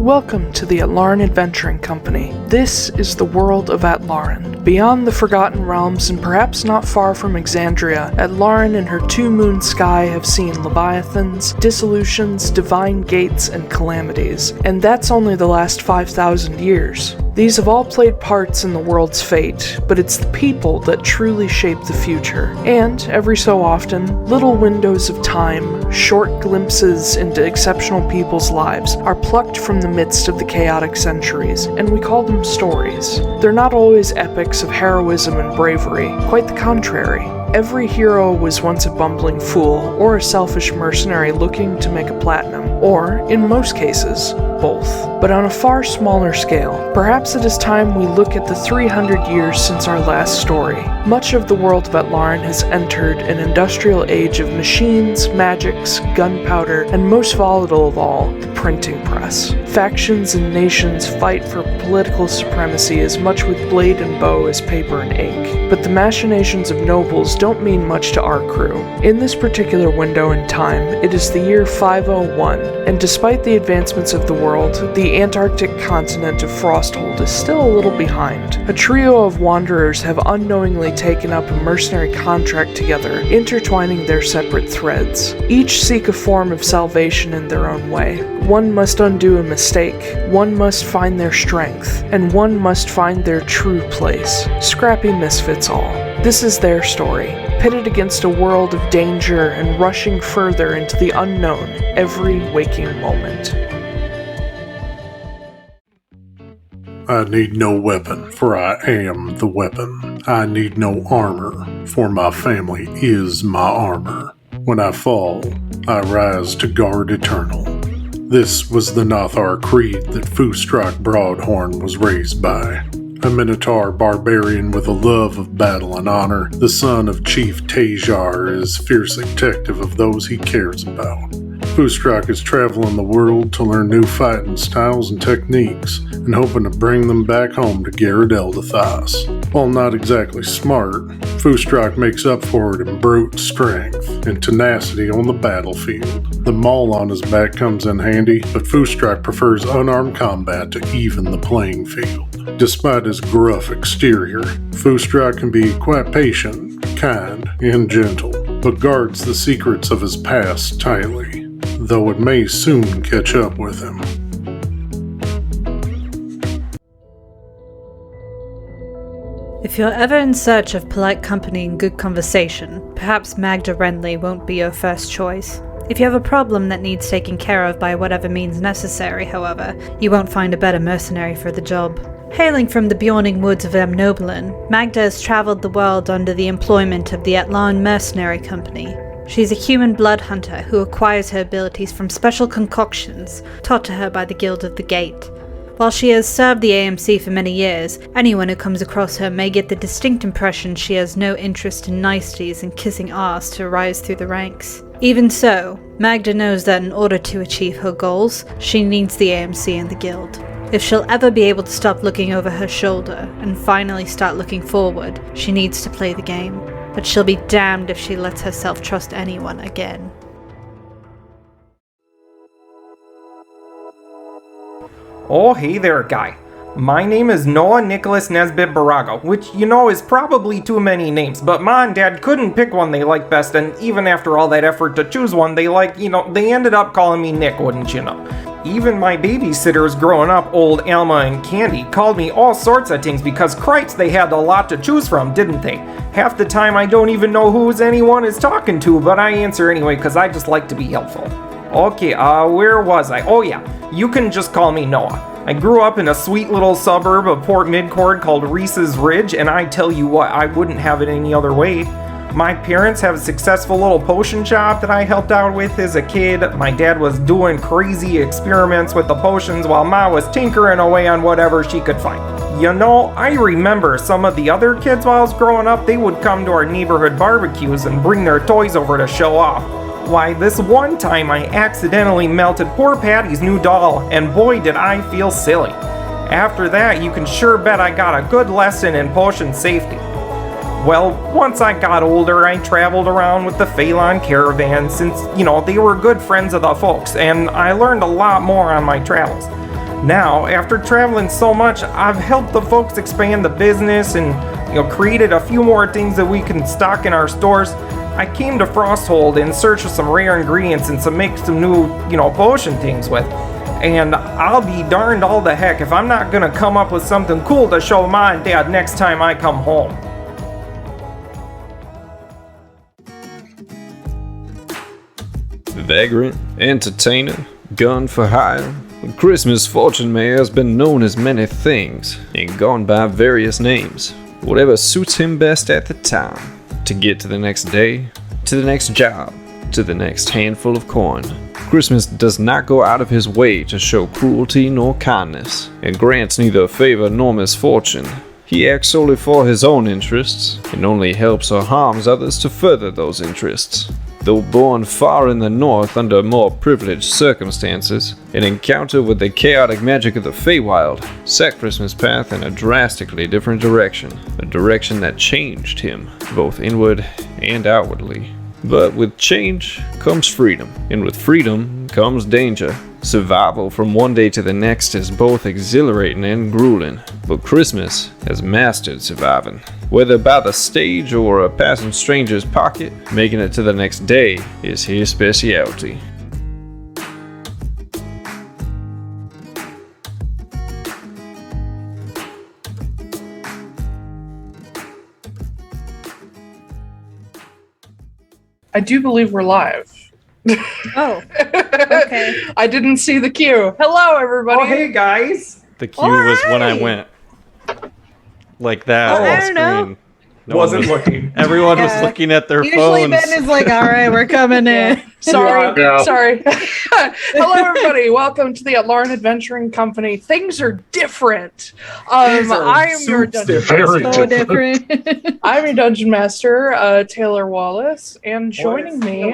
Welcome to the Atlaran Adventuring Company. This is the world of Atlaran. Beyond the Forgotten Realms and perhaps not far from Exandria, Atlaran and her two-moon sky have seen leviathans, dissolutions, divine gates, and calamities. And that's only the last 5,000 years. These have all played parts in the world's fate, but it's the people that truly shape the future. And, every so often, little windows of time, short glimpses into exceptional people's lives, are plucked from the midst of the chaotic centuries, and we call them stories. They're not always epics of heroism and bravery, quite the contrary. Every hero was once a bumbling fool, or a selfish mercenary looking to make a platinum, or, in most cases, both. But on a far smaller scale, perhaps it is time we look at the 300 years since our last story. Much of the world of Atlaran has entered an industrial age of machines, magics, gunpowder, and most volatile of all, the printing press. Factions and nations fight for political supremacy as much with blade and bow as paper and ink. But the machinations of nobles don't mean much to our crew. In this particular window in time, it is the year 501, and despite the advancements of the world, the Antarctic continent of Frosthold is still a little behind. A trio of wanderers have unknowingly taken up a mercenary contract together, intertwining their separate threads. Each seek a form of salvation in their own way. One must undo a mistake, one must find their strength, and one must find their true place. Scrappy misfits all. This is their story, pitted against a world of danger and rushing further into the unknown every waking moment. I need no weapon, for I am the weapon. I need no armor, for my family is my armor. When I fall, I rise to guard eternal. This was the Nothar creed that Foostrak Broadhorn was raised by. A Minotaur barbarian with a love of battle and honor, the son of Chief Taiylor is fiercely protective of those he cares about. Foostrak is traveling the world to learn new fighting styles and techniques, and hoping to bring them back home to Garrett Eldathas. While not exactly smart, Foostrak makes up for it in brute strength and tenacity on the battlefield. The maul on his back comes in handy, but Foostrak prefers unarmed combat to even the playing field. Despite his gruff exterior, Foostrak can be quite patient, kind, and gentle, but guards the secrets of his past tightly, though it may soon catch up with him. If you're ever in search of polite company and good conversation, perhaps Magda Wrenly won't be your first choice. If you have a problem that needs taking care of by whatever means necessary, however, you won't find a better mercenary for the job. Hailing from the Bjorning woods of Amnoblin, Magda has traveled the world under the employment of the Atlaran Mercenary Company. She's a human blood hunter who acquires her abilities from special concoctions taught to her by the Guild of the Gate. While she has served the AMC for many years, anyone who comes across her may get the distinct impression she has no interest in niceties and kissing ass to rise through the ranks. Even so, Magda knows that in order to achieve her goals, she needs the AMC and the Guild. If she'll ever be able to stop looking over her shoulder and finally start looking forward, she needs to play the game. But she'll be damned if she lets herself trust anyone again. Oh, hey there, guy. My name is Noah Nicholas Nesbitt Borago, which, is probably too many names, but Ma and Dad couldn't pick one they liked best, and even after all that effort to choose one they like, they ended up calling me Nick, wouldn't you know? Even my babysitters growing up, old Alma and Candy, called me all sorts of things because cripes, they had a lot to choose from, didn't they? Half the time I don't even know who anyone is talking to, but I answer anyway because I just like to be helpful. Okay, where was I? Oh yeah, you can just call me Noah. I grew up in a sweet little suburb of Port Midcord called Reese's Ridge, and I tell you what, I wouldn't have it any other way. My parents have a successful little potion shop that I helped out with as a kid. My dad was doing crazy experiments with the potions while Ma was tinkering away on whatever she could find. I remember some of the other kids while I was growing up, they would come to our neighborhood barbecues and bring their toys over to show off. Why, this one time I accidentally melted poor Patty's new doll, and boy did I feel silly. After that, you can sure bet I got a good lesson in potion safety. Well, once I got older, I traveled around with the Phelan caravan since, they were good friends of the folks, and I learned a lot more on my travels. Now, after traveling so much, I've helped the folks expand the business and, created a few more things that we can stock in our stores. I came to Frosthold in search of some rare ingredients and to make some new, potion things with. And I'll be darned all the heck if I'm not gonna come up with something cool to show Mom and Dad next time I come home. Vagrant, entertainer, gun for hire. The Christmas Fortunemaer has been known as many things and gone by various names, whatever suits him best at the time, to get to the next day, to the next job, to the next handful of coin. Christmas does not go out of his way to show cruelty nor kindness, and grants neither favor nor misfortune. He acts solely for his own interests, and only helps or harms others to further those interests. Though born far in the north under more privileged circumstances, an encounter with the chaotic magic of the Feywild set Christmas' path in a drastically different direction, a direction that changed him, both inward and outwardly. But with change comes freedom, and with freedom comes danger. Survival from one day to the next is both exhilarating and grueling, but Christmas has mastered surviving. Whether by the stage or a passing stranger's pocket, making it to the next day is his specialty. I do believe we're live. Oh, okay. I didn't see the cue. Hello, everybody. Oh, hey, guys. The cue was when I went like that Oh, on I the don't know. screen. No Wasn't one was- looking. Everyone was Yeah. looking at their Usually phones. Ben is like, all right, we're coming in. Sorry, Yeah. sorry. Hello, everybody. Welcome to the Atlaran Adventuring Company. Things are different. These are I am your soups dungeon different. master. So different. I'm your dungeon master, Taiylor Wallace, and joining me,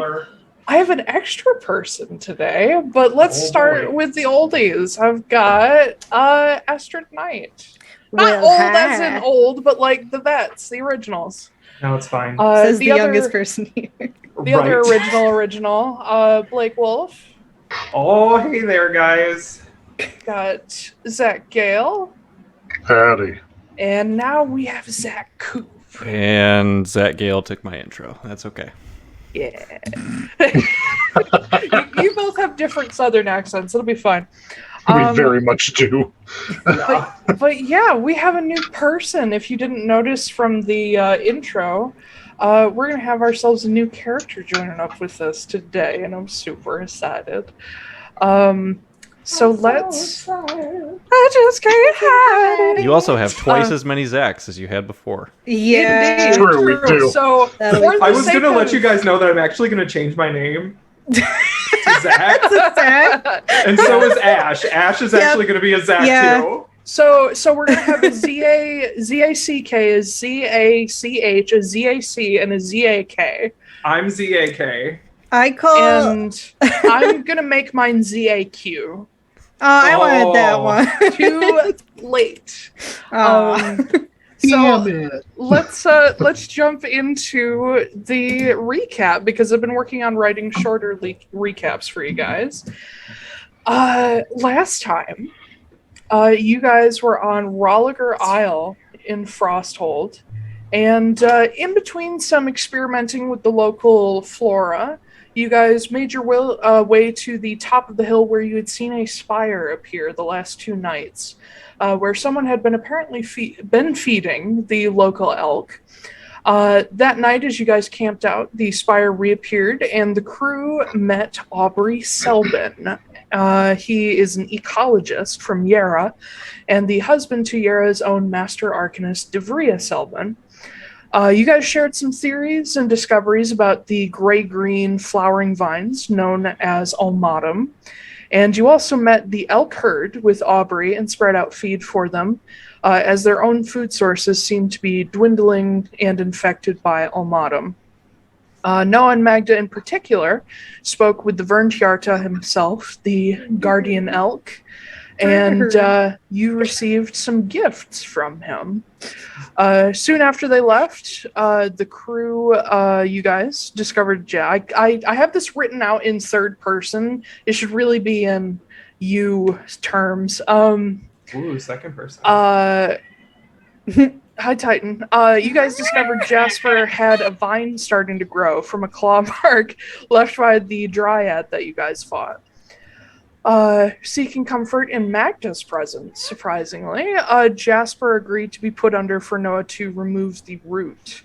I have an extra person today. But let's start with the oldies. I've got Astrid Knight. Not Well, old hi. as in old, but like the vets, the originals. No, it's fine. Says the other, youngest person here. The other original, Blake Wolfe. Oh, hey there, guys. Got Zack Gale. Howdy. And now we have Zack Koop. And Zach Gale took my intro. That's okay. Yeah. you both have different southern accents. It'll be fine. We very much do. But yeah, we have a new person. If you didn't notice from the intro, we're going to have ourselves a new character joining up with us today, and I'm super excited. So let's... I just can't hide it. You also have twice as many Zacks as you had before. Yeah. Indeed. True, we do. So That'll be for the I was sake gonna let of- you guys know that I'm actually gonna change my name to Zack, Zach. and so is Ash. Ash is actually gonna be a Zack Yeah. too. So we're gonna have a ZACK, a ZACH, a ZAC, and a ZAK. I'm ZAK. I call. And I'm gonna make mine ZAQ. I wanted that Oh. one. Too late. Aw. So let's jump into the recap because I've been working on writing shorter recaps for you guys. Last time, you guys were on Rolliger Isle in Frosthold, and in between some experimenting with the local flora, you guys made your way to the top of the hill where you had seen a spire appear the last 2 nights, where someone had been apparently been feeding the local elk. That night, as you guys camped out, the spire reappeared, and the crew met Aubrey Selbin. He is an ecologist from Jera, and the husband to Jera's own master arcanist, Devria Selbin. You guys shared some theories and discoveries about the gray-green flowering vines known as ulmatum, and you also met the elk herd with Aubrey and spread out feed for them, as their own food sources seem to be dwindling and infected by ulmatum. Noah and Magda in particular spoke with the Verntjarta himself, the guardian elk, and you received some gifts from him. Soon after they left, the crew, you guys, discovered Jack. I have this written out in third person. It should really be in, you terms. Ooh, second person. Hi, Titan. You guys discovered Jasper had a vine starting to grow from a claw mark left by the dryad that you guys fought. Seeking comfort in Magda's presence, surprisingly, Jasper agreed to be put under for Noah to remove the root.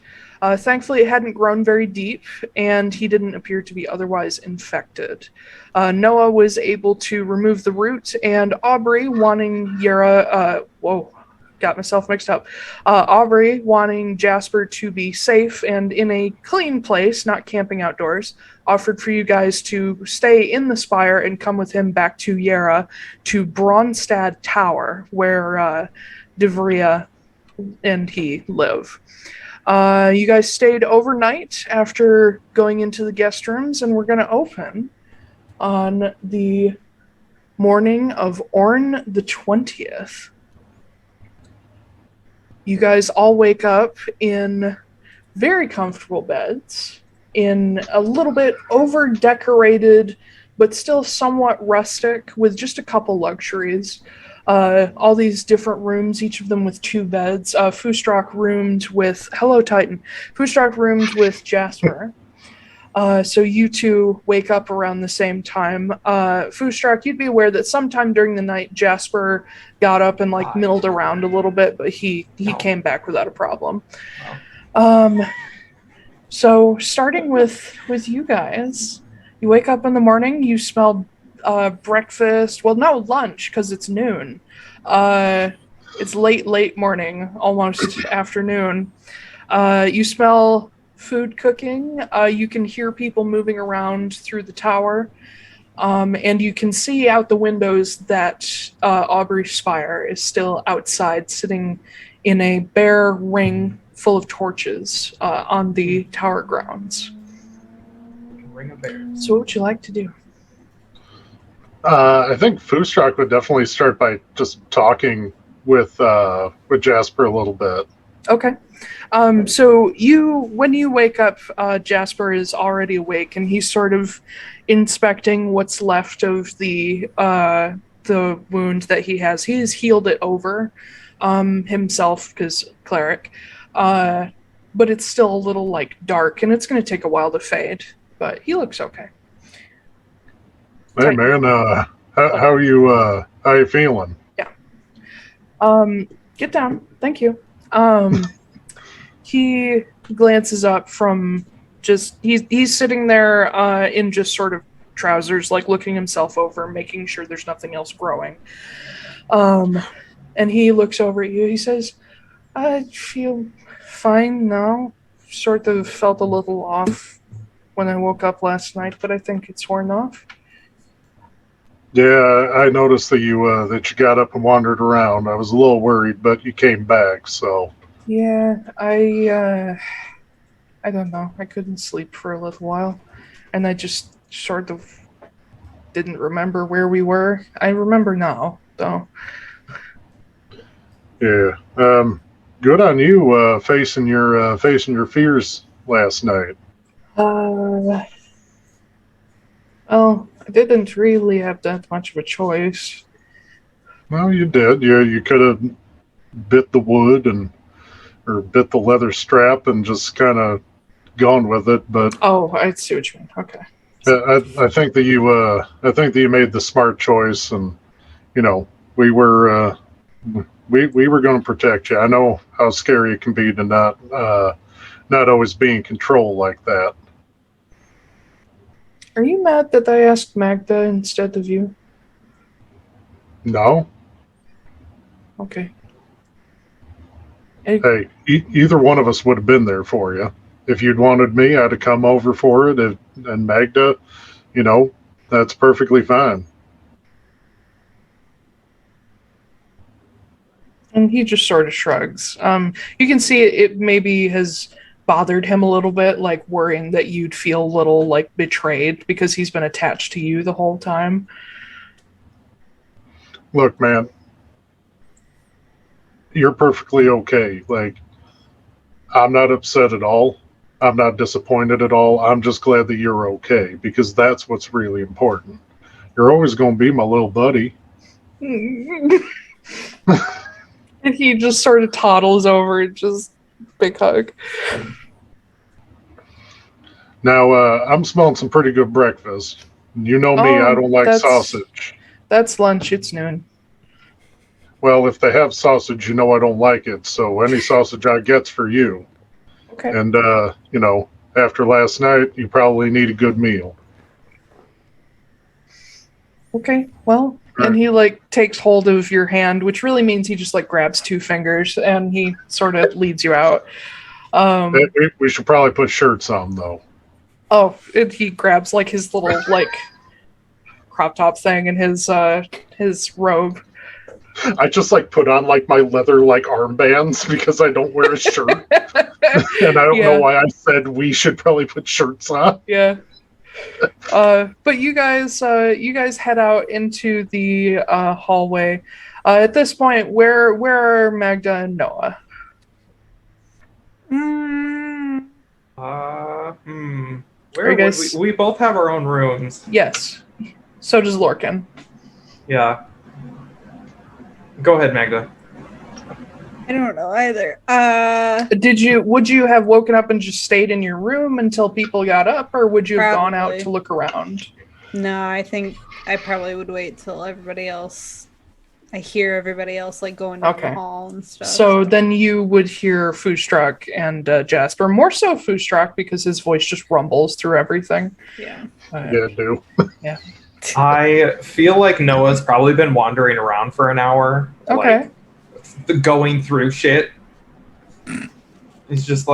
Thankfully, it hadn't grown very deep, and he didn't appear to be otherwise infected. Noah was able to remove the root, and Aubrey, wanting Jera, got myself mixed up. Aubrey, wanting Jasper to be safe and in a clean place, not camping outdoors, offered for you guys to stay in the spire and come with him back to Jera, to Braunstad Tower, where Devria and he live. You guys stayed overnight after going into the guest rooms, and we're going to open on the morning of Orn the 20th. You guys all wake up in very comfortable beds, in a little bit over-decorated, but still somewhat rustic, with just a couple luxuries. All these different rooms, each of them with 2 beds. Foostrak roomed with... Hello, Titan. Foostrak roomed with Jasper. So you two wake up around the same time. Foostrak, you'd be aware that sometime during the night, Jasper got up and milled around a little bit, but he came back without a problem. So starting with you guys, you wake up in the morning, you smell breakfast. Well, no, lunch, because it's noon. It's late morning, almost afternoon. You smell food cooking. You can hear people moving around through the tower. And you can see out the windows that Aubrey Spire is still outside, sitting in a bare ring full of torches on the tower grounds. Ring of bear. So what would you like to do? I think Foostrak would definitely start by just talking with Jasper a little bit. Okay. So when you wake up, Jasper is already awake, and he's sort of inspecting what's left of the wound that he has. He has healed it over himself, because cleric. But it's still a little dark, and it's going to take a while to fade. But he looks okay. Hey man, how are you feeling? Yeah. Get down. Thank you. He glances up from he's sitting there in just sort of trousers, looking himself over, making sure there's nothing else growing. And he looks over at you. He says, I feel fine now. Sort of felt a little off when I woke up last night, but I think it's worn off. Yeah, I noticed that you got up and wandered around. I was a little worried, but you came back, so... Yeah, I don't know. I couldn't sleep for a little while, and I just sort of didn't remember where we were. I remember now, though. Yeah. Good on you facing your fears last night. Well, I didn't really have that much of a choice. Well, you did. You could have bit the wood or bit the leather strap and just kind of gone with it. But I see what you mean. Okay. I think that you made the smart choice, and we were going to protect you. I know how scary it can be to not always be in control like that. Are you mad that I asked Magda instead of you? No. Okay. Hey, either one of us would have been there for you. If you'd wanted me, I'd have come over for it. And Magda, that's perfectly fine. And he just sort of shrugs. You can see it maybe has bothered him a little bit, worrying that you'd feel a little, betrayed because he's been attached to you the whole time. Look, man, you're perfectly okay. I'm not upset at all. I'm not disappointed at all. I'm just glad that you're okay, because that's what's really important. You're always going to be my little buddy. And he just sort of toddles over and just big hug. Now, I'm smelling some pretty good breakfast. You know me, I don't like sausage. That's lunch, it's noon. Well, if they have sausage, you know I don't like it, so any sausage I get's for you. Okay. And, after last night, you probably need a good meal. Okay, well, and he, takes hold of your hand, which really means he just, grabs 2 fingers, and he sort of leads you out. We should probably put shirts on, though. Oh, and he grabs, his little, crop top thing and his robe. I just, put on, my leather, armbands because I don't wear a shirt. And I don't know why I said we should probably put shirts on. Yeah. But you guys head out into the hallway. At this point, where are Magda and Noah? Where would we both have our own rooms. Yes. So does Lorcan. Yeah. Go ahead, Magda. I don't know either. Would you have woken up and just stayed in your room until people got up, or would you have gone out to look around? No, I think I probably would wait till everybody else. I hear everybody else going down the hall and stuff. So then you would hear Foostrak and Jasper. More so Foostrak because his voice just rumbles through everything. Yeah. Yeah, I do. Yeah. I feel like Noah's probably been wandering around for an hour. Okay. Going through shit. He's just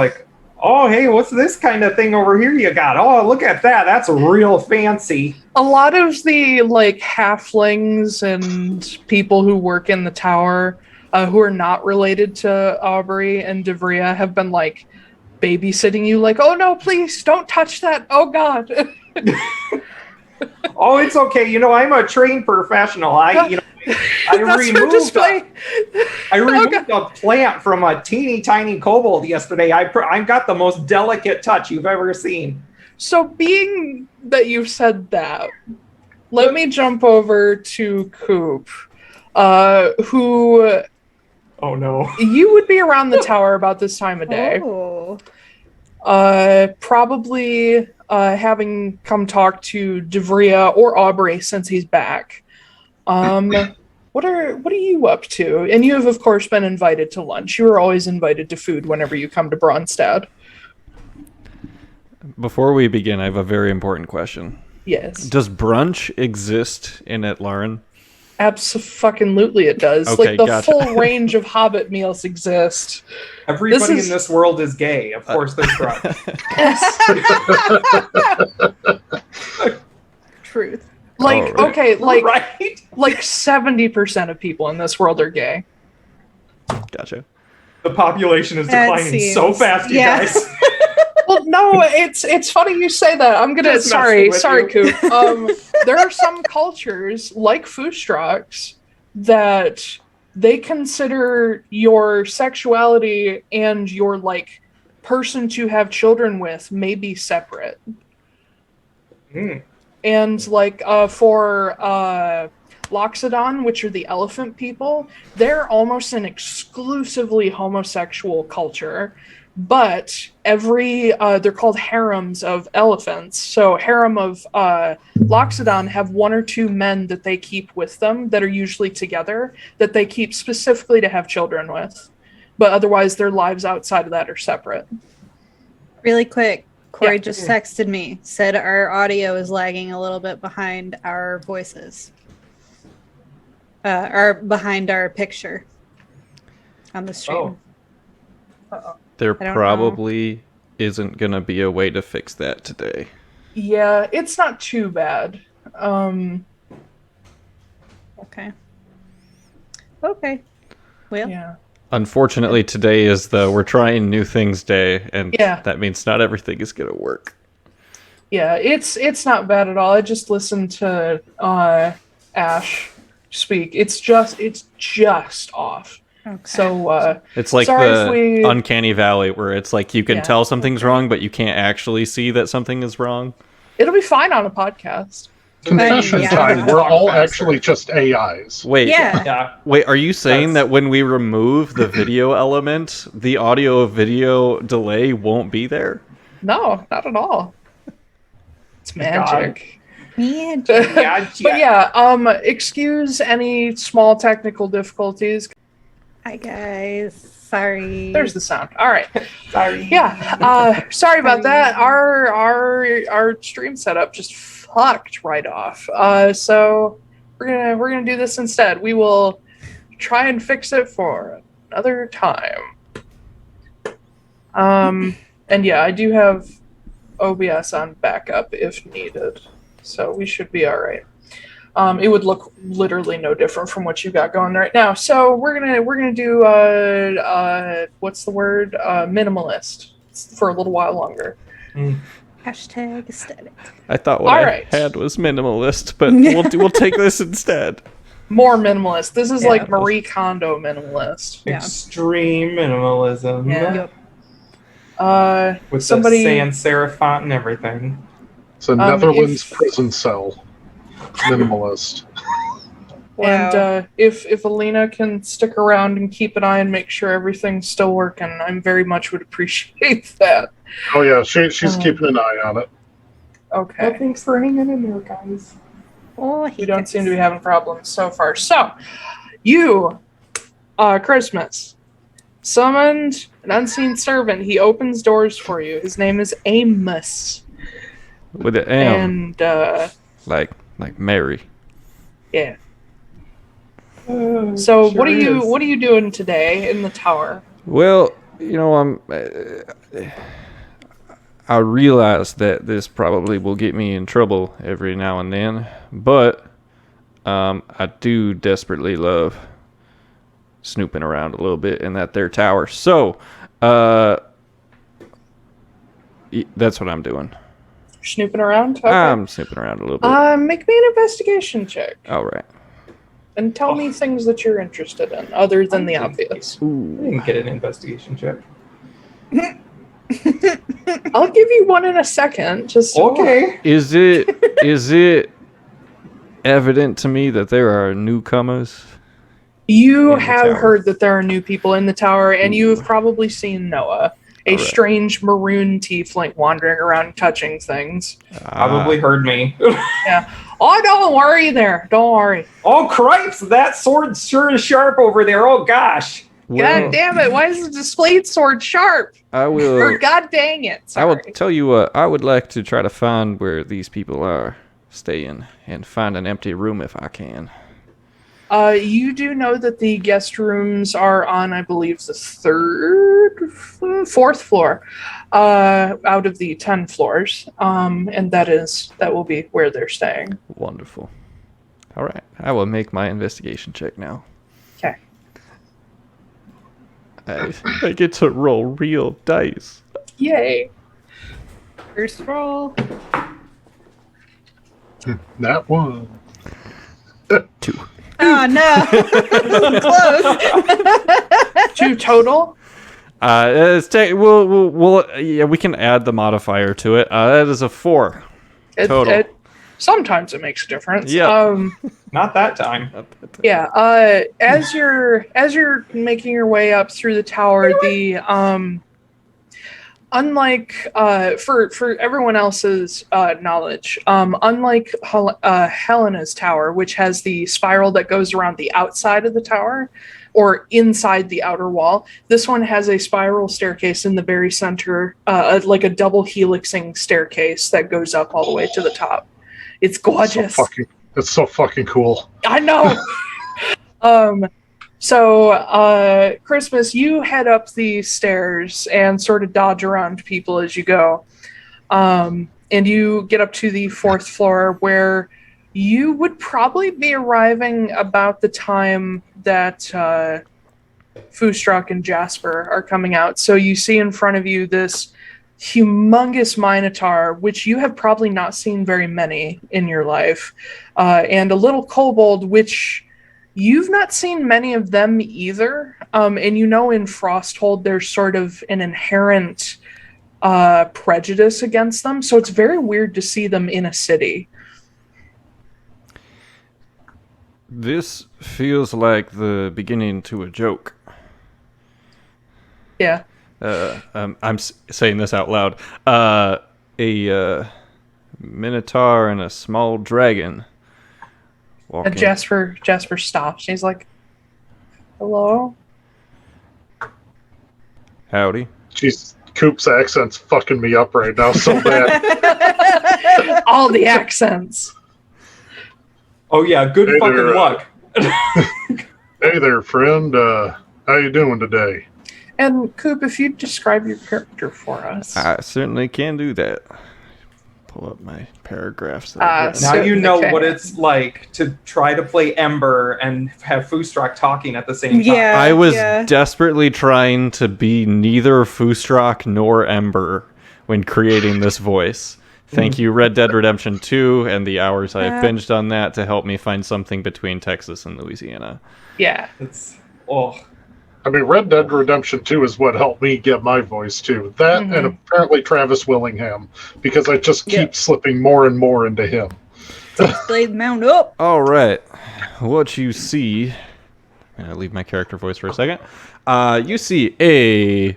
oh, hey, what's this kind of thing over here you got? Oh, look at that. That's real fancy. A lot of the halflings and people who work in the tower who are not related to Aubrey and Devria have been babysitting you oh no, please don't touch that. Oh God. Oh, it's okay. I'm a trained professional. I removed a plant from a teeny tiny kobold yesterday. I got the most delicate touch you've ever seen. So being that you've said that, let me jump over to Koop, who... Oh no. You would be around the tower about this time of day. Oh. Probably having come talk to Devria or Aubrey since he's back. What are you up to? And you have, of course, been invited to lunch. You are always invited to food whenever you come to Braunstad. Before we begin, I have a very important question. Yes. Does brunch exist in Atlaran? Absolutely it does. Okay, the full range of Hobbit meals exist. Everybody in this world is gay. Of course there's brunch. Truth. Right. 70% of people in this world are gay. Gotcha. The population is declining so fast, you guys. Well, no, it's funny you say that. I'm gonna sorry, Koop. There are some cultures like Foostrak's that they consider your sexuality and your person to have children with may be separate. And for Loxodon, which are the elephant people, they're almost an exclusively homosexual culture. But they're called harems of elephants. So harem of Loxodon have 1 or 2 men that they keep with them that are usually together, that they keep specifically to have children with. But otherwise, their lives outside of that are separate. Really quick, Corey just texted me, said our audio is lagging a little bit behind our voices. Or behind our picture on the stream. Oh. Uh-oh. There probably isn't going to be a way to fix that today. Yeah, it's not too bad. Okay. Well. Yeah. Unfortunately, today is the we're trying new things day, and Yeah. that means not everything is going to work. Yeah, it's not bad at all. I just listened to Ash speak. It's just off. Okay. So It's like the uncanny valley where it's you can tell something's wrong, but you can't actually see that something is wrong. It'll be fine on a podcast. Confession Yeah. time. We're all Faster. actually just AIs. Wait, Yeah. wait, are you saying That's- that when we remove the video element, the audio-video delay won't be there? No, not at all. It's magic. Gotcha. But yeah, excuse any small technical difficulties. Hi guys. Sorry. There's the sound. All right. Sorry. Yeah. Sorry about that. Our stream setup just fucked right off. So we're gonna do this instead. We will try and fix it for another time. And yeah, I do have OBS on backup if needed, so we should be all right. It would look literally no different from what you got going right now. So we're gonna do what's the word? Minimalist for a little while longer. Hashtag aesthetic. I thought what All I right. had was minimalist, but we'll take this instead. More minimalist. This is Yeah. like Marie Kondo minimalist. Yeah. Extreme minimalism. Yeah. Yep. With Somebody- the sans serif font and everything. It's a Netherlands if- prison cell. Minimalist. And if Alina can stick around and keep an eye and make sure everything's still working, I very much would appreciate that. Oh yeah, she's keeping an eye on it. Okay. Thanks for hanging in there, guys. Oh, We don't seem to be having problems so far. So, you, Christmas, summoned an unseen servant. He opens doors for you. His name is Amos. With an M, And, like Mary. yeah. So, what are you doing today in the tower? Well, you know, I realize that this probably will get me in trouble every now and then, but I do desperately love snooping around a little bit in that there tower. So, that's what I'm doing. Snooping around? Okay. I'm snooping around a little bit. Make me an investigation check. All right. And tell me things that you're interested in, other than the obvious. I didn't get an investigation check. I'll give you one in a second. Just Okay. Is it evident to me that there are newcomers? You In the have tower. heard that there are new people in the tower, and you have probably seen Noah, a Alright. strange maroon tiefling wandering around touching things. Probably heard me. Oh, don't worry there. Don't worry. Oh, cripes! That sword sure is sharp over there. Oh, gosh. God damn it. Why is the displayed sword sharp? I Or will. God dang it. I will Sorry. tell you what. I would like to try to find where these people are staying and find an empty room if I can. You do know that the guest rooms are on, I believe, the fourth floor, out of the 10 floors, and that will be where they're staying. Wonderful. All right. I will make my investigation check now. Okay. I get to roll real dice. Yay! First roll. That one. 2. Oh no. Close. 2 total. We can add the modifier to it. That is a 4 total. Sometimes it makes a difference. Yeah. Not that time. Yeah. As you're making your way up through the tower, unlike for everyone else's knowledge, unlike Helena's tower, which has the spiral that goes around the outside of the tower or inside the outer wall, this one has a spiral staircase in the very center, like a double helixing staircase that goes up all the way to the top. It's gorgeous. It's so fucking cool. I know. So, Christmas, you head up the stairs and sort of dodge around people as you go. And you get up to the 4th floor where you would probably be arriving about the time that Foostrak and Jasper are coming out. So you see in front of you this humongous minotaur, which you have probably not seen very many in your life, and a little kobold, which you've not seen many of them either. And you know in Frosthold there's sort of an inherent prejudice against them, so it's very weird to see them in a city. This feels like the beginning to a joke. Yeah. I'm saying this out loud. A minotaur and a small dragon. And Jasper stops. He's like, "Hello." Howdy. Jeez, Koop's accent's fucking me up right now so bad. All the accents. Oh yeah, good Hey fucking there, luck. Hey there, friend. How you doing today? And Koop, if you describe your character for us. I certainly can do that. Pull up my paragraphs. That I've written. Now you So- know okay. what it's like to try to play Ember and have Foostrak talking at the same time. Yeah. I was desperately trying to be neither Foostrak nor Ember when creating this voice. Thank you, Red Dead Redemption 2, and the hours I've binged on that to help me find something between Texas and Louisiana. Yeah. It's I mean, Red Dead Redemption 2 is what helped me get my voice, too. That and apparently Travis Willingham, because I just keep slipping more and more into him. Blade mount up. All right, what you see... I'm going to leave my character voice for a second. You see a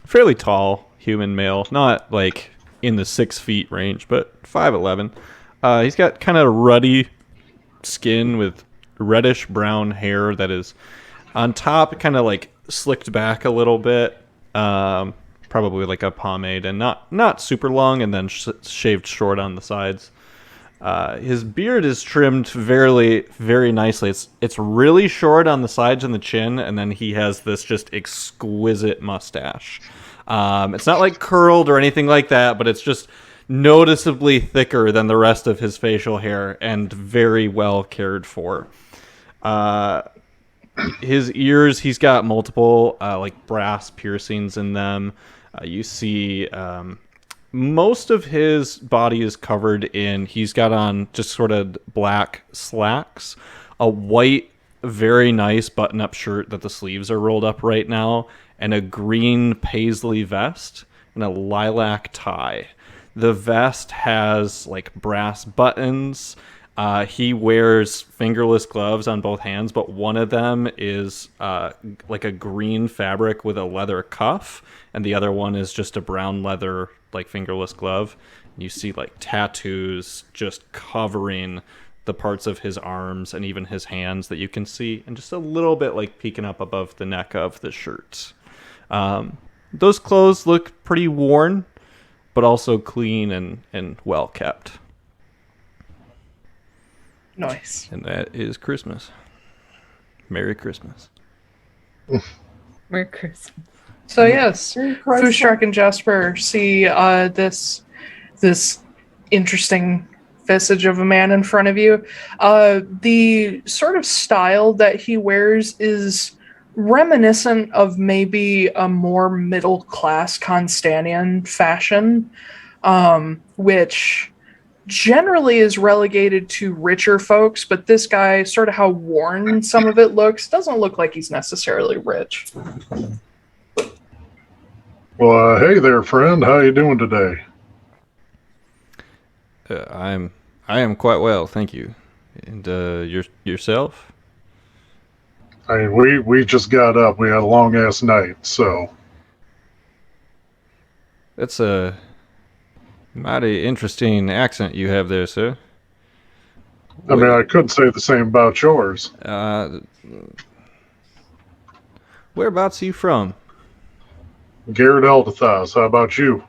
fairly tall human male, not like in the 6 feet range, but 5'11". He's got kind of ruddy skin with reddish brown hair that is on top kind of like slicked back a little bit, probably like a pomade, and not super long, and then shaved short on the sides. His beard is trimmed very, very nicely. It's really short on the sides and the chin, and then he has this just exquisite mustache. It's not like curled or anything like that, but it's just noticeably thicker than the rest of his facial hair and very well cared for. His ears, he's got multiple like brass piercings in them. You see most of his body is covered in, he's got on just sort of black slacks, a white, very nice button-up shirt that the sleeves are rolled up right now, and a green paisley vest and a lilac tie. The vest has like brass buttons. He wears fingerless gloves on both hands, but one of them is like a green fabric with a leather cuff, and the other one is just a brown leather like fingerless glove. You see like tattoos just covering the parts of his arms and even his hands that you can see, and just a little bit like peeking up above the neck of the shirt. Those clothes look pretty worn, but also clean and well kept. Nice. And that is Christmas. Merry Christmas. Merry Christmas. So yes, Foostrak and Jasper see this interesting visage of a man in front of you. The sort of style that he wears is reminiscent of maybe a more middle class Constanian fashion, which generally is relegated to richer folks, but this guy, sort of how worn some of it looks, doesn't look like he's necessarily rich. Well, hey there, friend. How you doing today? I am quite well, thank you. And yourself? I mean, we just got up. We had a long-ass night, so... That's a mighty interesting accent you have there, sir. I mean, I could say the same about yours. Whereabouts are you from? Garrett Eldathos, how about you?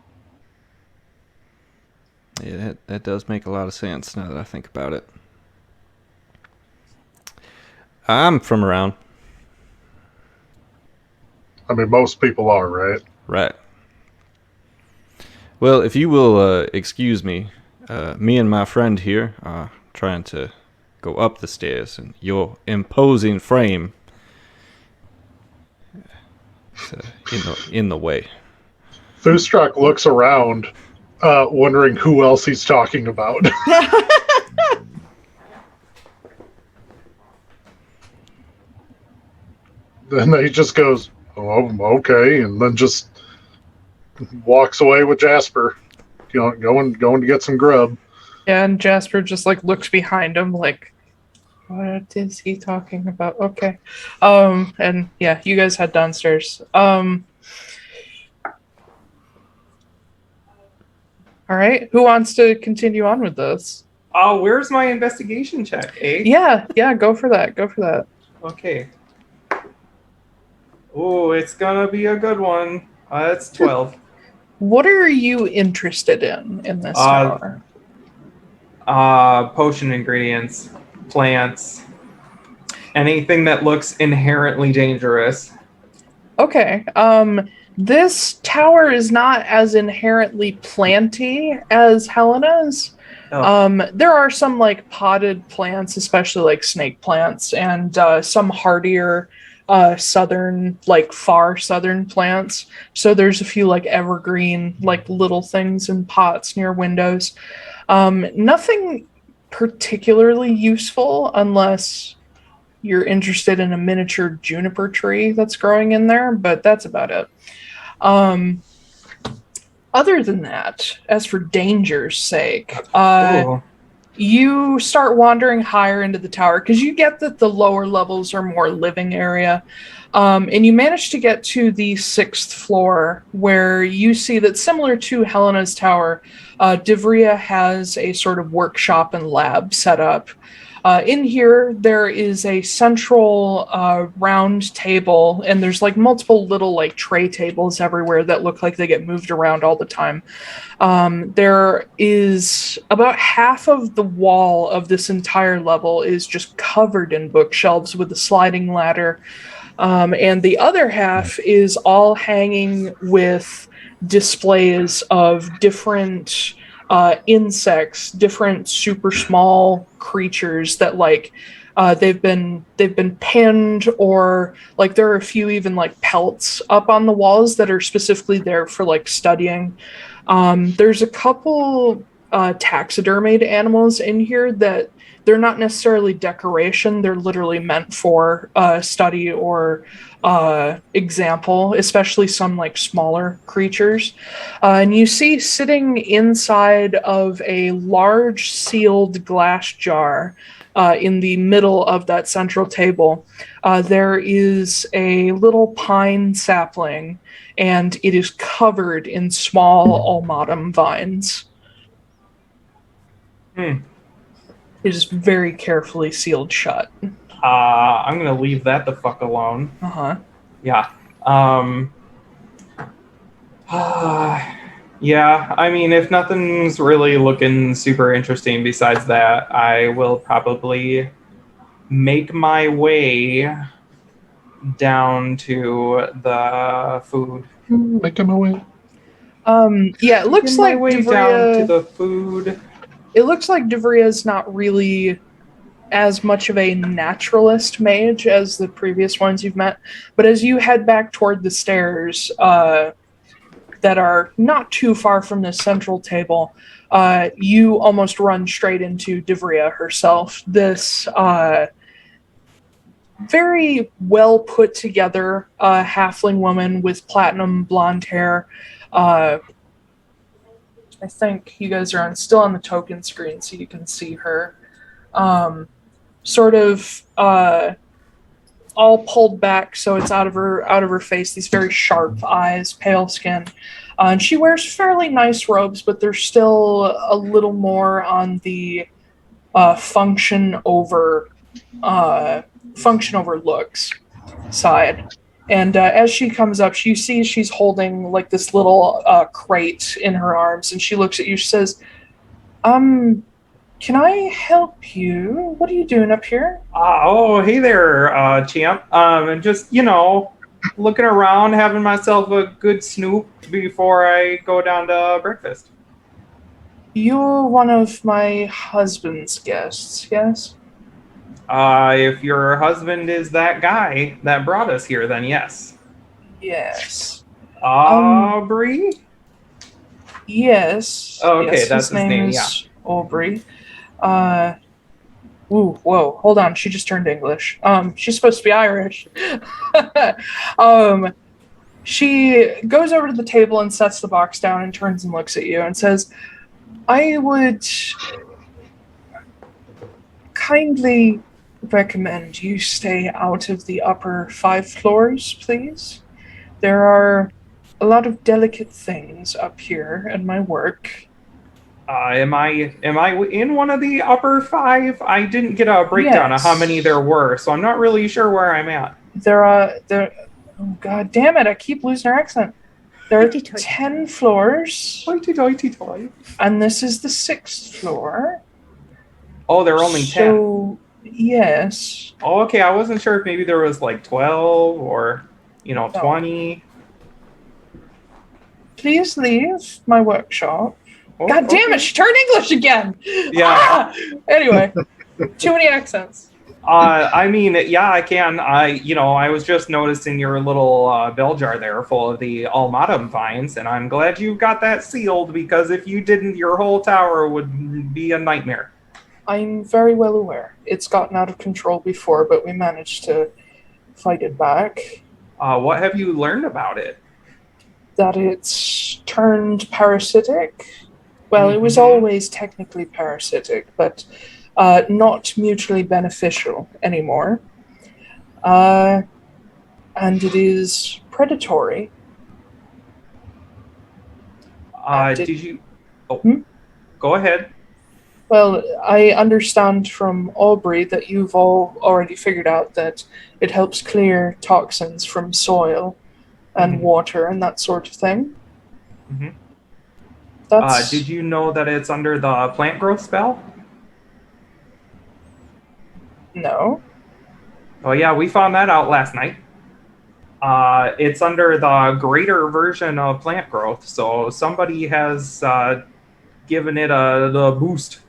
Yeah, that does make a lot of sense now that I think about it. I'm from around. I mean, most people are, right? Right. Well, if you will excuse me, me and my friend here are trying to go up the stairs, and your imposing frame is in the way. Foostrak looks around, wondering who else he's talking about. Then he just goes, "Oh, okay," and then just walks away with Jasper, going to get some grub. Yeah, and Jasper just like looks behind him like, What is he talking about? Okay. And yeah, you guys head downstairs. All right. Who wants to continue on with this? Oh, where's my investigation check, eh? Yeah, go for that. Go for that. Okay. Oh, it's gonna be a good one. It's 12. What are you interested in this tower? Potion ingredients, plants, anything that looks inherently dangerous. Okay. This tower is not as inherently planty as Helena's. Oh. There are some like potted plants, especially like snake plants, and some hardier southern, like far southern plants. So there's a few like evergreen, like little things in pots near windows. Nothing particularly useful unless you're interested in a miniature juniper tree that's growing in there, but that's about it. Other than that, as for danger's sake, you start wandering higher into the tower because you get that the lower levels are more living area. And you manage to get to the 6th floor where you see that similar to Helena's tower, Devria has a sort of workshop and lab set up. In here, there is a central round table, and there's like multiple little like tray tables everywhere that look like they get moved around all the time. There is about half of the wall of this entire level is just covered in bookshelves with a sliding ladder. And the other half is all hanging with displays of different insects, different super small creatures that like they've been pinned, or like there are a few even like pelts up on the walls that are specifically there for like studying. There's a couple taxidermied animals in here that they're not necessarily decoration, they're literally meant for study or example, especially some like smaller creatures. And you see sitting inside of a large sealed glass jar in the middle of that central table, there is a little pine sapling, and it is covered in small ulmatum vines. It is very carefully sealed shut. I'm gonna leave that the fuck alone. Yeah. Yeah, I mean, if nothing's really looking super interesting besides that, I will probably make my way down to the food. Making my way. Yeah, it looks like way down to the food. It looks like Devria's not really as much of a naturalist mage as the previous ones you've met, but as you head back toward the stairs that are not too far from this central table, you almost run straight into Devria herself. This very well put together halfling woman with platinum blonde hair. I think you guys are still on the token screen, so you can see her. Sort of all pulled back, so it's out of her face. These very sharp eyes, pale skin, and she wears fairly nice robes, but they're still a little more on the function over looks side. And as she comes up, you see she's holding like this little crate in her arms, and she looks at you. She says, "Can I help you? What are you doing up here?" Oh, hey there, champ. And just, looking around, having myself a good snoop before I go down to breakfast. You're one of my husband's guests, yes? If your husband is that guy that brought us here, then yes. Yes. Aubrey? Yes. Oh, okay, yes, that's his name, is Aubrey. Whoa, hold on. She just turned English. She's supposed to be Irish. She goes over to the table and sets the box down and turns and looks at you and says, "I would kindly recommend you stay out of the upper 5 floors, please. There are a lot of delicate things up here in my work. Am I in one of the upper 5? I didn't get a breakdown of how many there were, so I'm not really sure where I'm at. Oh, god damn it, I keep losing our accent. There are 10 floors, and this is the 6th floor. Oh, there are only 10. Yes. Oh, okay, I wasn't sure if maybe there was like 12 or, 20. Please leave my workshop. Oh, God damn it, she turned English again! Yeah. Anyway, too many accents. I mean, yeah, I can. I was just noticing your little bell jar there full of the Almatum vines, and I'm glad you got that sealed, because if you didn't, your whole tower would be a nightmare. I'm very well aware. It's gotten out of control before, but we managed to fight it back. What have you learned about it? That it's turned parasitic. Well, it was always technically parasitic, but not mutually beneficial anymore. And it is predatory. Did you... Oh, Go ahead. Well, I understand from Aubrey that you've all already figured out that it helps clear toxins from soil and water and that sort of thing. Did you know that it's under the plant growth spell? No. Oh yeah, we found that out last night. It's under the greater version of plant growth, so somebody has given it a boost.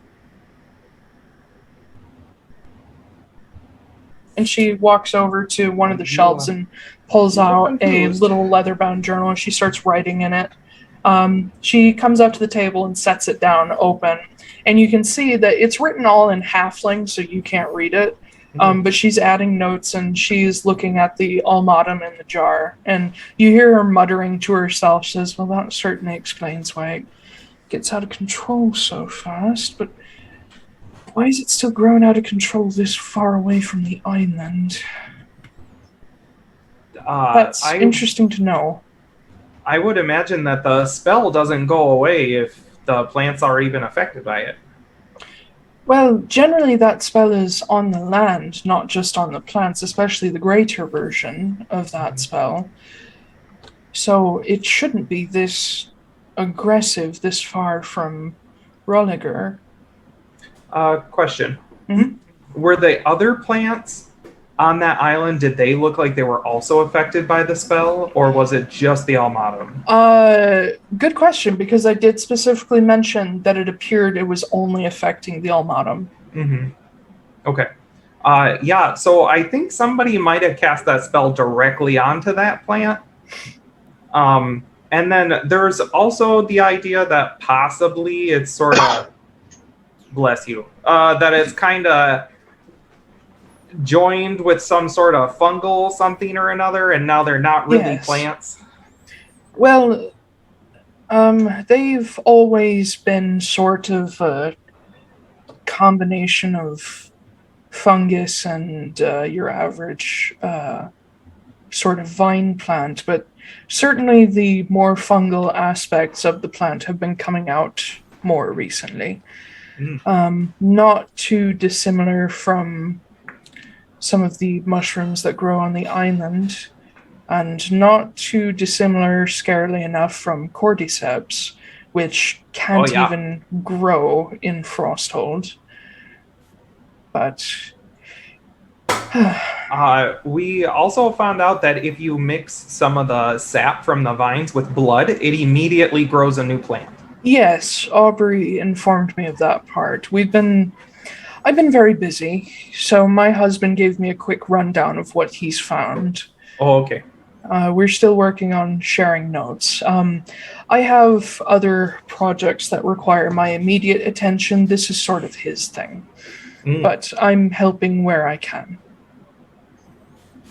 And she walks over to one of the shelves and pulls out a little leather-bound journal, and she starts writing in it. She comes up to the table and sets it down open, and you can see that it's written all in halfling, so you can't read it. But she's adding notes, and she's looking at the Almatum in the jar, and you hear her muttering to herself. She says, well, that certainly explains why it gets out of control so fast, but why is it still growing out of control this far away from the island? That's interesting to know. I would imagine that the spell doesn't go away if the plants are even affected by it. Well, generally that spell is on the land, not just on the plants, especially the greater version of that spell. So it shouldn't be this aggressive this far from Rolliger. Question. Were the other plants on that island, did they look like they were also affected by the spell, or was it just the Almatum? Good question, because I did specifically mention that it appeared it was only affecting the Almatum. Okay. Yeah, so I think somebody might have cast that spell directly onto that plant. And then there's also the idea that possibly it's sort of... bless you. That it's kind of joined with some sort of fungal something or another, and now they're not really plants. Well, they've always been sort of a combination of fungus and your average sort of vine plant, but certainly the more fungal aspects of the plant have been coming out more recently. Not too dissimilar from some of the mushrooms that grow on the island, and not too dissimilar, scarily enough, from cordyceps, which can't even grow in Frosthold. But we also found out that if you mix some of the sap from the vines with blood, it immediately grows a new plant. Yes, Aubrey informed me of that part. I've been very busy, so my husband gave me a quick rundown of what he's found. Oh, okay. We're still working on sharing notes. I have other projects that require my immediate attention. This is sort of his thing. But I'm helping where I can.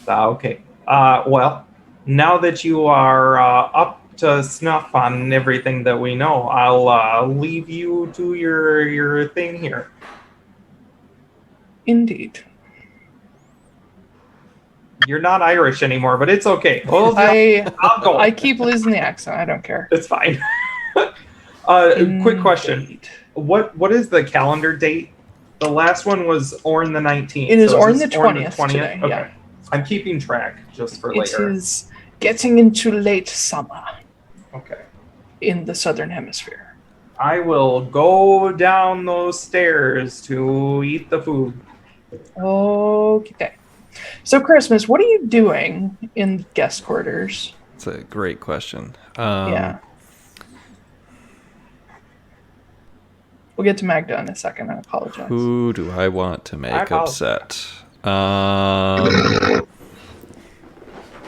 Okay. Well, now that you are up to snuff on everything that we know, I'll leave you to your thing here. Indeed. You're not Irish anymore, but it's okay. I'll go. I keep losing the accent. I don't care. It's fine. Quick question. What is the calendar date? The last one was Orn the 19th. It is Orn the 20th today. Okay. Yeah. I'm keeping track just for later. It is getting into late summer. Okay. In the southern hemisphere. I will go down those stairs to eat the food. Okay. So, Christmas, what are you doing in guest quarters? That's a great question. Yeah. We'll get to Magda in a second. I apologize. Who do I want to make upset? I don't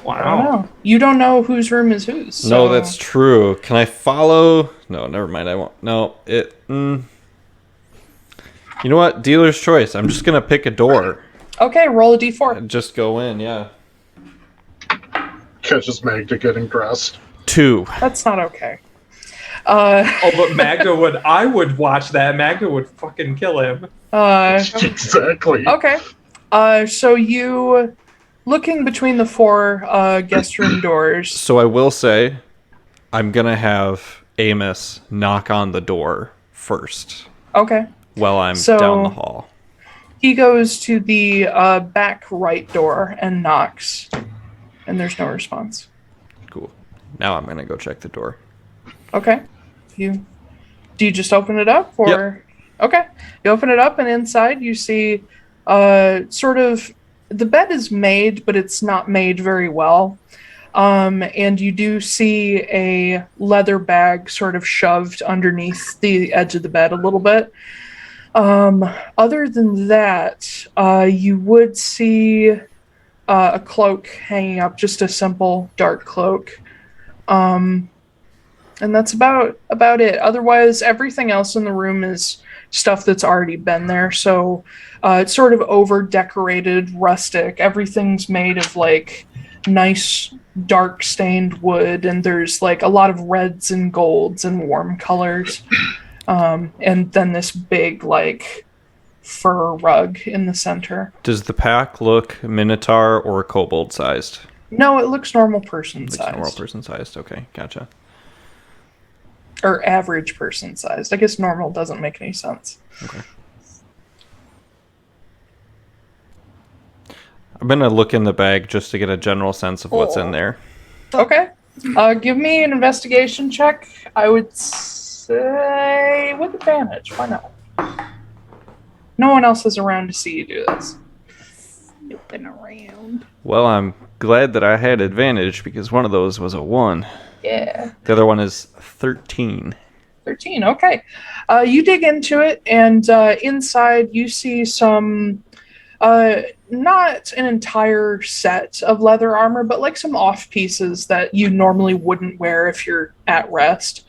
Wow. know. You don't know whose room is whose. So. No, that's true. Can I follow? No, never mind. I won't. No, it. You know what? Dealer's choice. I'm just gonna pick a door. Okay, roll a d4. And just go in. Yeah. Catches Magda getting dressed. 2. That's not okay. But Magda would. I would watch that. Magda would fucking kill him. Exactly. Okay. So you, looking between the 4 guest room doors. So I will say, I'm gonna have Amos knock on the door first Okay. while I'm So- down the hall. He goes to the back right door and knocks, and there's no response. Cool. Now I'm gonna go check the door. Okay. Do you just open it up, or? Yep. Okay. You open it up, and inside you see sort of the bed is made, but it's not made very well. And you do see a leather bag sort of shoved underneath the edge of the bed a little bit. Other than that, you would see a cloak hanging up, just a simple dark cloak. And that's about it. Otherwise, everything else in the room is stuff that's already been there. So it's sort of over-decorated, rustic. Everything's made of like nice dark stained wood, and there's like a lot of reds and golds and warm colors. And then this big like fur rug in the center. Does the pack look minotaur or kobold sized? No, it looks normal person Looks sized. normal person sized. Okay, gotcha. Or average person sized. I guess normal doesn't make any sense. Okay. I'm gonna look in the bag just to get a general sense of what's in there. Okay. Give me an investigation check. I would say with advantage. Why not? No one else is around to see you do this. Snooping around. Well, I'm glad that I had advantage because one of those was a 1. Yeah. The other one is 13. 13, okay. You dig into it, and inside you see some, not an entire set of leather armor, but like some off pieces that you normally wouldn't wear if you're at rest.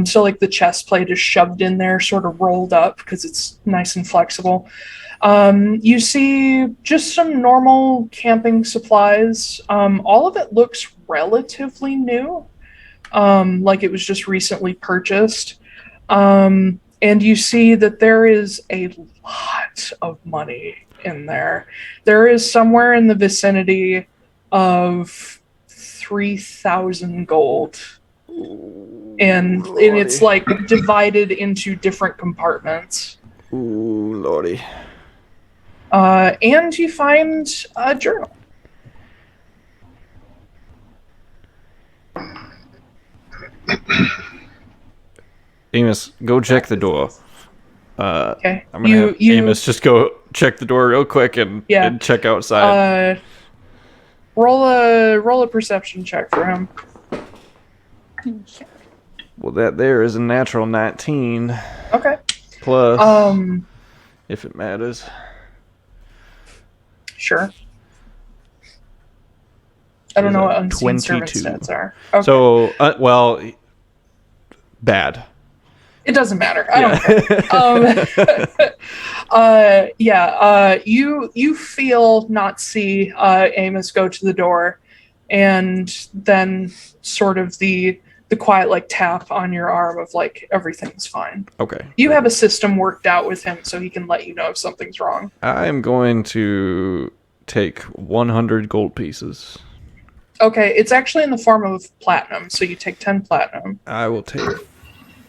So like the chest plate is shoved in there, sort of rolled up because it's nice and flexible. You see just some normal camping supplies. All of it looks relatively new. Like it was just recently purchased. And you see that there is a lot of money in there. There is somewhere in the vicinity of 3,000 gold. And it's like divided into different compartments. Ooh, lordy. And you find a journal. Amos, go check the door. Okay. I'm gonna have Amos just go check the door real quick and check outside. Roll a perception check for him. Well, that there is a natural 19. Okay. Plus, if it matters. Sure. I don't know what unseen 22. servant stats are. Okay. So, well, bad. It doesn't matter. I don't care. You feel, not see Amos go to the door, and then sort of the quiet like tap on your arm of like everything's fine. Okay. You have a system worked out with him so he can let you know if something's wrong. I'm going to take 100 gold pieces. Okay, it's actually in the form of platinum, so you take 10 platinum. I will take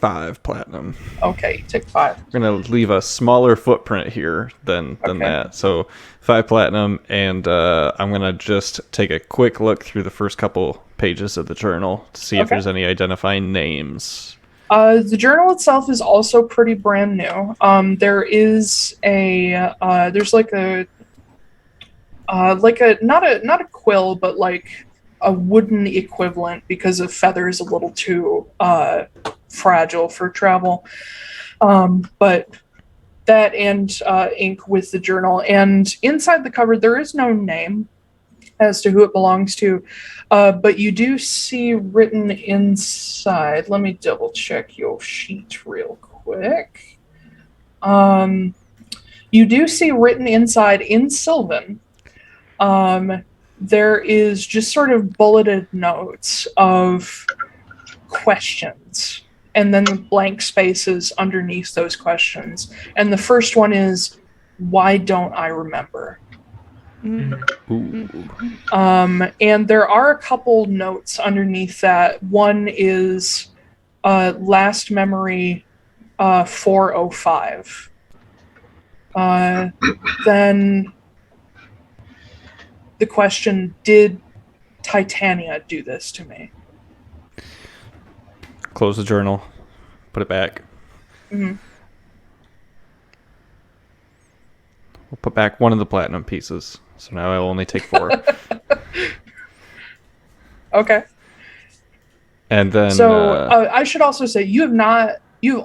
5 platinum. Okay, you take 5. We're going to leave a smaller footprint here than that. So 5 platinum, and I'm going to just take a quick look through the first couple pages of the journal to see if there's any identifying names. The journal itself is also pretty brand new. There is there's like a not a quill, but like a wooden equivalent because a feather is a little too fragile for travel. But that and ink with the journal, and inside the cover there is no name as to who it belongs to, but you do see written inside. Let me double check your sheet real quick. You do see written inside in Sylvan. There is just sort of bulleted notes of questions, and then the blank spaces underneath those questions. And the first one is, why don't I remember? And there are a couple notes underneath that. One is last memory 405. Then the question, did Titania do this to me? Close the journal. Put it back. Mm-hmm. We'll put back one of the platinum pieces. So now I will only take 4. Okay. And then... So I should also say, you've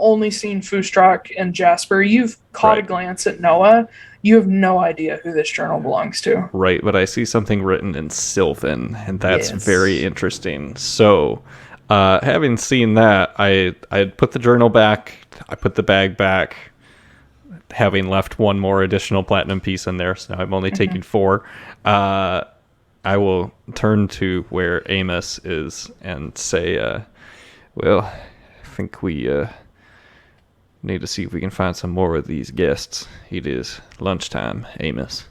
only seen Foostrak and Jasper. You've caught a glance at Noah. You have no idea who this journal belongs to. Right, but I see something written in Sylvan, and that's very interesting. So, having seen that, I put the journal back, I put the bag back, having left one more additional platinum piece in there, so now I'm only taking 4. I will turn to where Amos is and say, well, I think we need to see if we can find some more of these guests. It is lunchtime, Amos.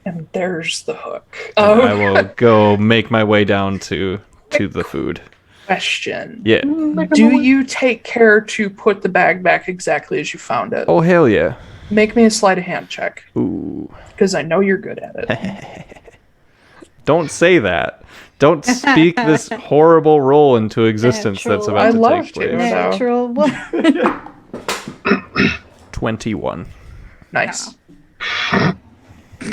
And there's the hook. I will go make my way down to the food. Question. Yeah. Do you take care to put the bag back exactly as you found it? Oh, hell yeah. Make me a sleight of hand check. Ooh. Because I know you're good at it. Don't say that. Don't speak this horrible roll into existence that's about to take place. Natural one. 21. Nice.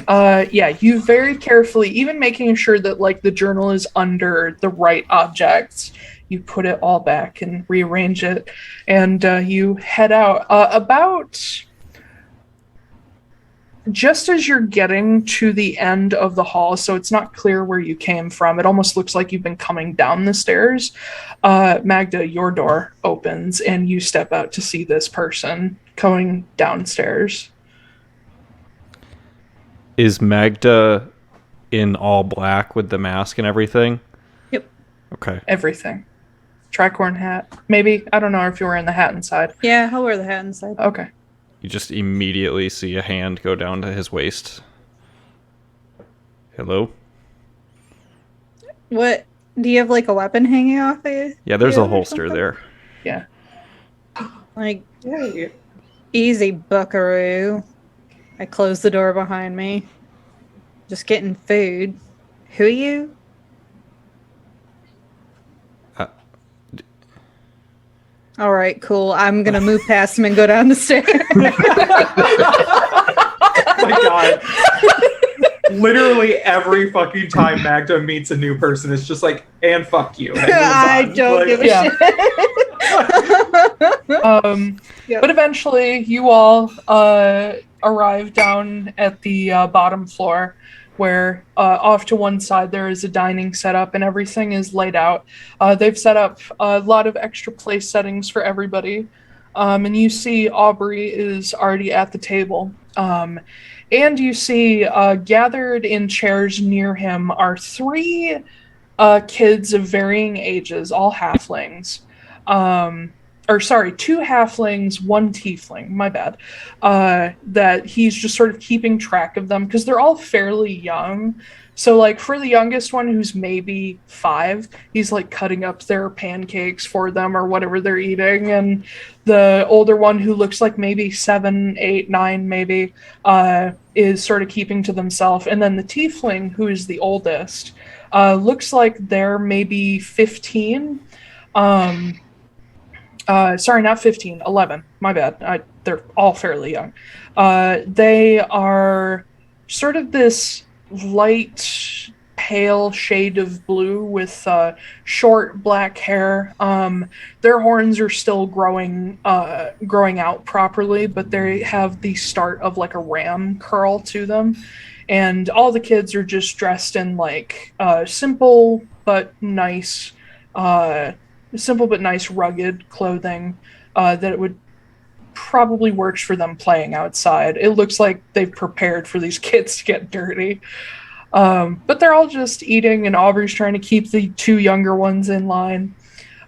Yeah, you very carefully, even making sure that like the journal is under the right objects, you put it all back and rearrange it, and you head out. About just as you're getting to the end of the hall, so it's not clear where you came from. It almost looks like you've been coming down the stairs. Magda, your door opens, and you step out to see this person coming downstairs. Is Magda in all black with the mask and everything? Yep. Okay. Everything. Tricorn hat. Maybe. I don't know if you're wearing the hat inside. Yeah, I'll wear the hat inside. Okay. You just immediately see a hand go down to his waist. Hello? What? Do you have like a weapon hanging off it? Yeah, there's a holster there. Yeah. Like, easy, buckaroo. I close the door behind me. Just getting food. Who are you? All right, cool. I'm going to move past him and go down the stairs. Oh my god. Literally every fucking time Magda meets a new person, it's just like, and fuck you. And I don't give a shit. But eventually you all arrive down at the bottom floor, where off to one side there is a dining setup and everything is laid out. They've set up a lot of extra place settings for everybody. And you see Aubrey is already at the table. And you see gathered in chairs near him are 3 kids of varying ages, all halflings. Or two halflings, one tiefling, my bad, that he's just sort of keeping track of them because they're all fairly young. So, like, for the youngest one, who's maybe 5, he's, like, cutting up their pancakes for them or whatever they're eating. And the older one, who looks like maybe 7, 8, 9, maybe, is sort of keeping to themselves. And then the tiefling, who is the oldest, looks like they're maybe 15. Sorry, not 15, 11. My bad. They're all fairly young. They are sort of this light, pale shade of blue with short black hair. Their horns are still growing out properly, but they have the start of like a ram curl to them. And all the kids are just dressed in like simple but nice rugged clothing that would probably works for them playing outside. It looks like they've prepared for these kids to get dirty. But they're all just eating, and Aubrey's trying to keep the 2 younger ones in line.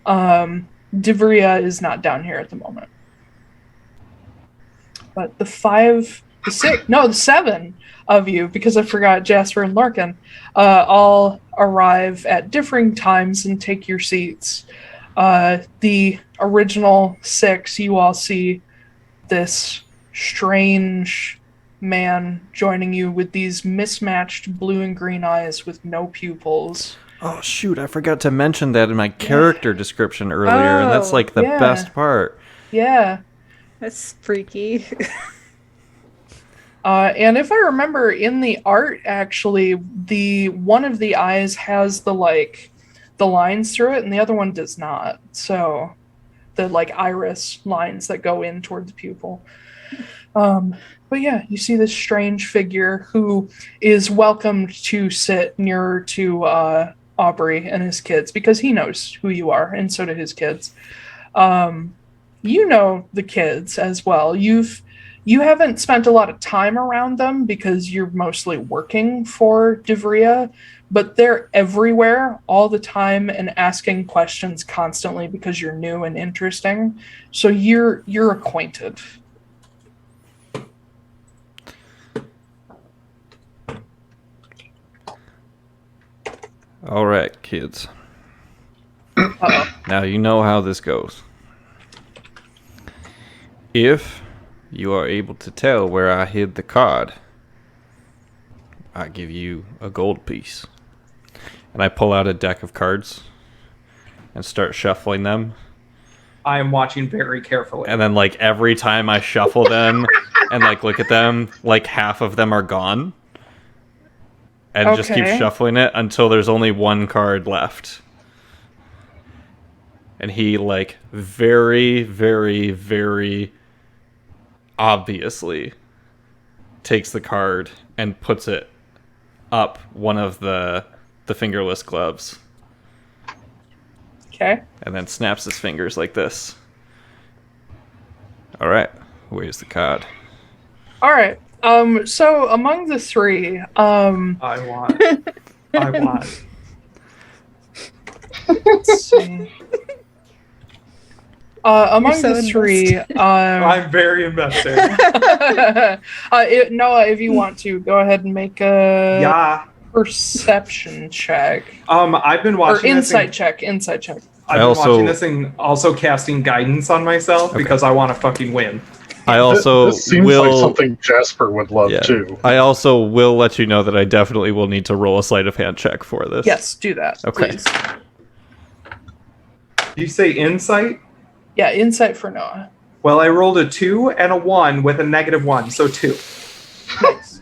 Devria is not down here at the moment. But the 7 of you, because I forgot Jasper and Larkin, all arrive at differing times and take your seats. The original 6, you all see this strange man joining you with these mismatched blue and green eyes with no pupils. Oh, shoot, I forgot to mention that in my character description earlier, and that's like the best part. Yeah. That's freaky. And if I remember, in the art, actually, the one of the eyes has the lines through it, and the other one does not. So the like iris lines that go in toward the pupil. But yeah, you see this strange figure who is welcomed to sit nearer to Aubrey and his kids because he knows who you are, and so do his kids. You know the kids as well. You haven't spent a lot of time around them because you're mostly working for Devria, but they're everywhere all the time and asking questions constantly because you're new and interesting. So you're acquainted. All right, kids. Uh-oh. Now you know how this goes. If you are able to tell where I hid the card, I give you a gold piece. And I pull out a deck of cards and start shuffling them. I am watching very carefully. And then, like, every time I shuffle them and, like, look at them, like, half of them are gone. And just keep shuffling it until there's only one card left. And he, like, very, very, very obviously takes the card and puts it up one of the fingerless gloves. Okay. And then snaps his fingers like this. All right, where's the card? All right. So among the 3, I want. Let's see. Among the 3, I'm very invested. Noah, if you want to, go ahead and make a perception check. I've been watching or insight check. I've been watching this and also casting guidance on myself because I want to fucking win. I also this seems like something Jasper would love too. I also will let you know that I definitely will need to roll a sleight of hand check for this. Yes, do that. Okay. Please. You say insight? Yeah, insight for Noah. Well, I rolled a 2 and a 1 with a -1, so 2. Nice.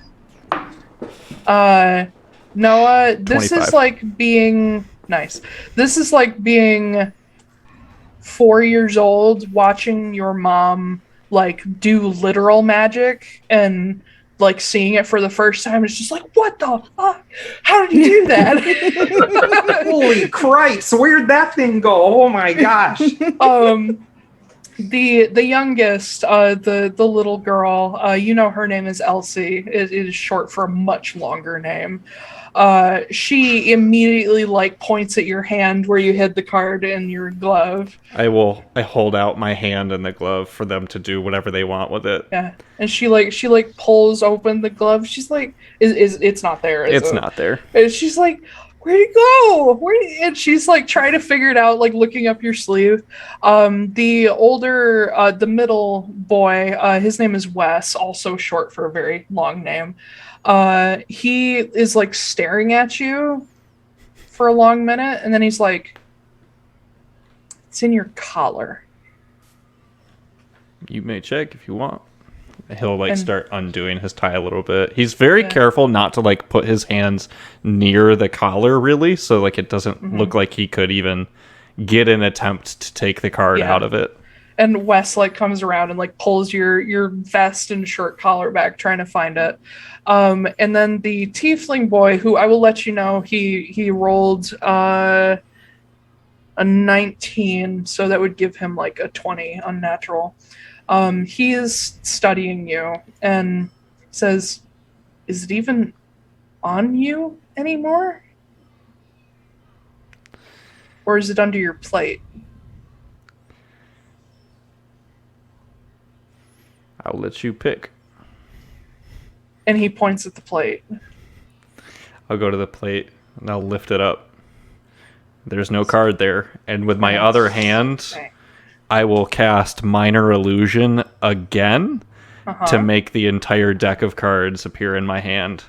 Noah, this 25. is like being nice. This is like being 4 years old watching your mom like do literal magic and like seeing it for the first time. It's just like, what the fuck? How did you do that? Holy Christ! Where'd that thing go? Oh my gosh! The youngest, the little girl, you know her name is Elsie. It is short for a much longer name. She immediately like points at your hand where you hid the card in your glove. I hold out my hand and the glove for them to do whatever they want with it. Yeah, and she pulls open the glove. She's like, "Is it's not there? Is It's it?" not there. And she's like, "Where'd it go? And she's like trying to figure it out, like looking up your sleeve. The older, the middle boy, his name is Wes, also short for a very long name. He is like staring at you for a long minute, and then he's like, "It's in your collar." You may check if you want. He'll start undoing his tie a little bit. He's very careful not to put his hands near the collar, really, so it doesn't look like he could even get an attempt to take the card out of it. And Wes comes around and pulls your vest and shirt collar back, trying to find it. And then the tiefling boy, who I will let you know, he rolled a 19, so that would give him a 20 unnatural. He is studying you and says, "Is it even on you anymore? Or is it under your plate?" I'll let you pick. And he points at the plate. I'll go to the plate and I'll lift it up. There's no card there. And with my other hand, I will cast Minor Illusion again to make the entire deck of cards appear in my hand.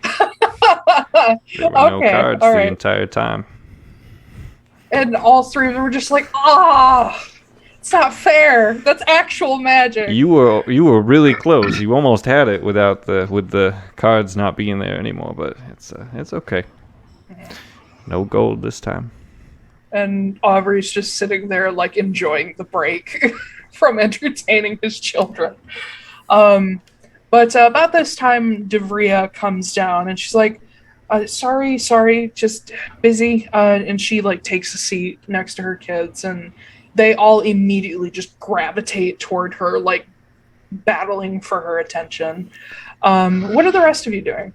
There were no cards the entire time. And all three of them were just like, it's not fair. That's actual magic. You were really close. You almost had it with the cards not being there anymore, but it's okay. No gold this time. And Aubrey's just sitting there enjoying the break from entertaining his children. But about this time, Devria comes down and she's like, sorry, just busy. And she takes a seat next to her kids, and they all immediately just gravitate toward her, battling for her attention. What are the rest of you doing?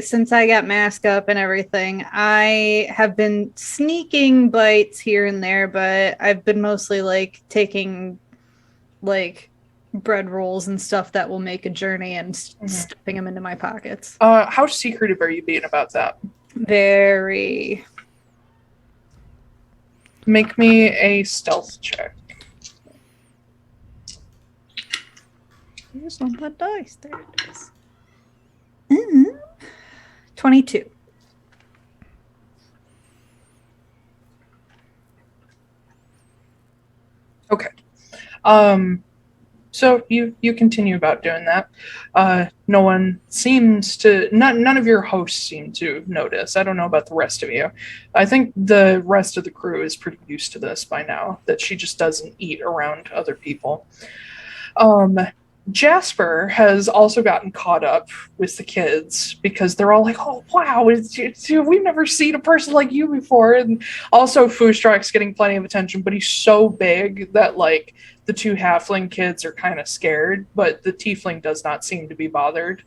Since I got mask up and everything, I have been sneaking bites here and there, but I've been mostly taking bread rolls and stuff that will make a journey and stuffing them into my pockets. How secretive are you being about that? Very. Make me a stealth check. Here's on that dice. There it is. 22. Okay. So you continue about doing that. No one seems to, none of your hosts seem to notice. I don't know about the rest of you. I think the rest of the crew is pretty used to this by now, that she just doesn't eat around other people. Jasper has also gotten caught up with the kids because they're all like, "Oh, wow, we've never seen a person like you before." And also Foostrak's getting plenty of attention, but he's so big that the two halfling kids are kind of scared, but the tiefling does not seem to be bothered.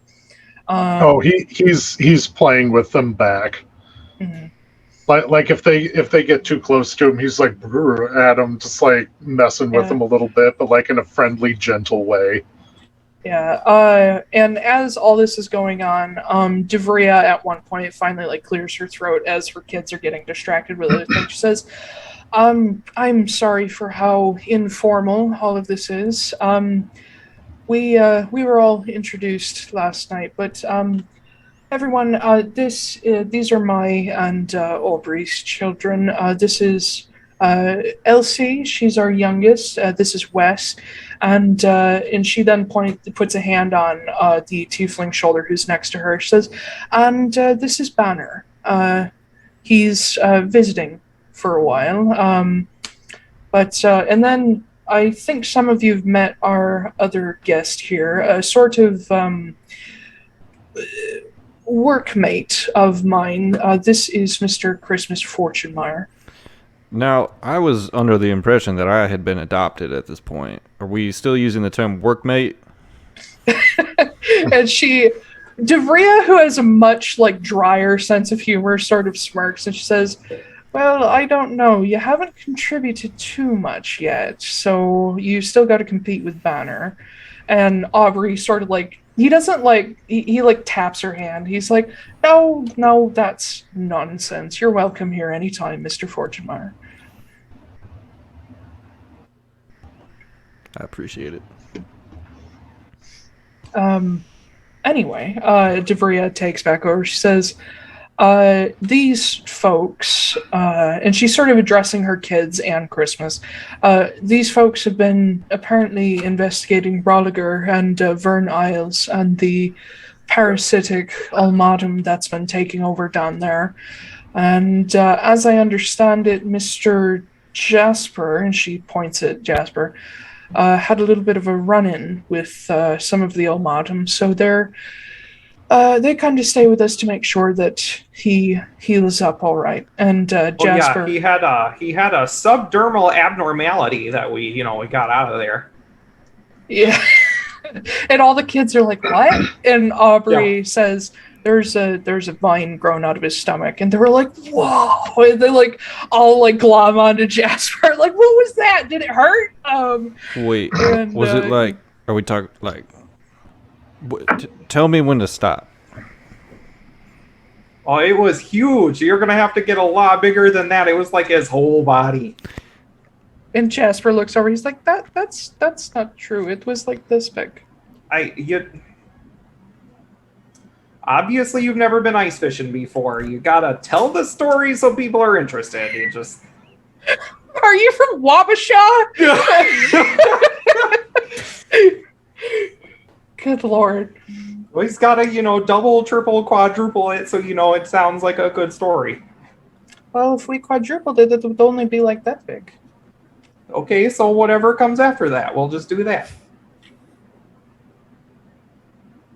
He's playing with them back. Mm-hmm. If they get too close to him, he's at them, just messing with them a little bit, but in a friendly, gentle way. Yeah, and as all this is going on, Devria at one point finally clears her throat as her kids are getting distracted with other things. She says, "I'm sorry for how informal all of this is. We were all introduced last night, but everyone, these are my and Aubrey's children. This is Elsie. She's our youngest. This is Wes." And she then puts a hand on the tiefling shoulder who's next to her. She says, "And this is Banner. He's visiting for a while. And then I think some of you've met our other guest here, a sort of workmate of mine. This is Mr. Christmas Fortunemaer." Now, I was under the impression that I had been adopted at this point. Are we still using the term workmate? And Devria, who has a much like drier sense of humor, sort of smirks and she says, well, I don't know. You haven't contributed too much yet, so you still got to compete with Banner. And Aubrey sort of like, he doesn't like, he like taps her hand. He's like, no, that's nonsense. You're welcome here anytime, Mr. Fortunemaer. I appreciate it. Anyway, Devria takes back over. She says, these folks, and she's sort of addressing her kids and Christmas, these folks have been apparently investigating Broliger and Vern Isles and the parasitic ultimatum that's been taking over down there. And as I understand it, Mr. Jasper, and she points at Jasper, had a little bit of a run-in with some of the ultimatum, so they kind of stay with us to make sure that he heals up all right. And Jasper, he had a subdermal abnormality that we got out of there. Yeah. And all the kids are like, "What?" And Aubrey says, "There's a vine growing out of his stomach," and they were like, "Whoa!" And they like all like glom onto Jasper, like, "What was that? Did it hurt?" Wait, and, was it like? Are we talking like? Tell me when to stop. Oh, it was huge. You're gonna have to get a lot bigger than that. It was like his whole body. And Jasper looks over. He's like, "That's not true. It was like this big." Obviously, you've never been ice fishing before. You gotta tell the story so people are interested. You just. Are you from Wabasha? Good Lord. Well, he's gotta, double, triple, quadruple it so it sounds like a good story. Well, if we quadrupled it, it would only be like that big. Okay, so whatever comes after that, we'll just do that.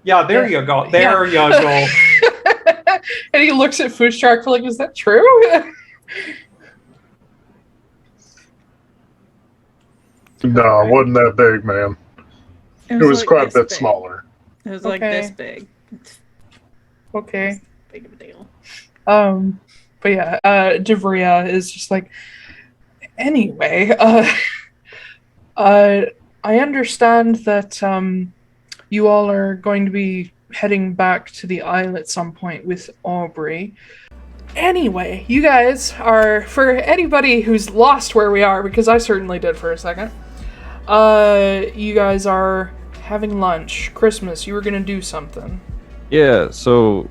Yeah, there you go. There you go. And he looks at Foostrak for like, is that true? No, it wasn't that big, man. It was like quite a bit big. smaller. It was like this big. Okay. Big of a deal. But yeah, Devria is just like, anyway, I understand that you all are going to be heading back to the Isle at some point with Aubrey. Anyway, you guys are, for anybody who's lost where we are, because I certainly did for a second, you guys are having lunch. Christmas, you were going to do something. Yeah, so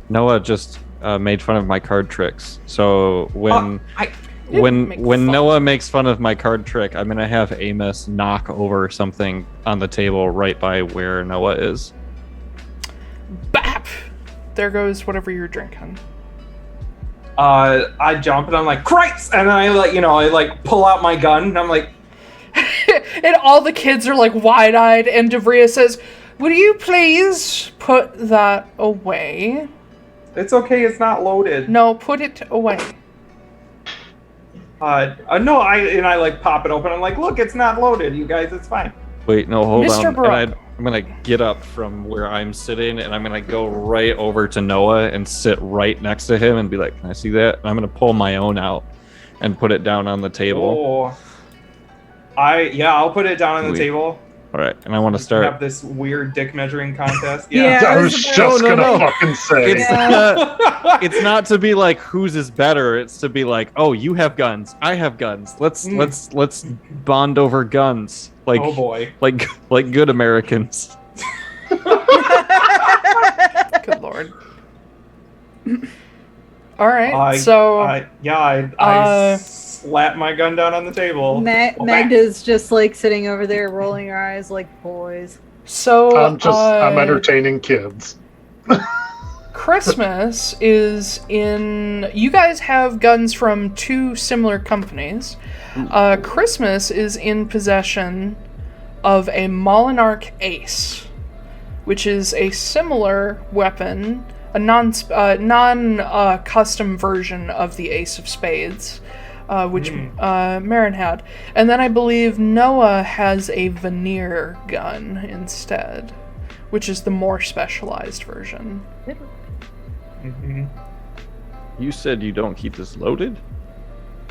Noah just made fun of my card tricks. So when Noah makes fun of my card trick, I'm gonna have Amos knock over something on the table right by where Noah is. Bap! There goes whatever you're drinking. I jump and I'm like, Christ! And then I pull out my gun and I'm like, and all the kids are like wide-eyed, and Devria says, "Would you please put that away?" It's okay, it's not loaded. No, put it away. No, I pop it open. I'm like, look, it's not loaded, you guys, it's fine. Wait, no, hold Mr. on. Brock. And I'm gonna get up from where I'm sitting, and I'm gonna go right over to Noah and sit right next to him and be like, "Can I see that?" And I'm gonna pull my own out and put it down on the table. Oh. I'll put it down on the table. All right, and I want to start. Have this weird dick measuring contest. Yeah. I was just gonna fucking say. It's not to be like whose is better. It's to be like, oh, you have guns, I have guns. Let's bond over guns. Like, oh boy, like good Americans. Good Lord. All right, I slap my gun down on the table. Magda's just like sitting over there rolling her eyes like, boys. So I'm entertaining kids. Christmas is in. You guys have guns from two similar companies. Christmas is in possession of a Molinarch Ace, which is a similar weapon, a non-custom version of the Ace of Spades. which Marin had. And then I believe Noah has a veneer gun instead, which is the more specialized version. You said you don't keep this loaded?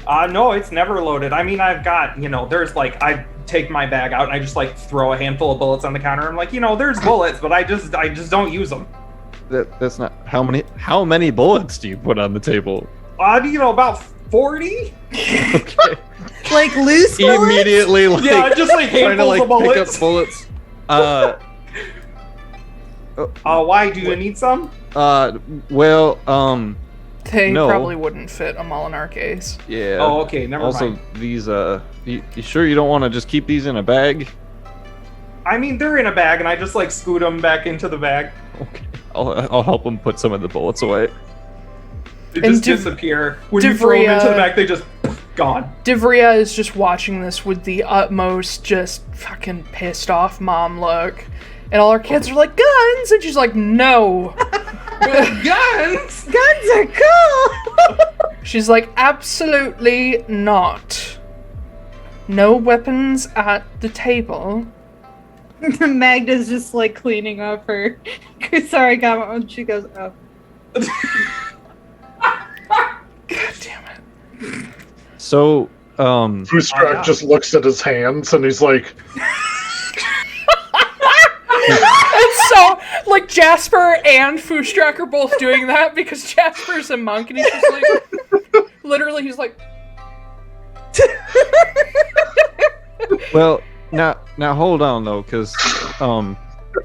No, it's never loaded. I mean, I've got, there's like, I take my bag out and I just like throw a handful of bullets on the counter. I'm like, there's bullets, but I just don't use them. That's not how many bullets do you put on the table? About 40. Okay. Like loose He bullets? immediately Just like trying to handfuls of bullets. pick up bullets. Why do you need some? They No. probably wouldn't fit a Molinar case. Yeah. Oh, okay, never also, mind. these you sure you don't want to just keep these in a bag? I mean, they're in a bag, and I just like scoot them back into the bag. Okay. I'll help him put some of the bullets away. They And just disappear. When you throw them into the bag, they just gone. Devria is just watching this with the utmost just fucking pissed off mom look. And all her kids are like, guns! And she's like, no. Guns! Guns are cool! She's like, absolutely not. No weapons at the table. Magda's just like cleaning up her Kusari comment when she goes, oh. God damn it. So, Foostrak just looks at his hands and he's like, It's so, like, Jasper and Foostrak are both doing that because Jasper's a monk and he's just like, literally, he's like, well, now hold on though, because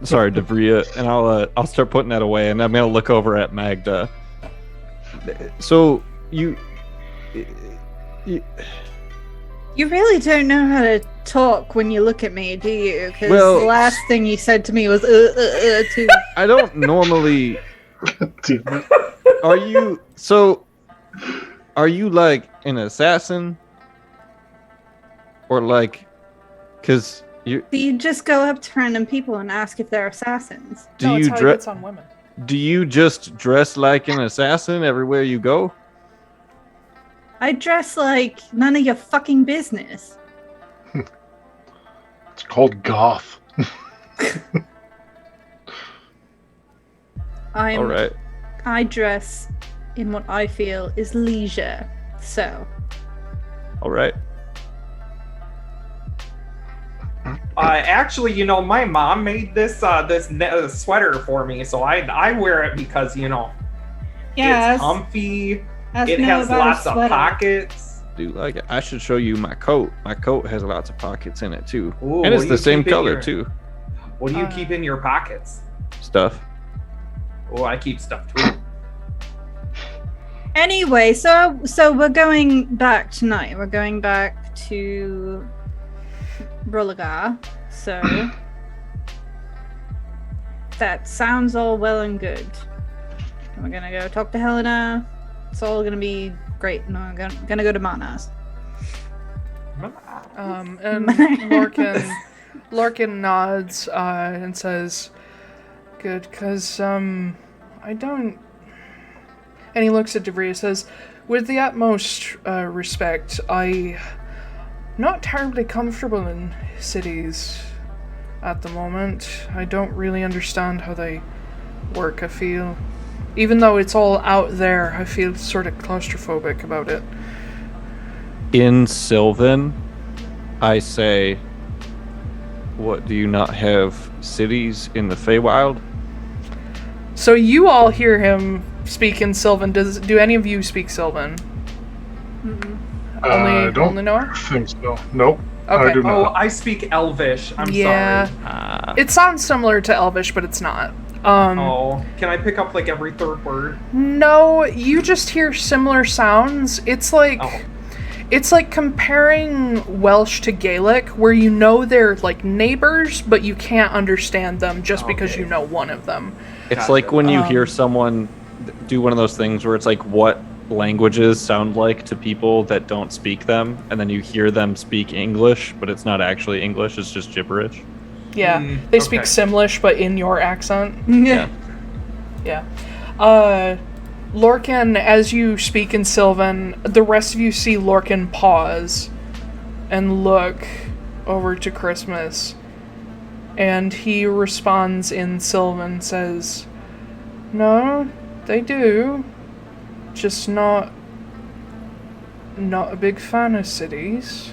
sorry, Devria, and I'll start putting that away, and I'm gonna look over at Magda. So you really don't know how to talk when you look at me, do you? Because Well- the last thing you said to me was too. I don't normally. damn it. Are you like an assassin, or like, because you Do you just go up to random people and ask if they're assassins? do no, it's you how he dress? gets on women. Do you just dress like an assassin everywhere you go? I dress like none of your fucking business. It's called goth. All right. I dress in what I feel is leisure. So, All right. Actually, my mom made this sweater for me, so I wear it because yeah, it's comfy. ask It Noah has about lots his of sweater. pockets. Do you like it? I should show you my coat. My coat has lots of pockets in it too, Ooh, and what it's do the you same keep in color your- too. What do you keep in your pockets? Stuff. Oh, I keep stuff too. Anyway, so we're going back tonight. We're going back to Rulagar. So that sounds all well and good. We're gonna go talk to Helena. It's all gonna be great. No, I'm gonna go to Mana's. And Lorcan nods and says, good, because, I don't... And he looks at Devria and says, with the utmost respect, I'm not terribly comfortable in cities at the moment. I don't really understand how they work, I feel. Even though it's all out there, I feel sort of claustrophobic about it. In Sylvan, I say, what, do you not have cities in the Feywild? So you all hear him speak in Sylvan. Do any of you speak Sylvan? I don't Only Noah? think so. Nope. I Okay. do Oh, not. I speak Elvish. I'm Yeah. sorry. It sounds similar to Elvish, but it's not. Oh, can I pick up like every third word? No, you just hear similar sounds. It's like Oh. it's like comparing Welsh to Gaelic, where you know they're like neighbors, but you can't understand them just because Okay. you know one of them. It's Gotcha. like when you hear someone do one of those things where it's like what languages sound like to people that don't speak them, and then you hear them speak English, but it's not actually English, it's just gibberish. Yeah, they speak okay. Simlish, but in your accent. Yeah. Yeah. Lorcan, as you speak in Sylvan, the rest of you see Lorcan pause and look over to Christmas. And he responds in Sylvan, says, "No, they do. Just not a big fan of cities."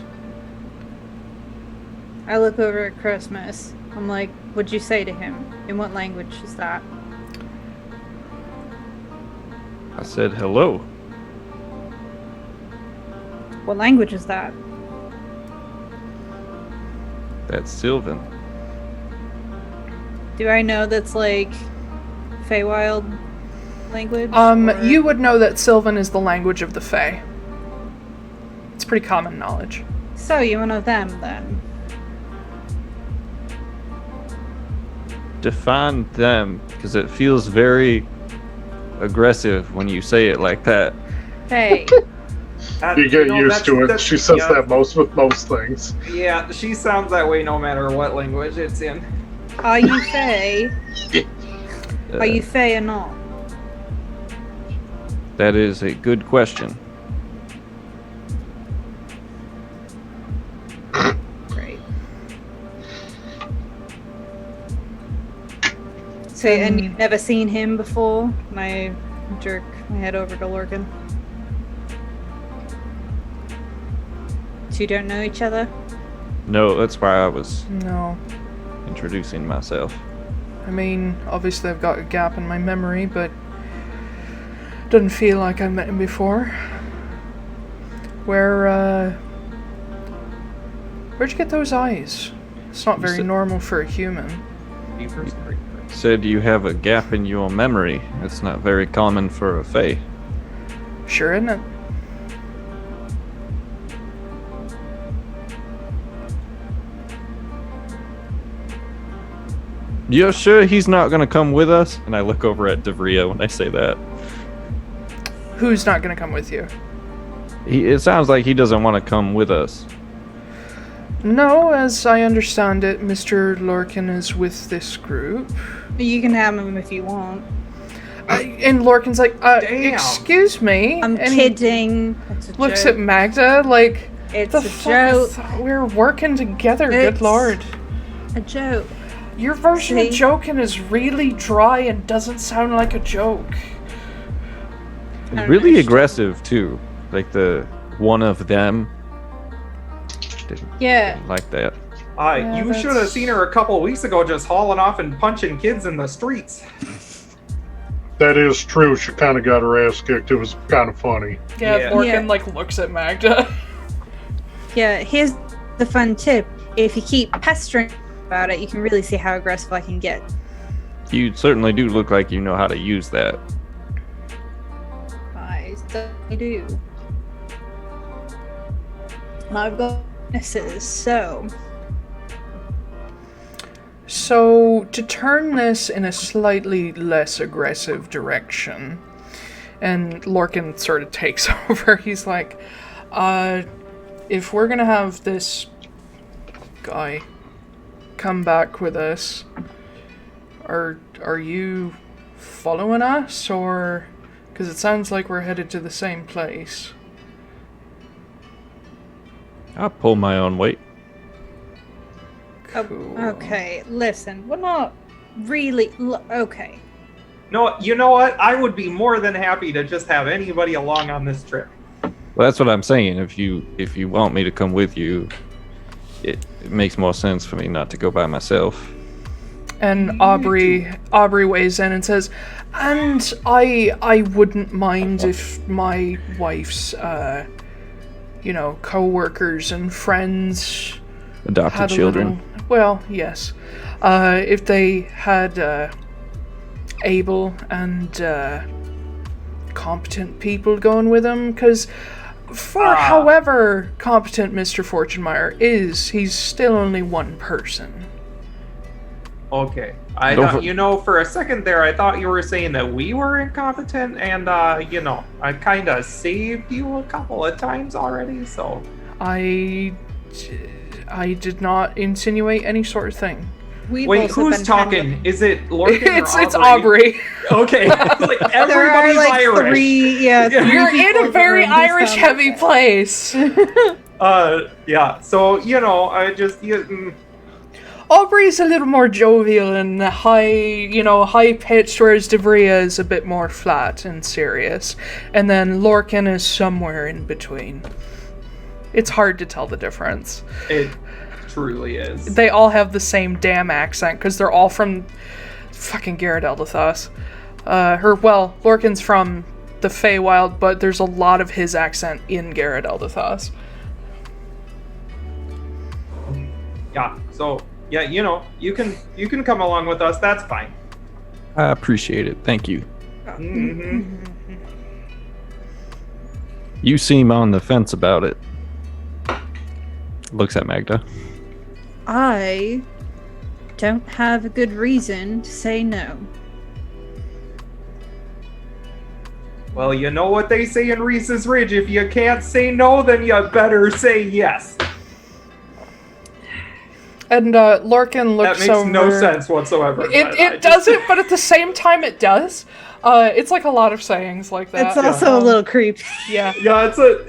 I look over at Christmas. I'm like, what'd you say to him? In what language is that? I said hello. What language is that? That's Sylvan. Do I know that's like Feywild language? or- You would know that Sylvan is the language of the Fae. It's pretty common knowledge. So you're one of them then? Define them, because it feels very aggressive when you say it like that. Hey. You get used to it. She says that with most things. Yeah, she sounds that way no matter what language it's in. Are you Fey? Are you Fey or not? That is a good question. Great. So, and you've never seen him before? And I jerk my head over to Lorcan. So you don't know each other? No, that's why I was No. introducing myself. I mean, obviously I've got a gap in my memory, but doesn't feel like I've met him before. Where'd you get those eyes? It's not very normal for a human. Said you have a gap in your memory. It's not very common for a Fae. Sure, isn't it? You're sure he's not gonna come with us? And I look over at Devria when I say that. Who's not gonna come with you? It sounds like he doesn't want to come with us. No, as I understand it, Mr. Lorcan is with this group. You can have him if you want. And Lorcan's like, Damn. excuse me? I'm and kidding. It's a Looks joke. at Magda like, It's the a fuck? I joke. thought we were working together, It's good lord. A joke. Your version of See? joking is really dry and doesn't sound like a joke. don't Really know. aggressive too. Like the one of them. Yeah. Didn't like that. Yeah, You should have that's- seen her a couple weeks ago just hauling off and punching kids in the streets. That is true. She kind of got her ass kicked. It was kind of funny. Yeah, Yeah. Lorcan Yeah. like looks at Magda. Yeah, here's the fun tip. If you keep pestering about it, you can really see how aggressive I can get. You certainly do look like you know how to use that. I certainly do. And I've got witnesses, so... So, to turn this in a slightly less aggressive direction, and Lorcan sort of takes over, he's like, if we're gonna have this guy come back with us, are you following us, or... Because it sounds like we're headed to the same place. I pull my own weight. Cool. Okay, listen, we're not really... okay. No, you know what? I would be more than happy to just have anybody along on this trip. Well, that's what I'm saying. If you want me to come with you, it makes more sense for me not to go by myself. And Aubrey weighs in and says, and I wouldn't mind if my wife's, co-workers and friends Adopted had a children. little, well, yes. If they had able and competent people going with them, because for however competent Mr. Fortunemaer is, he's still only one person. Okay. For a second there, I thought you were saying that we were incompetent, and, I kind of saved you a couple of times already, so... I did not insinuate any sort of thing. We've Wait, also who's been talking? Is it Lorcan or It's Aubrey. Okay, like There are everybody's like Irish. three, three You're people in a very room who sound Irish-heavy like place. Yeah. So I just Aubrey's a little more jovial and high-pitched, whereas Devria is a bit more flat and serious. And then Lorcan is somewhere in between. It's hard to tell the difference. It truly is. They all have the same damn accent, because they're all from fucking Garrett Eldathos. Lorcan's from the Feywild, but there's a lot of his accent in Garrett Eldathos. Yeah. So yeah, you can come along with us. That's fine. I appreciate it. Thank you. Mm-hmm. You seem on the fence about it. Looks at Magda. I don't have a good reason to say no. Well, you know what they say in Reese's Ridge. If you can't say no, then you better say yes. And Lorcan looks That makes over... no sense whatsoever. It doesn't, but at the same time it does. It's like a lot of sayings like that. It's also a little creepy. Yeah. Yeah, it's a...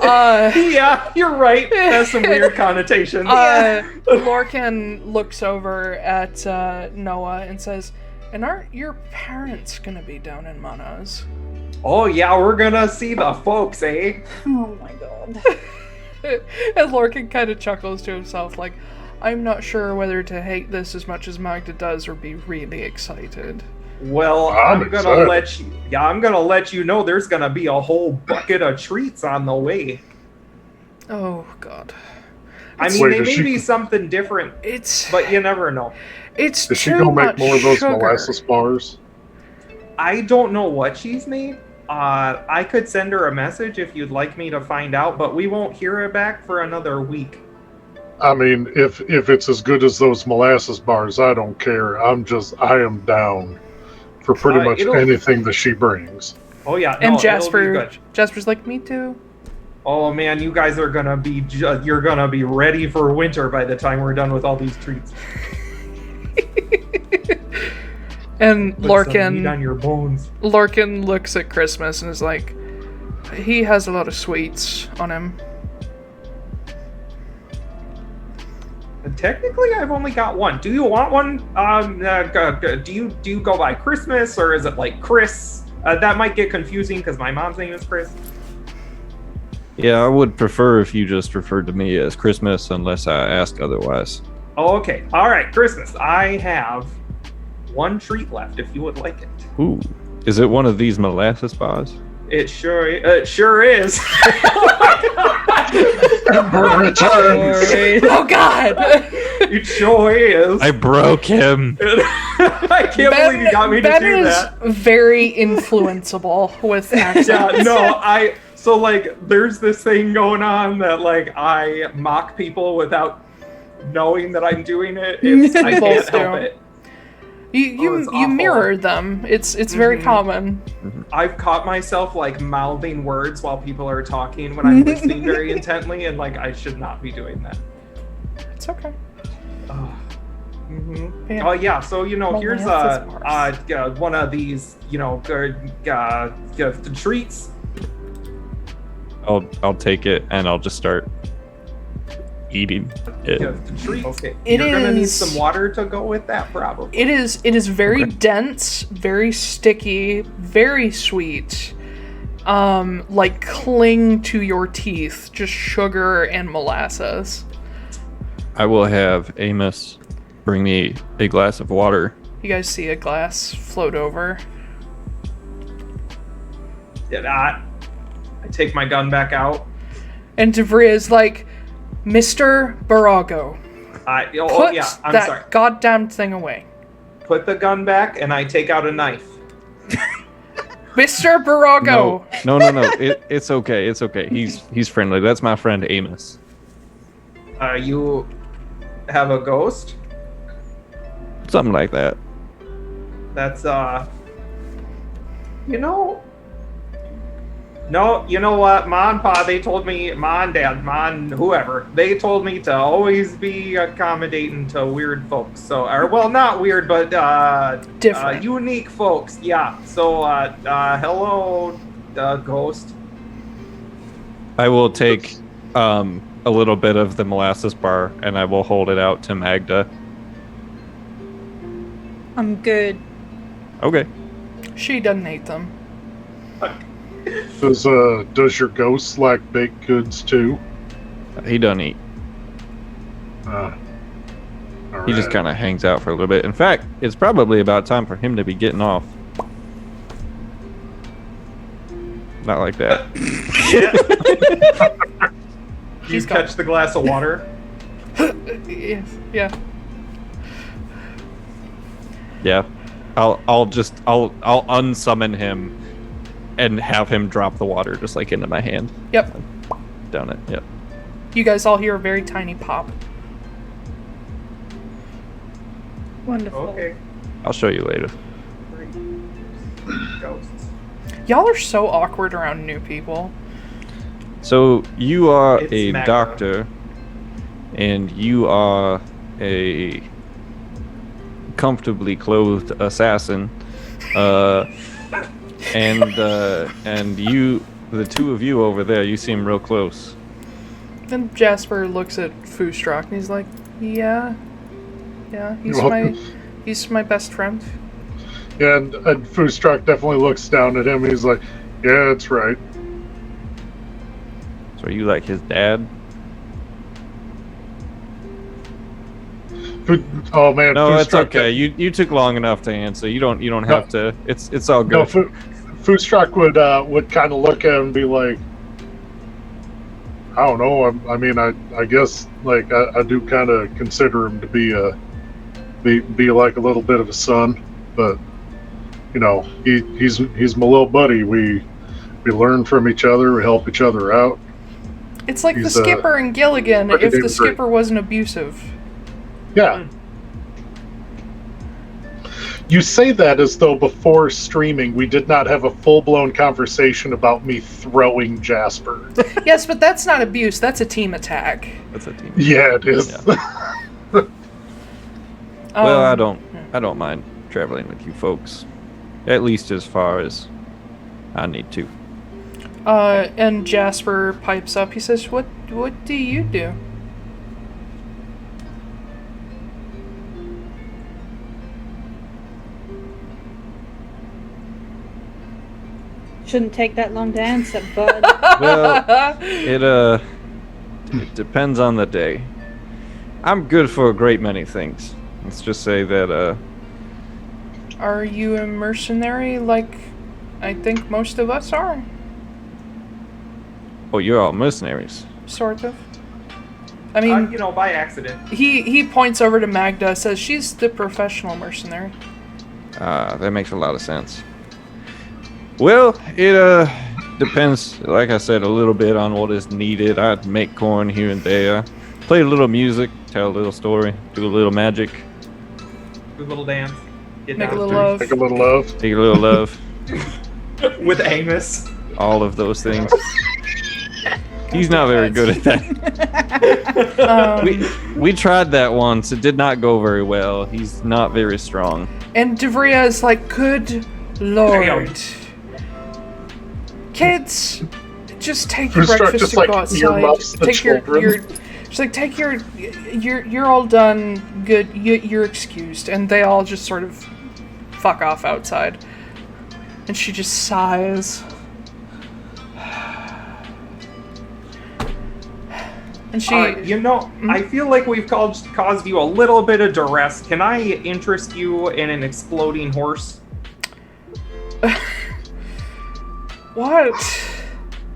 yeah, you're right. That's some weird connotations. Lorcan looks over at Noah and says, "And aren't your parents gonna be down in Manas?" Oh, yeah, we're gonna see the folks, eh? Oh my god. And Lorcan kind of chuckles to himself like, "I'm not sure whether to hate this as much as Magda does or be really excited." Well, I'm gonna let you... Yeah, I'm gonna let you know there's gonna be a whole bucket of treats on the way. Oh, God. I mean, they may be something different, but you never know. It's Is she too gonna much make more of those sugar. molasses bars? I don't know what she's made. I could send her a message if you'd like me to find out, but we won't hear it back for another week. I mean, if it's as good as those molasses bars, I don't care. I am down for pretty much anything that she brings. Oh yeah, And Jasper's like, "Me too." Oh man, you guys are gonna be you're gonna be ready for winter by the time we're done with all these treats. And Put some meat on your bones. Lorcan looks at Christmas and is like, "He has a lot of sweets on him." Technically, I've only got one. Do you want one? Do you go by Christmas or is it like Chris? That might get confusing because my mom's name is Chris. Yeah, I would prefer if you just referred to me as Christmas unless I ask otherwise. Oh, okay. All right, Christmas. I have one treat left if you would like it. Ooh. Is it one of these molasses bars? It sure is. Oh God! It sure is. I broke him. I can't believe you got me to do that. Ben is very influenceable with accents. Yeah, no, so like there's this thing going on that like I mock people without knowing that I'm doing it. I can't help it. You mirror them. It's very common. I've caught myself like mouthing words while people are talking when I'm listening very intently, and like I should not be doing that. It's okay. Yeah. Oh yeah, so here's one of these treats. I'll take it and I'll just start eating it. Okay. You're gonna need some water to go with that, probably. It is very dense, very sticky, very sweet. Like cling to your teeth, just sugar and molasses. I will have Amos bring me a glass of water. You guys see a glass float over. I take my gun back out. And Devria is like, "Mr. Borago, put I'm sorry. goddamn thing away." Put the gun back, and I take out a knife. Mr. Borago. No. It's okay. It's okay. He's friendly. That's my friend Amos. You have a ghost? Something like that. That's No, you know what? Ma and Pa, they told me, Ma and Dad, Ma and whoever, they told me to always be accommodating to weird folks. So, or well, not weird, but Different. unique folks. Yeah. So, hello, ghost. I will take a little bit of the molasses bar and I will hold it out to Magda. I'm good. Okay. She doesn't eat them. Does your ghost like baked goods too? He doesn't eat. All He just right. kind of hangs out for a little bit. In fact, it's probably about time for him to be getting off. Not like that. You catch the glass of water. Yeah. Yeah. I'll unsummon him and have him drop the water just like into my hand. Yep. Down it. Yep. You guys all hear a very tiny pop. Wonderful. Okay. I'll show you later. Ghosts. Y'all are so awkward around new people. So you are It's a Magda. doctor, and you are a comfortably clothed assassin, and you, the two of you over there, you seem real close. Then Jasper looks at Foostrak and he's like, yeah, he's my best friend. Yeah, and Foostrak definitely looks down at him. He's like, "Yeah, that's right." So are you like his dad? Oh man, No, it's Foostrak- okay. You took long enough to answer. You don't have to. It's all No, good. Foostrak would kind of look at him and be like, "I don't know. I mean, I guess like I do kind of consider him to be like a little bit of a son, but you know, he's my little buddy. We learn from each other. We help each other out. It's like He's, the skipper and Gilligan pretty if the damn great. skipper wasn't abusive. Yeah." You say that as though before streaming we did not have a full-blown conversation about me throwing Jasper. Yes, but that's not abuse, that's a team attack. That's a team. Yeah, it is. Well, I Um, don't mind traveling with you folks, at least as far as I need to. And Jasper pipes up. He says, "What do you do?" Shouldn't take that long to answer, bud. Well, it depends on the day. I'm good for a great many things. Let's just say that Are you a mercenary like I think most of us are? oh, you're all mercenaries. Sort of. I mean, You know, by accident. he points over to Magda, says she's the professional mercenary. That makes a lot of sense. Well, it depends, like I said, a little bit on what is needed. I'd make corn here and there, play a little music, tell a little story, do a little magic, Do a little dance. Get Make a down little to it. love. Take a little love. take a little love, With Amos. all of those things. He's not very good at that. We tried that once. It did not go very well. He's not very strong. And Devria is like, "Good lord. Kids, just take your Foostrak breakfast just, to like, go outside. earmuffs the Take your children. just like take you're all done. Good, you're excused." And they all just sort of fuck off outside. And she just sighs. And she You know, I feel like we've caused you a little bit of duress. Can I interest you in an exploding horse? what?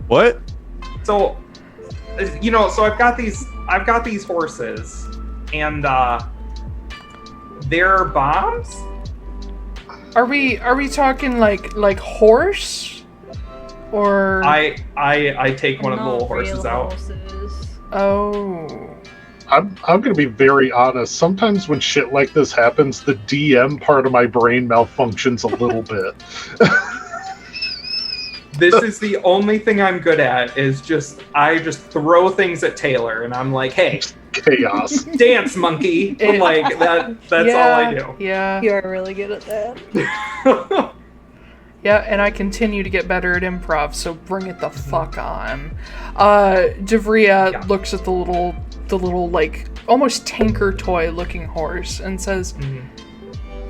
What? So, you know, so I've got these horses, and they're bombs. Are we talking like horse? Or I take one of the Not little horses real out. horses. oh. I'm gonna be very honest. Sometimes when shit like this happens, the DM part of my brain malfunctions a little bit. This is the only thing I'm good at, is I just throw things at Taiylor, and I'm like, hey, Chaos. dance, monkey. Like, that's all I do. Yeah. You are really good at that. Yeah, and I continue to get better at improv, so bring it the fuck on. Devria looks at the little, like, almost tanker toy looking horse and says,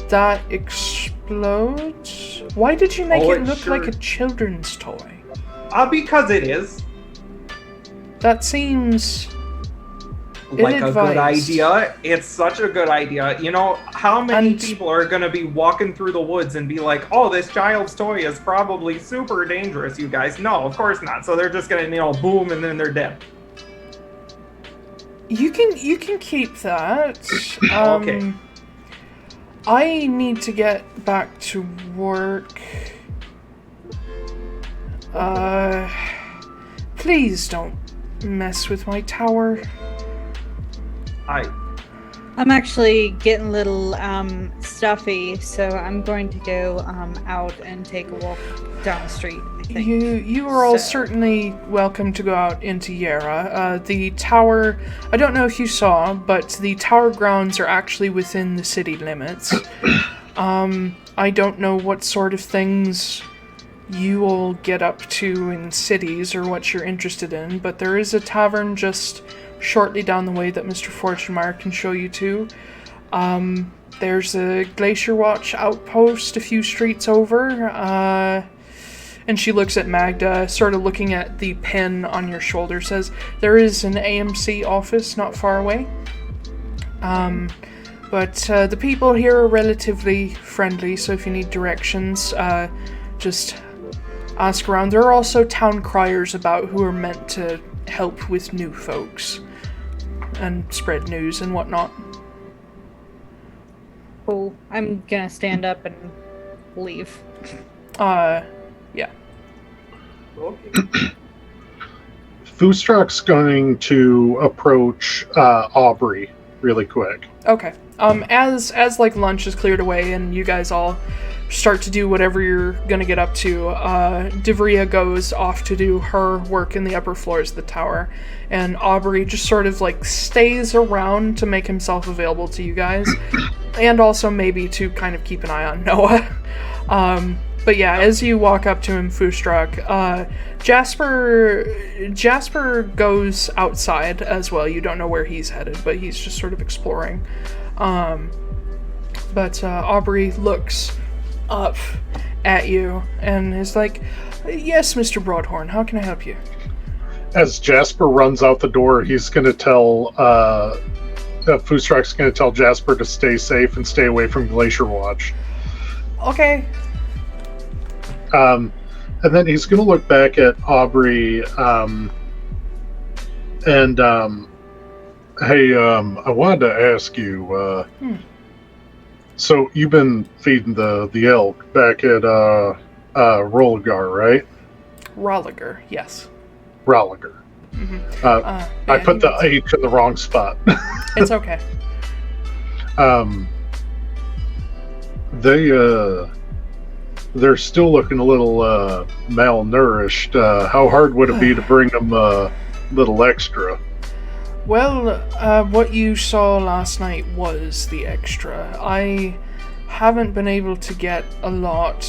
that explodes? Why did you make it look like a children's toy? Because it is. That seems like a good idea. It's such a good idea. You know, how many people are going to be walking through the woods and be like, oh, this child's toy is probably super dangerous, you guys? No, of course not. So they're just going to, boom, and then they're dead. You can keep that. Okay. I need to get back to work. Please don't mess with my tower. I'm actually getting a little stuffy, so I'm going to go out and take a walk down the street, I think. You are all certainly welcome to go out into Jera. The tower, I don't know if you saw, but the tower grounds are actually within the city limits. I don't know what sort of things you will get up to in cities or what you're interested in, but there is a tavern just shortly down the way that Mr. Fortunemaer can show you to. There's a Glacier Watch outpost a few streets over, and she looks at Magda, sort of looking at the pin on your shoulder, says, there is an AMC office not far away. But the people here are relatively friendly, so if you need directions, just ask around. There are also town criers about who are meant to help with new folks and spread news and whatnot. Cool. I'm gonna stand up and leave. Yeah. Okay. Foostrak's going to approach Aubrey really quick. Okay. As like lunch is cleared away and you guys all start to do whatever you're gonna get up to, Devria goes off to do her work in the upper floors of the tower, and Aubrey just sort of like stays around to make himself available to you guys, and also maybe to kind of keep an eye on Noah. But yeah, as you walk up to him, Foostrak, Jasper goes outside as well. You don't know where he's headed, but he's just sort of exploring. But Aubrey looks up at you and is like, yes, Mr. Broadhorn, how can I help you? As Jasper runs out the door, he's going to tell Foostrak's going to tell Jasper to stay safe and stay away from Glacier Watch. Okay. And then he's going to look back at Aubrey and hey, I wanted to ask you, so you've been feeding the elk back at Rolligar, right? Rolligar, yes. Rolligar. Mm-hmm. I put the H in the wrong spot. It's okay. They're still looking a little malnourished. How hard would it be to bring them a little extra? Well, what you saw last night was the extra. I haven't been able to get a lot.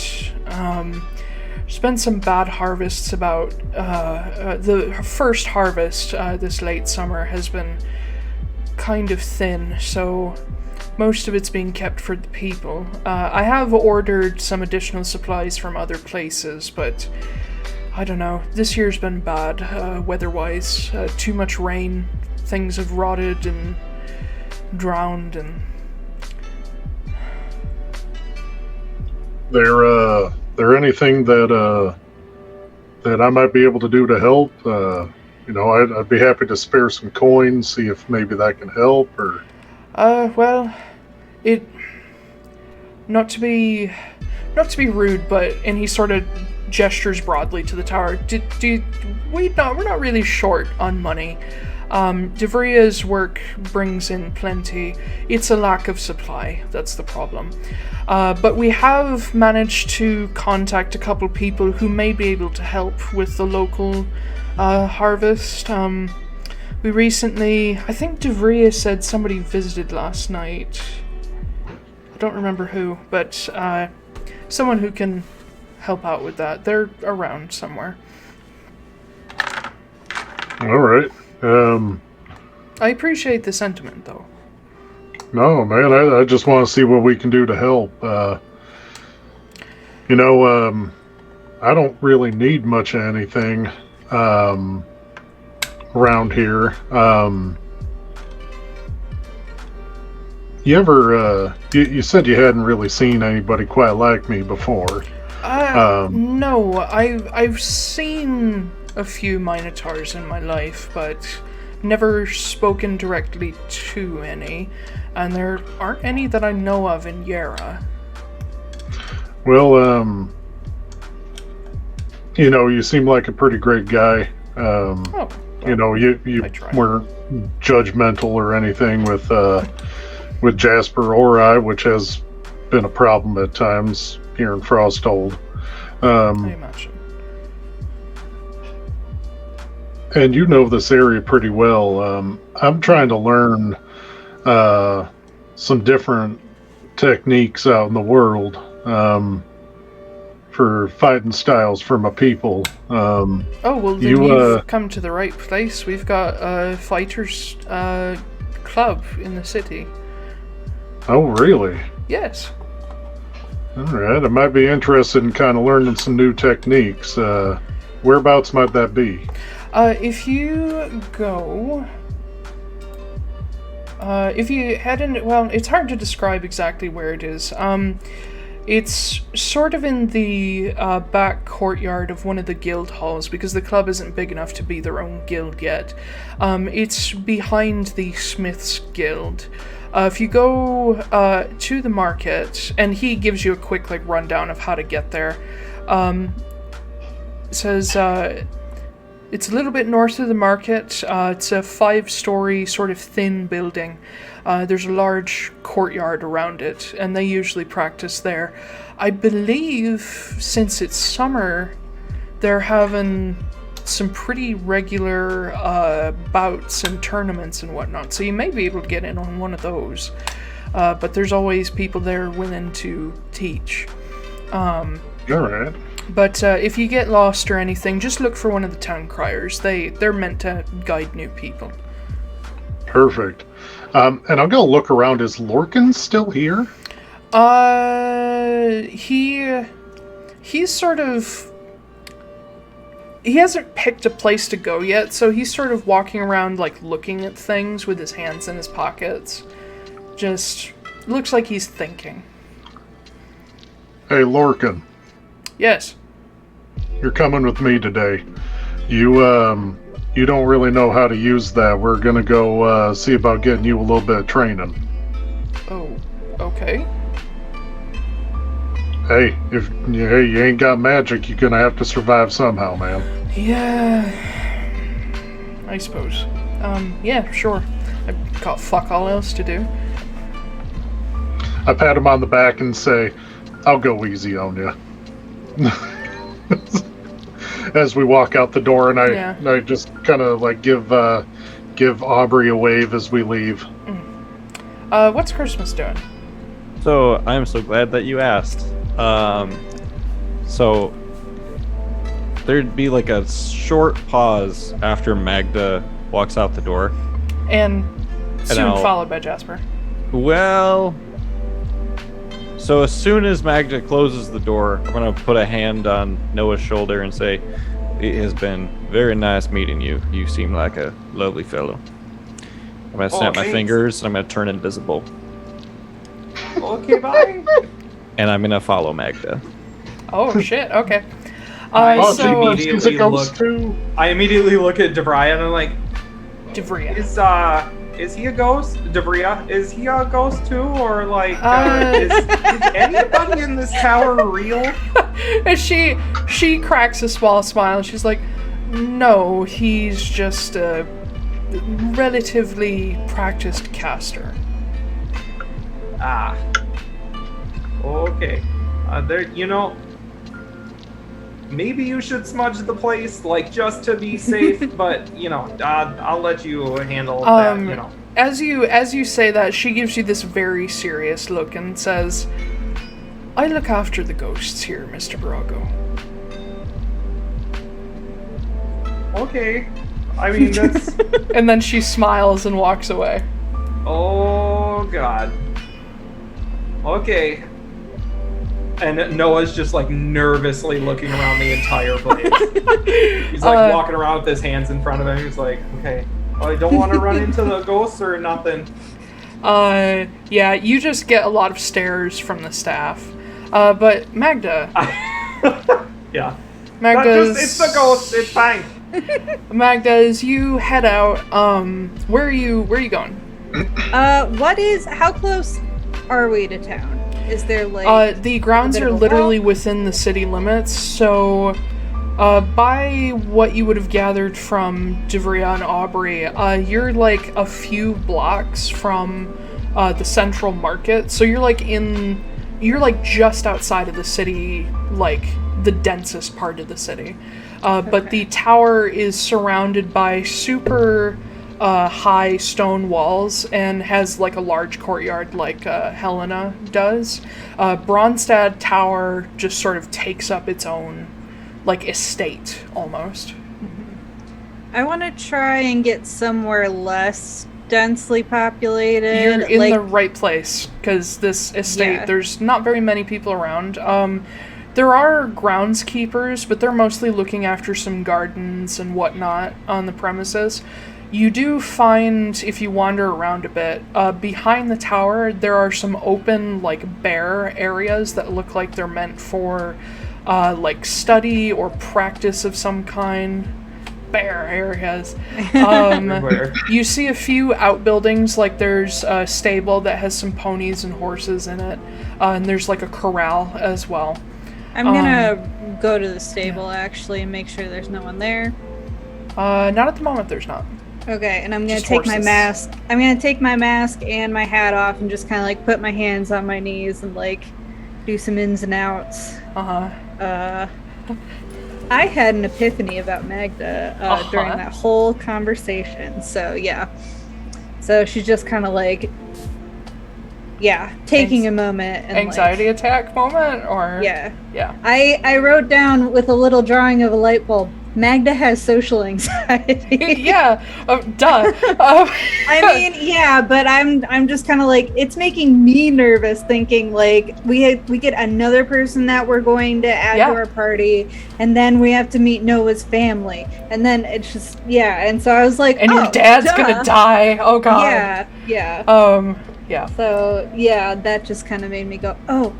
There's been some bad harvests about... the first harvest this late summer has been kind of thin, so most of it's being kept for the people. I have ordered some additional supplies from other places, but I don't know. This year's been bad, weather-wise. Too much rain. Things have rotted and drowned, and there anything that I might be able to do to help? I'd be happy to spare some coins, see if maybe that can help, or... Well, not to be rude, but, and he sort of gestures broadly to the tower. We're not really short on money. Devria's work brings in plenty. It's a lack of supply, that's the problem. But we have managed to contact a couple people who may be able to help with the local harvest. We recently, I think Devria said somebody visited last night. I don't remember who, but someone who can help out with that. They're around somewhere. All right. I appreciate the sentiment, though. No, man, I just want to see what we can do to help. I don't really need much of anything around here. You ever, you said you hadn't really seen anybody quite like me before. No, I've seen a few Minotaurs in my life, but never spoken directly to any, and there aren't any that I know of in Jera. Well, you seem like a pretty great guy. You weren't judgmental or anything with Jasper or I, which has been a problem at times here in Frosthold. I imagine. And you know this area pretty well. I'm trying to learn some different techniques out in the world for fighting styles for my people. You've come to the right place. We've got a fighters club in the city. Oh, really? Yes. All right. I might be interested in kind of learning some new techniques. Whereabouts might that be? If you go... if you head in... Well, it's hard to describe exactly where it is. It's sort of in the back courtyard of one of the guild halls, because the club isn't big enough to be their own guild yet. It's behind the Smith's Guild. If you go to the market, and he gives you a quick rundown of how to get there. It says it's a little bit north of the market. It's a 5-story sort of thin building. There's a large courtyard around it, and they usually practice there. I believe since it's summer, they're having some pretty regular bouts and tournaments and whatnot, so you may be able to get in on one of those. But there's always people there willing to teach. All right. But if you get lost or anything, just look for one of the town criers. They're meant to guide new people. Perfect. And I'll go look around. Is Lorcan still here? He's sort of... He hasn't picked a place to go yet, so he's sort of walking around, looking at things with his hands in his pockets. Just looks like he's thinking. Hey, Lorcan. Yes. You're coming with me today. You don't really know how to use that. We're gonna go see about getting you a little bit of training. Oh, okay. Hey, if you ain't got magic, you're gonna have to survive somehow, man. Yeah, I suppose. Yeah, sure. I've got fuck all else to do. I pat him on the back and say, I'll go easy on you. As we walk out the door, and I just kind of give Aubrey a wave as we leave. What's Christmas doing? So I'm so glad that you asked. So there'd be a short pause after Magda walks out the door, and soon followed by Jasper. Well, so as soon as Magda closes the door, I'm gonna put a hand on Noah's shoulder and say, "It has been very nice meeting you. You seem like a lovely fellow." I'm gonna snap my fingers and I'm gonna turn invisible. Okay, bye. And I'm gonna follow Magda. Oh shit! Okay. I So immediately look at Devria and I'm like, Devria. Is Is he a ghost? Devria, is he a ghost too? Or like, is anybody in this tower real? And she cracks a small smile and she's like, no, he's just a relatively practiced caster. Ah. Okay. Maybe you should smudge the place, like, just to be safe, but, I'll let you handle that, As you say that, she gives you this very serious look and says, I look after the ghosts here, Mr. Borago. Okay. I mean, that's... And then she smiles and walks away. Oh, God. Okay. And Noah's just, like, nervously looking around the entire place. He's, like, walking around with his hands in front of him. He's like, okay, I don't want to run into the ghosts or nothing. Yeah, you just get a lot of stares from the staff. But Magda... Yeah. Magda's... It's the ghost, it's fine. Magda, as you head out, where are you going? How close are we to town? Is there like the grounds are literally within the city limits, so by what you would have gathered from Devria and Aubrey, you're like a few blocks from the central market, so you're like just outside of the city, like the densest part of the city. But the tower is surrounded by super high stone walls and has like a large courtyard like Helena does. Braunstad Tower just sort of takes up its own like estate almost. I want to try and get somewhere less densely populated. You're in the right place because this estate, there's not very many people around. There are groundskeepers, but they're mostly looking after some gardens and whatnot on the premises. You do find, if you wander around a bit, behind the tower, there are some open, like, bare areas that look like they're meant for, like, study or practice of some kind. Bare areas. You see a few outbuildings, like there's a stable that has some ponies and horses in it, and there's, like, a corral as well. I'm gonna go to the stable, actually, and make sure there's no one there. Not at the moment, there's not. Okay, and I'm gonna Just take my horses. mask. I'm gonna take my mask and my hat off and just kind of like put my hands on my knees and like do some ins and outs. I had an epiphany about Magda during that whole conversation. So yeah, so she's just kind of like, taking a moment. And anxiety attack moment, or yeah. I wrote down with a little drawing of a light bulb. Magda has social anxiety. Duh. I mean, yeah, but I'm just kind of like, it's making me nervous thinking like we get another person that we're going to add to our party, and then we have to meet Noah's family, and then it's just and so I was like, and your dad's gonna die. Oh god. Yeah. So that just kind of made me go, oh,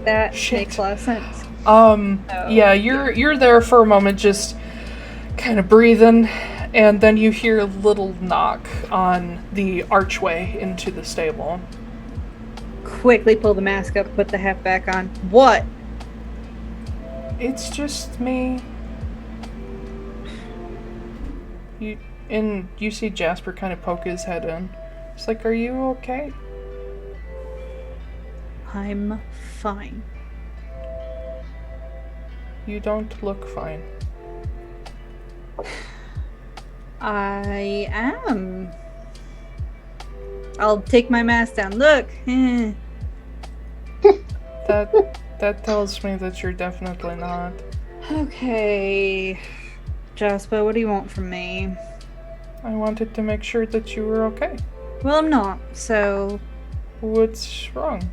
that makes a lot of sense. You're there for a moment, just kind of breathing, and then you hear a little knock on the archway into the stable. Quickly pull the mask up, put the hat back on. What? It's just me. You see Jasper kind of poke his head in. It's like, are you okay? I'm fine. You don't look fine. I am. I'll take my mask down. Look. That tells me that you're definitely not. Okay. Jasper, what do you want from me? I wanted to make sure that you were okay. Well, I'm not, so... What's wrong?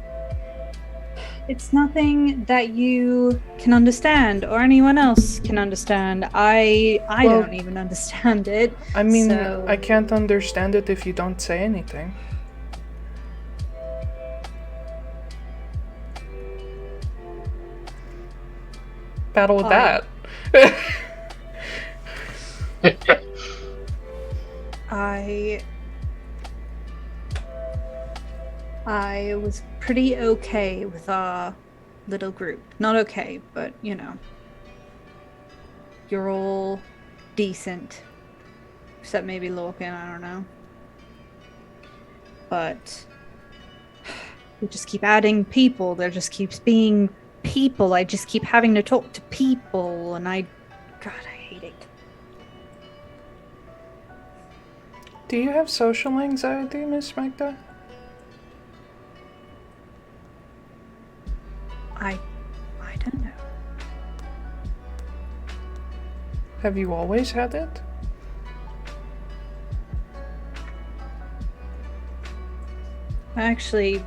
It's nothing that you can understand or anyone else can understand. I don't even understand it. I mean, so... I can't understand it if you don't say anything. Battle with that. I was pretty okay with our little group. Not okay, but you're all decent. Except maybe Lorcan, I don't know. But we just keep adding people. There just keeps being people. I just keep having to talk to people, and God, I hate it. Do you have social anxiety, Miss Magda? I don't know. Have you always had it? Actually,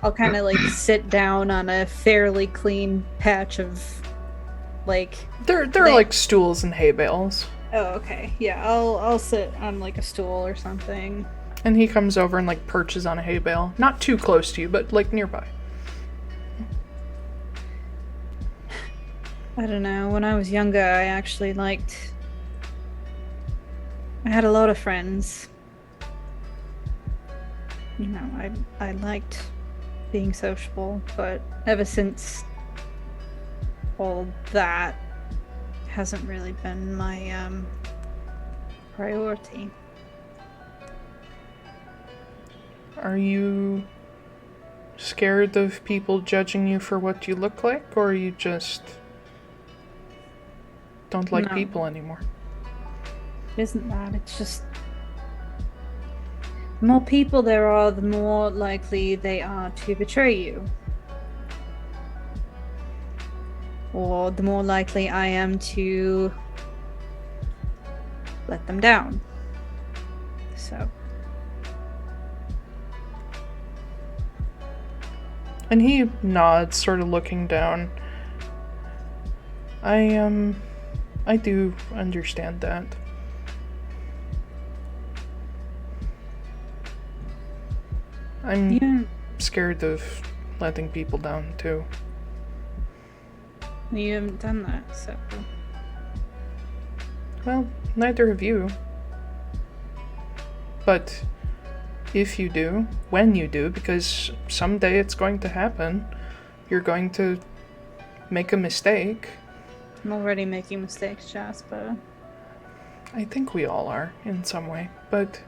I'll kind of sit down on a fairly clean patch of They're like stools and hay bales. Oh, okay. Yeah, I'll sit on a stool or something. And he comes over and perches on a hay bale. Not too close to you, but nearby. I don't know. When I was younger, I actually I had a lot of friends. I liked being sociable, but ever since all that hasn't really been my priority. Are you scared of people judging you for what you look like, or you just don't like people anymore? It isn't that, it's just the more people there are, the more likely they are to betray you. Or the more likely I am to let them down. So. And he nods, sort of looking down. I do understand that. I'm scared of letting people down, too. You haven't done that, so... Well, neither have you. But if you do, when you do, because someday it's going to happen, you're going to make a mistake. I'm already making mistakes, Jasper. I think we all are, in some way. But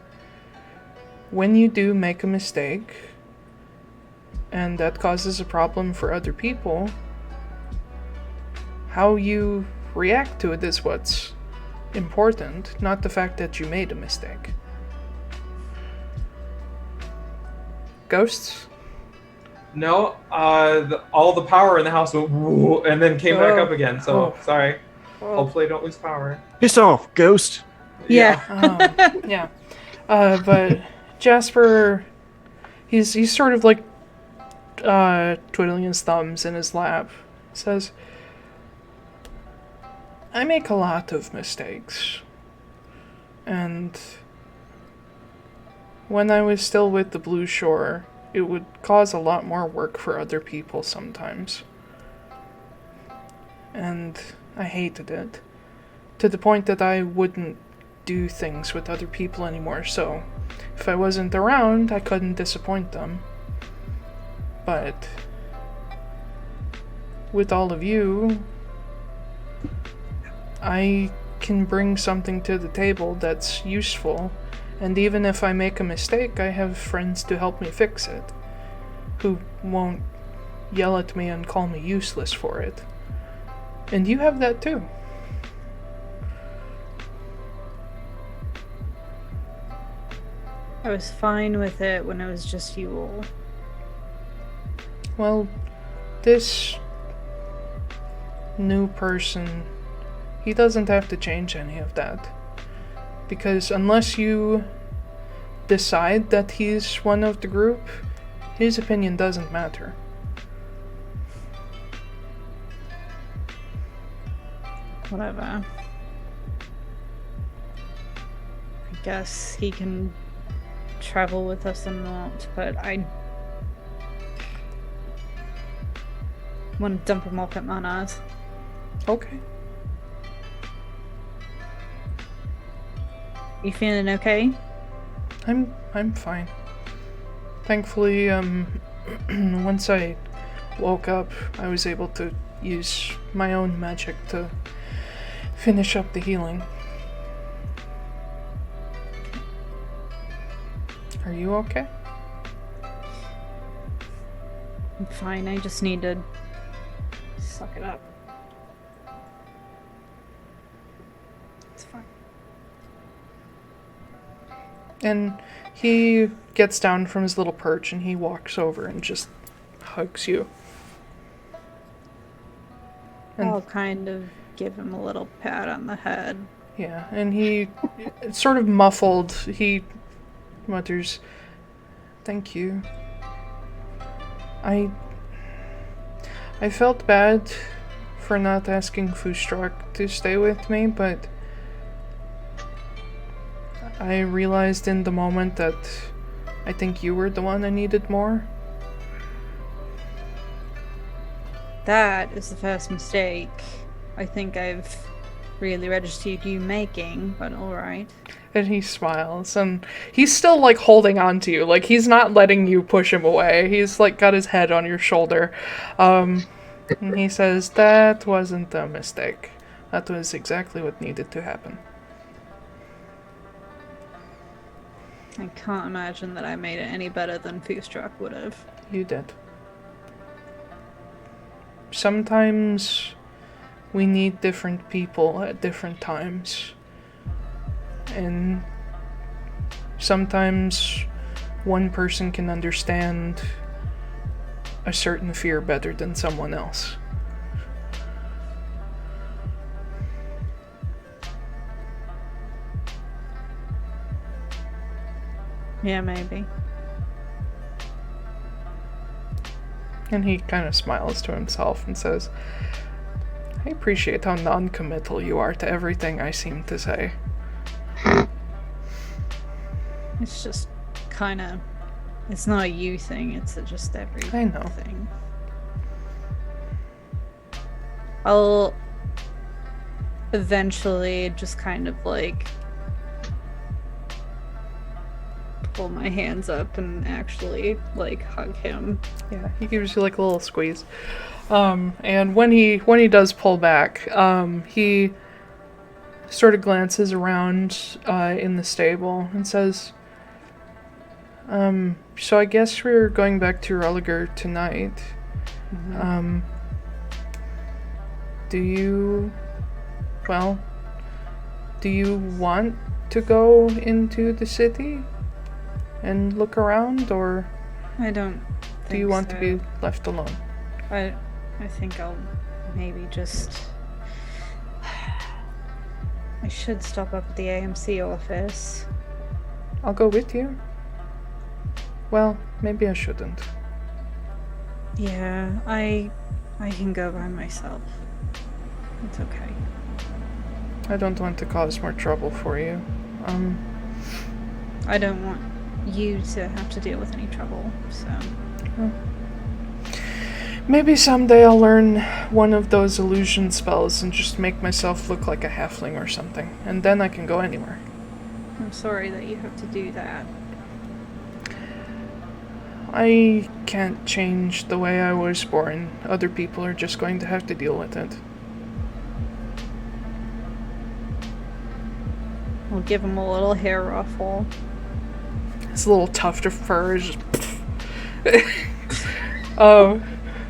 when you do make a mistake, and that causes a problem for other people, how you react to it is what's important, not the fact that you made a mistake. Ghosts? No, all the power in the house went woo, and then came back up again, so sorry. Hopefully I don't lose power. Piss off, ghost. Yeah. Yeah. But Jasper, he's sort of twiddling his thumbs in his lap, says, I make a lot of mistakes. And when I was still with the Blue Shore, it would cause a lot more work for other people sometimes. And I hated it. To the point that I wouldn't do things with other people anymore, so if I wasn't around, I couldn't disappoint them. But with all of you, I can bring something to the table that's useful, and even if I make a mistake, I have friends to help me fix it, who won't yell at me and call me useless for it. And you have that too. I was fine with it when it was just you all. Well, this new person, he doesn't have to change any of that. Because unless you decide that he's one of the group, his opinion doesn't matter. Whatever. I guess he can travel with us or not, but I want to dump him off at Manaz. Okay. You feeling okay? I'm fine. Thankfully, once I woke up, I was able to use my own magic to finish up the healing. Are you okay? I'm fine, I just need to suck it up. It's fine. And he gets down from his little perch and he walks over and just hugs you. And I'll kind of give him a little pat on the head. yeah, and he, sort of muffled, he mutters, "Thank you. I felt bad for not asking Foostrak to stay with me, but I realized in the moment that I think you were the one I needed more." That is the first mistake I think I've really registered you making, but alright. And he smiles, and he's still, like, holding on to you. Like, he's not letting you push him away. He's, like, got his head on your shoulder. And he says, "That wasn't a mistake. That was exactly what needed to happen." I can't imagine that I made it any better than Foostrak would have. You did. Sometimes we need different people at different times. And sometimes one person can understand a certain fear better than someone else. Yeah, maybe. And he kind of smiles to himself and says, "I appreciate how non-committal you are to everything I seem to say." It's just kind of... It's not a you thing, it's a just everything. I know. Thing. I'll eventually just kind of like pull my hands up and actually like hug him. Yeah, he gives you like a little squeeze. And when he does pull back, he sort of glances around in the stable and says, "So I guess we're going back to Religer tonight. Mm-hmm. Do you want to go into the city and look around, or I don't think do you want so. to be left alone?" I think I'll maybe just... I should stop up at the AMC office. "I'll go with you." "Well, maybe I shouldn't." Yeah, I can go by myself. It's okay. "I don't want to cause more trouble for you. I don't want you to have to deal with any trouble, so... Maybe someday I'll learn one of those illusion spells and just make myself look like a halfling or something, and then I can go anywhere." I'm sorry that you have to do that. "I can't change the way I was born. Other people are just going to have to deal with it." We'll give him a little hair ruffle. His little tuft of fur is just... Oh,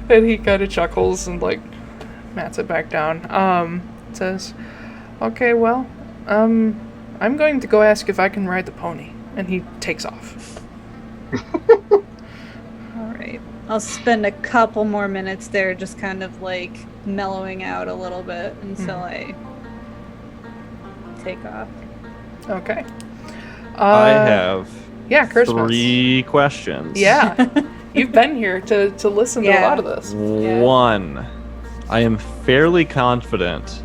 and he kind of chuckles and, like, mats it back down. Says, "Okay, well, I'm going to go ask if I can ride the pony." And he takes off. Alright. I'll spend a couple more minutes there just kind of, like, mellowing out a little bit until I take off. Okay. I have Yeah, Christmas. 3 questions. Yeah. You've been here to listen to a lot of this. One, I am fairly confident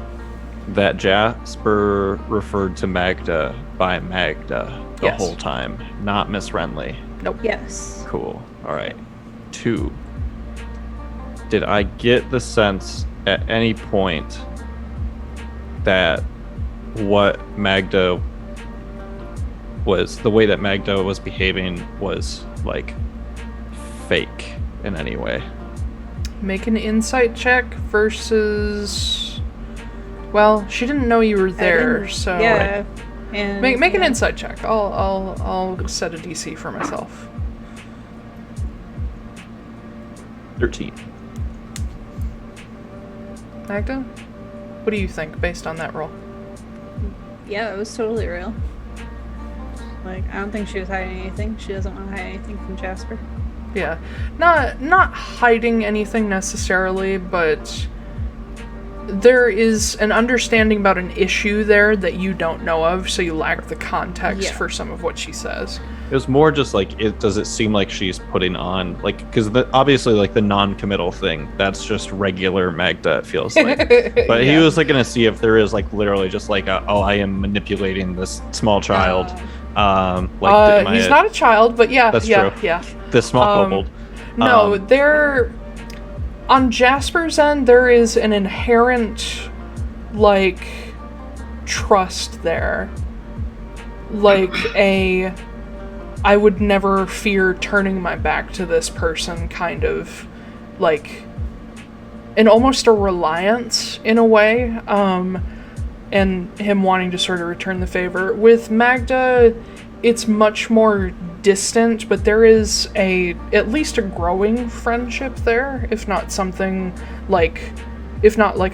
that Jasper referred to Magda by Magda the Yes. whole time, not Miss Wrenly. Nope. Yes. Cool. All right. 2, did I get the sense at any point that what Magda was, the way that Magda was behaving was like fake in any way. Make an insight check versus... Well, she didn't know you were there, so... Yeah. And Make an insight check. I'll set a DC for myself. 13. Magda? What do you think based on that roll? Yeah, it was totally real. Like, I don't think she was hiding anything. She doesn't want to hide anything from Jasper. Yeah. Not hiding anything necessarily, but there is an understanding about an issue there that you don't know of, so you lack the context for some of what she says. It was more just like, does it seem like she's putting on, like, because obviously, like, the non-committal thing, that's just regular Magda, it feels like. But he was, like, going to see if there is, like, literally just, like, I am manipulating this small child. He's not a child, but that's true. Yeah. This small kobold. No, on Jasper's end, there is an inherent, like, trust there. Like, I would never fear turning my back to this person kind of, like, and almost a reliance in a way, and him wanting to sort of return the favor. With Magda, it's much more distant, but there is at least a growing friendship there, if not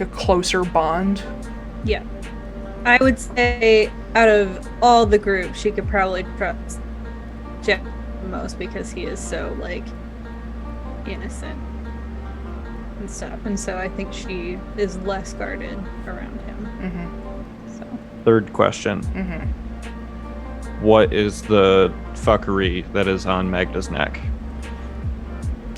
a closer bond. Yeah. I would say out of all the group, she could probably trust Jack the most because he is so, like, innocent and stuff. And so I think she is less guarded around him. Mm-hmm. So. Third question. Mm-hmm. What is the fuckery that is on Magda's neck?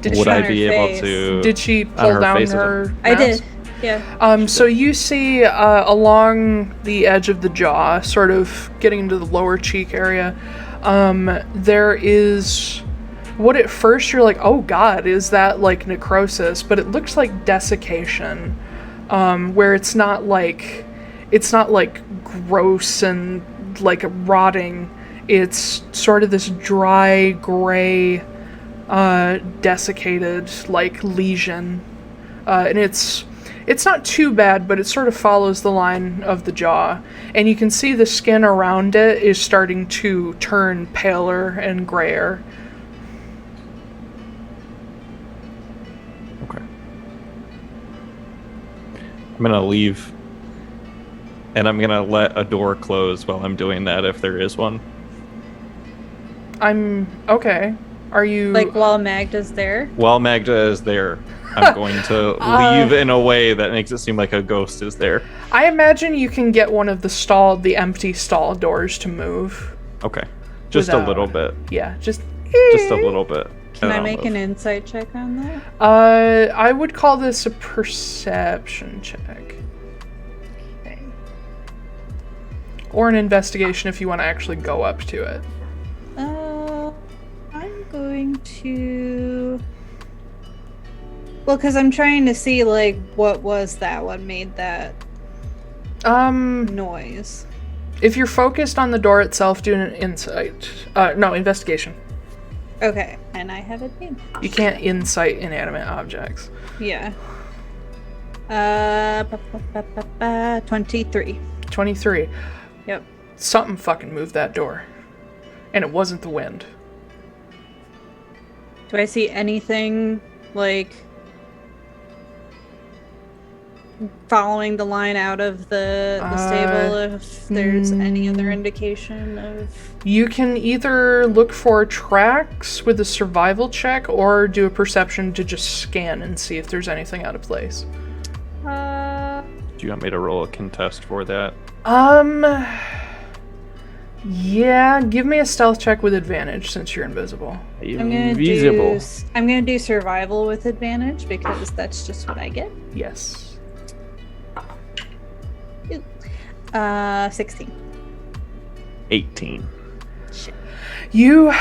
Would I be able to... Did she pull down her mask? I did, yeah. So you see along the edge of the jaw, sort of getting into the lower cheek area, there is what at first you're like, oh god, is that like necrosis? But it looks like desiccation, where it's not like gross and like rotting. It's sort of this dry, gray, desiccated, like, lesion. And it's not too bad, but it sort of follows the line of the jaw. And you can see the skin around it is starting to turn paler and grayer. Okay. I'm gonna leave. And I'm gonna let a door close while I'm doing that, if there is one. Okay. Are you... Like, while Magda's there? While Magda is there, I'm going to leave in a way that makes it seem like a ghost is there. I imagine you can get one of the empty stall doors to move. Okay. Just a little bit. Yeah, just a little bit. Can I make an insight check on that? I would call this a perception check. Okay. Or an investigation if you want to actually go up to it. I'm going to... Well, because I'm trying to see, like, what was that? What made that noise? If you're focused on the door itself, do an insight. Investigation. Okay, and I have advantage. You can't insight inanimate objects. Yeah. 23. 23. Yep. Something fucking moved that door. And it wasn't the wind. Do I see anything, like, following the line out of the stable, if there's any other indication of... You can either look for tracks with a survival check or do a perception to just scan and see if there's anything out of place. Do you want me to roll a contest for that? Yeah, give me a stealth check with advantage since you're invisible. I'm gonna do survival with advantage because that's just what I get. Yes. 16. 18. Shit. You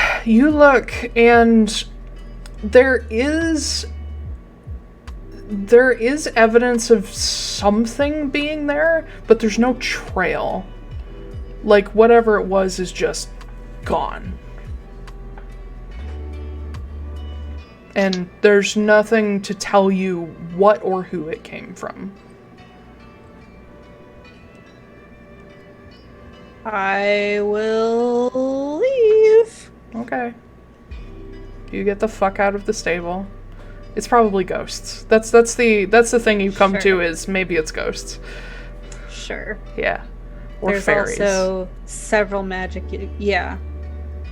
look and there is evidence of something being there, but there's no trail. Like, whatever it was is just gone. And there's nothing to tell you what or who it came from. I will leave. Okay. You get the fuck out of the stable. It's probably ghosts. That's the thing you come to is maybe it's ghosts. Sure. Yeah. Or There's fairies. also several magic. Yeah.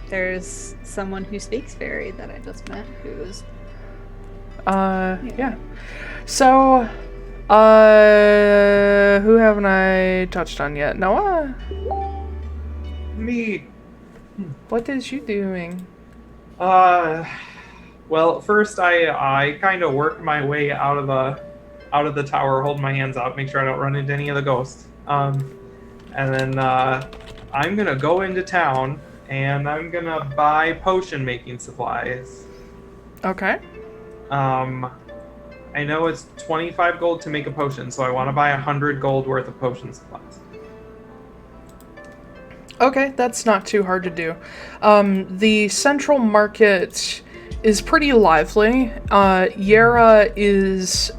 There's someone who speaks fairy that I just met who's. Yeah. So, who haven't I touched on yet? Noah? Me. What is you doing? Well, first I kind of work my way out of the tower, hold my hands out, make sure I don't run into any of the ghosts. And then I'm gonna go into town and I'm gonna buy potion making supplies. Okay. I know it's 25 gold to make a potion, so I want to buy 100 gold worth of potion supplies. Okay, that's not too hard to do. The central market is pretty lively. Jera is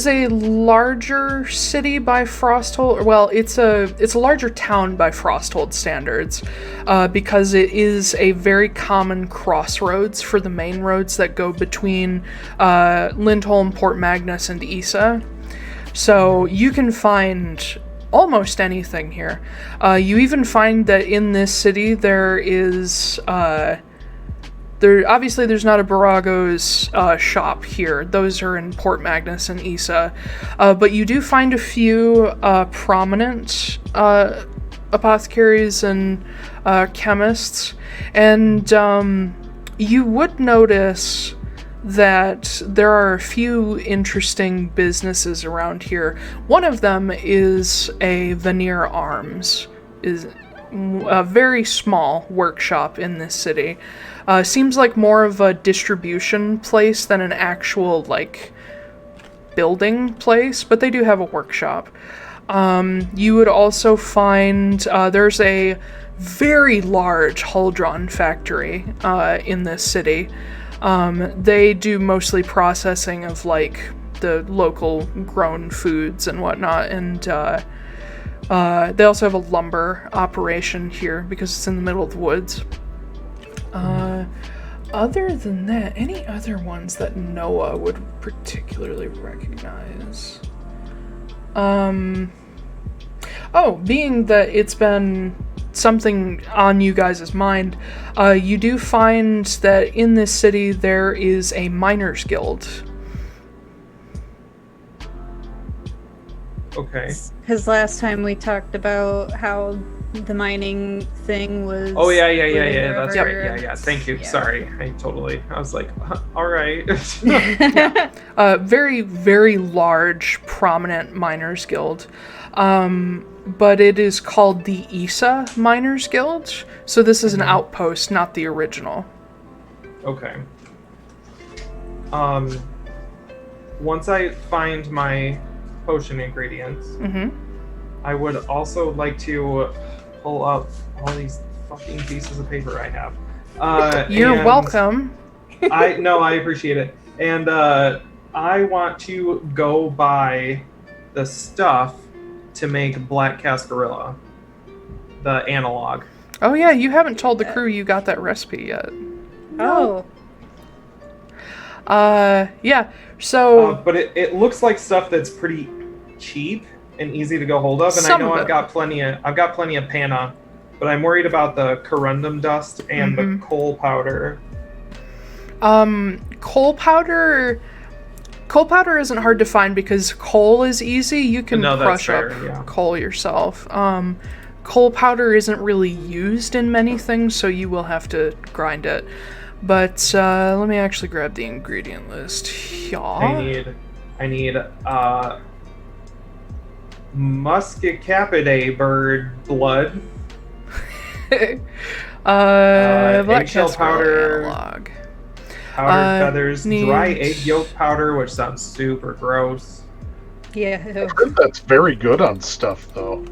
a larger city by Frosthold. Well, it's a larger town by Frosthold standards, because it is a very common crossroads for the main roads that go between Lindholm, Port Magnus, and Isa. So you can find almost anything here. You even find that in this city there is obviously there's not a Borago's shop here. Those are in Port Magnus and Isa. But you do find a few prominent apothecaries and chemists. And you would notice that there are a few interesting businesses around here. One of them is a Veneer Arms, is a very small workshop in this city. Seems like more of a distribution place than an actual, like, building place, but they do have a workshop. You would also find there's a very large hull-drawn factory in this city. They do mostly processing of, like, the local grown foods and whatnot, and they also have a lumber operation here because it's in the middle of the woods. Other than that, any other ones that Noah would particularly recognize? Being that it's been something on you guys' mind, you do find that in this city there is a miners' guild. Okay. Because last time we talked about how the mining thing was. Oh yeah. That's over. right. Yeah. Thank you. Yeah. Sorry. I was like, all right. Very, very large, prominent miners' guild. But it is called the Isa Miners Guild. So this is an outpost, not the original. Okay. Once I find my potion ingredients, I would also like to pull up all these fucking pieces of paper I have. You're welcome. I appreciate it. And I want to go buy the stuff to make Black Cascarilla, the analog. Oh yeah, you haven't told the crew you got that recipe yet. Oh. Yeah, so... but it looks like stuff that's pretty cheap and easy to go hold of, and I know I've got plenty of panna, but I'm worried about the corundum dust and the coal powder. Coal powder isn't hard to find because coal is easy. You can crush up coal yourself. Coal powder isn't really used in many things, so you will have to grind it. But let me actually grab the ingredient list. I need Muscicapidae bird blood. Black eggshell powder. Analog. Powdered feathers, dry egg yolk powder, which sounds super gross. Yeah. I heard that's very good on stuff, though.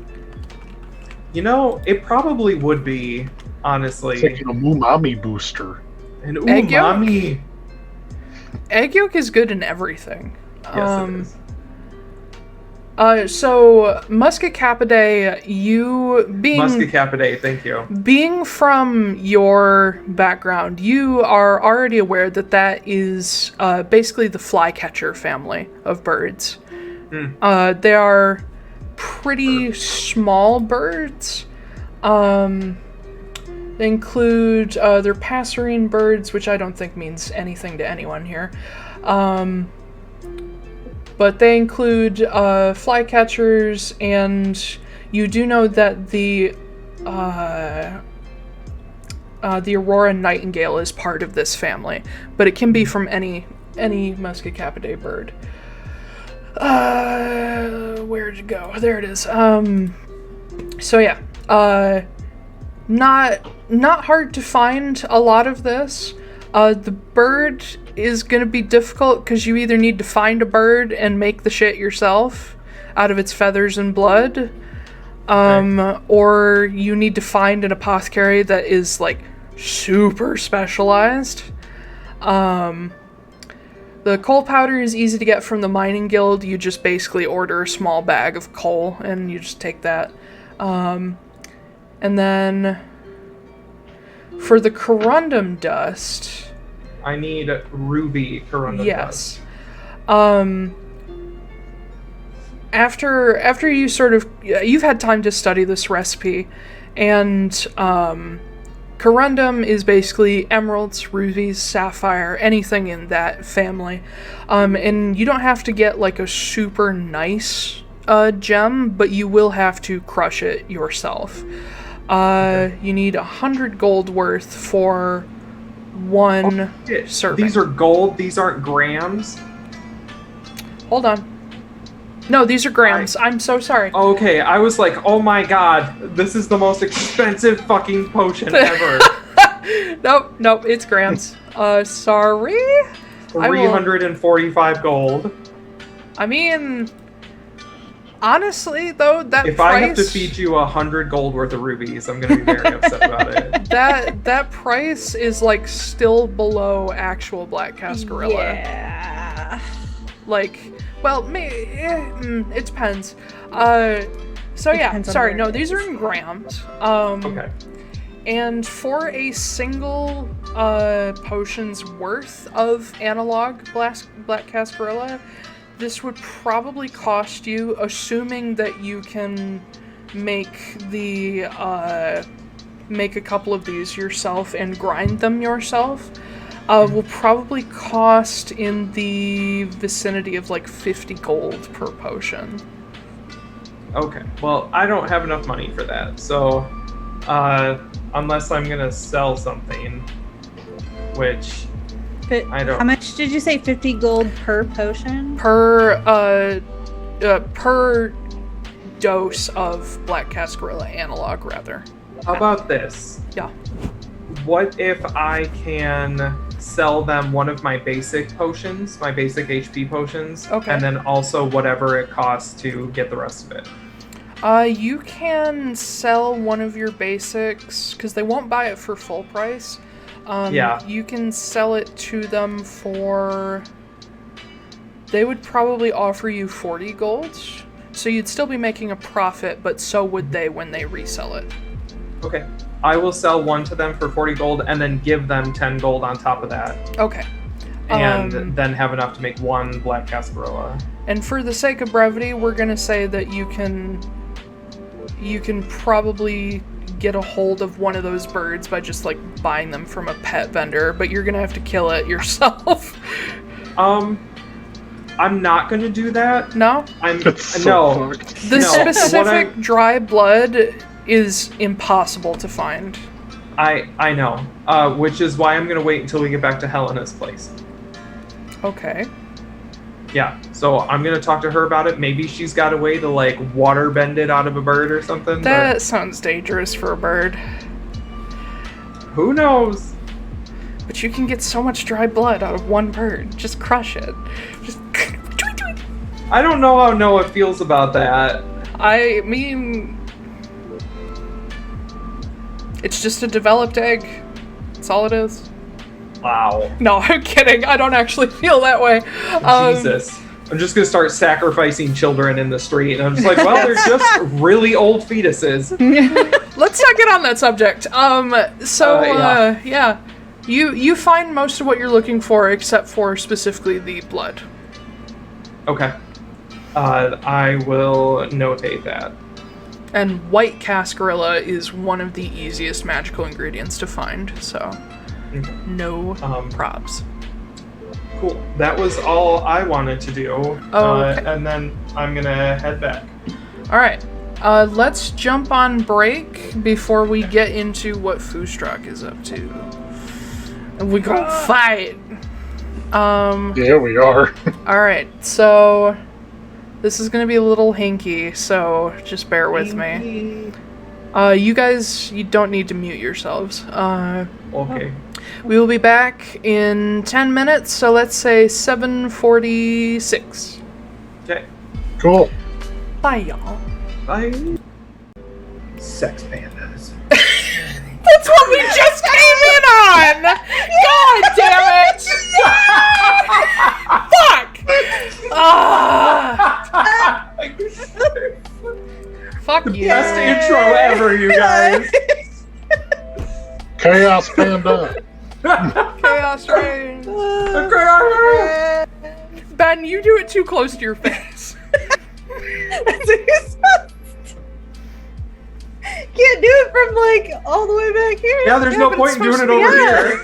You know, it probably would be, honestly. It's like an umami booster. And Egg yolk? umami. Egg yolk is good in everything. Yes, it is. So Muscacapidae, Muscacapidae, thank you. being from your background, you are already aware that that is basically the flycatcher family of birds. They are pretty small birds. They include their passerine birds, which I don't think means anything to anyone here. But they include flycatchers, and you do know that the Aurora nightingale is part of this family, but it can be from any Muscacapidae bird. Where'd it go? There it is. So yeah, not hard to find a lot of this. The bird is going to be difficult because you either need to find a bird and make the shit yourself out of its feathers and blood, or you need to find an apothecary that is like super specialized. The coal powder is easy to get from the mining guild. You just basically order a small bag of coal and you just take that. And then for the corundum dust, I need ruby corundum yes. After you sort of, you've had time to study this recipe, and corundum is basically emeralds, rubies, sapphire, anything in that family. And you don't have to get like a super nice gem, but you will have to crush it yourself. You need 100 gold worth for one serving. These are gold, these aren't grams? Hold on. No, these are grams. I'm so sorry. Okay, I was like, oh my god, this is the most expensive fucking potion ever. Nope, it's grams. Sorry? 345 gold. I mean, honestly, though, that if price... I have to feed you 100 gold worth of rubies, I'm gonna be very upset about it. That price is, like, still below actual Black Cascarilla. Yeah. Like, well, it depends. So yeah, sorry, no, these are in grams. Okay. And for a single potion's worth of analog Black Cascarilla, this would probably cost you, assuming that you can make make a couple of these yourself and grind them yourself, will probably cost in the vicinity of like 50 gold per potion. Okay, well, I don't have enough money for that, so unless I'm gonna sell something, which I don't... How much did you say? 50 gold per potion? Per dose of Black Cascarilla analog, rather. How about this? Yeah. What if I can sell them one of my basic potions, my basic HP potions, and then also whatever it costs to get the rest of it? You can sell one of your basics, because they won't buy it for full price. Yeah. You can sell it to them for... They would probably offer you 40 gold, so you'd still be making a profit, but so would they when they resell it. Okay. I will sell one to them for 40 gold and then give them 10 gold on top of that. Okay. And then have enough to make one Black Cascarilla. And for the sake of brevity, we're going to say that you can probably get a hold of one of those birds by just like buying them from a pet vendor, but you're going to have to kill it yourself. I'm not going to do that. No? The specific dry blood is impossible to find. I know, which is why I'm gonna wait until we get back to Helena's place. Okay. Yeah, so I'm gonna talk to her about it. Maybe she's got a way to like water bend it out of a bird or something. That sounds dangerous for a bird. Who knows? But you can get so much dry blood out of one bird. Just crush it. Just. I don't know how Noah feels about that. I mean, it's just a developed egg. That's all it is. Wow. No, I'm kidding. I don't actually feel that way. Jesus. I'm just gonna start sacrificing children in the street, and I'm just like, well, they're just really old fetuses. Let's not get on that subject. Yeah. You find most of what you're looking for, except for specifically the blood. Okay. I will notate that. And white cascarilla is one of the easiest magical ingredients to find, so no props. Cool. That was all I wanted to do. Okay. And then I'm gonna head back. Alright. Let's jump on break before we get into what Foostrak is up to. And we gonna fight! Yeah, we are. Alright, so this is gonna be a little hinky, so just bear with me. You guys, you don't need to mute yourselves. Okay. We will be back in 10 minutes, so let's say 7:46. Okay. Cool. Bye, y'all. Bye. Sex pandas. That's what we just came in on! God damn it! Fuck! Fuck you. Best intro ever, you guys. Chaos Panda. Chaos Reigns. Okay. Ben, you do it too close to your face. Can't do it from like all the way back here. Yeah, there's no point in doing it over here.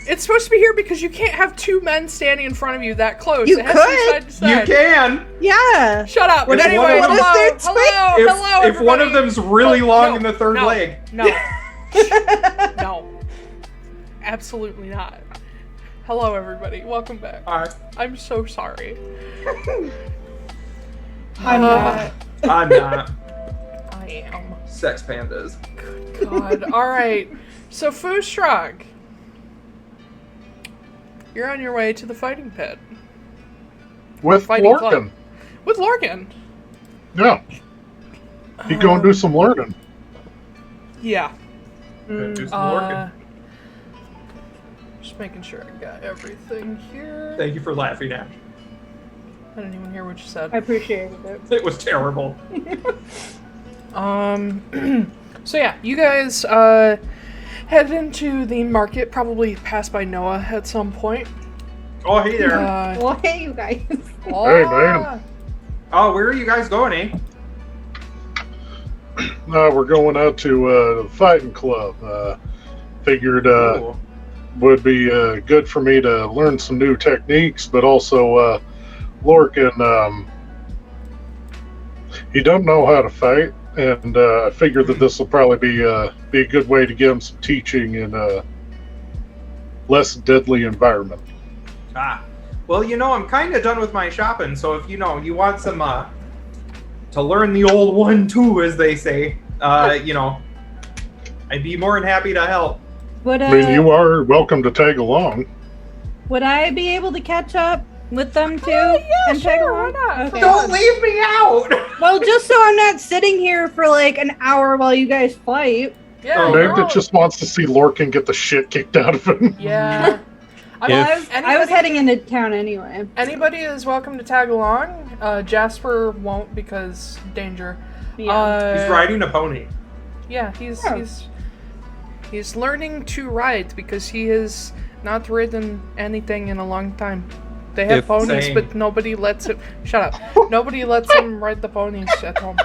It's supposed to be here because you can't have two men standing in front of you that close. You it has to be side to You side. can. Yeah. Shut up. If But anyway, one of hello, them- hello, If one of everybody. them's really No, long no, in the third no, leg. No. No. Absolutely not. Hello, everybody. Welcome back. Alright. I'm so sorry. I'm not. I'm not. I am. Sex pandas. God. Alright. So, Foostrak. You're on your way to the fighting pit. With Fighting Lorcan. club. With Lorcan. Yeah. He go and do some learning. Yeah. Do some working. Just making sure I got everything here. Thank you for laughing at me. I didn't even hear what you said. I appreciated it. It was terrible. So yeah, you guys head into the market, probably pass by Noah at some point. Oh, hey there. Well, hey, you guys. Hey, man. Oh, where are you guys going, eh? We're going out to the fighting club. Figured Cool. would be good for me to learn some new techniques, but also Lorcan, he don't know how to fight, and I figured that this will probably be a good way to give him some teaching in a less deadly environment. Ah. Well, I'm kind of done with my shopping, so if you want some to learn the old 1-2, as they say, I'd be more than happy to help. Would, I mean, you are welcome to tag along. would I be able to catch up with them too? Yeah, and tag sure, along? why not? Okay. Don't leave me out! Well, just so I'm not sitting here for like an hour while you guys fight. Yeah, Oh, you're Magda all- just wants to see Lorcan get the shit kicked out of him. Yeah. I mean, I was heading into town anyway. Anybody is welcome to tag along. Jasper won't because danger. Yeah. He's riding a pony. Yeah, he's learning to ride because he has not ridden anything in a long time. They have ponies, Same. but nobody lets him. Shut up. Nobody lets him ride the ponies at home.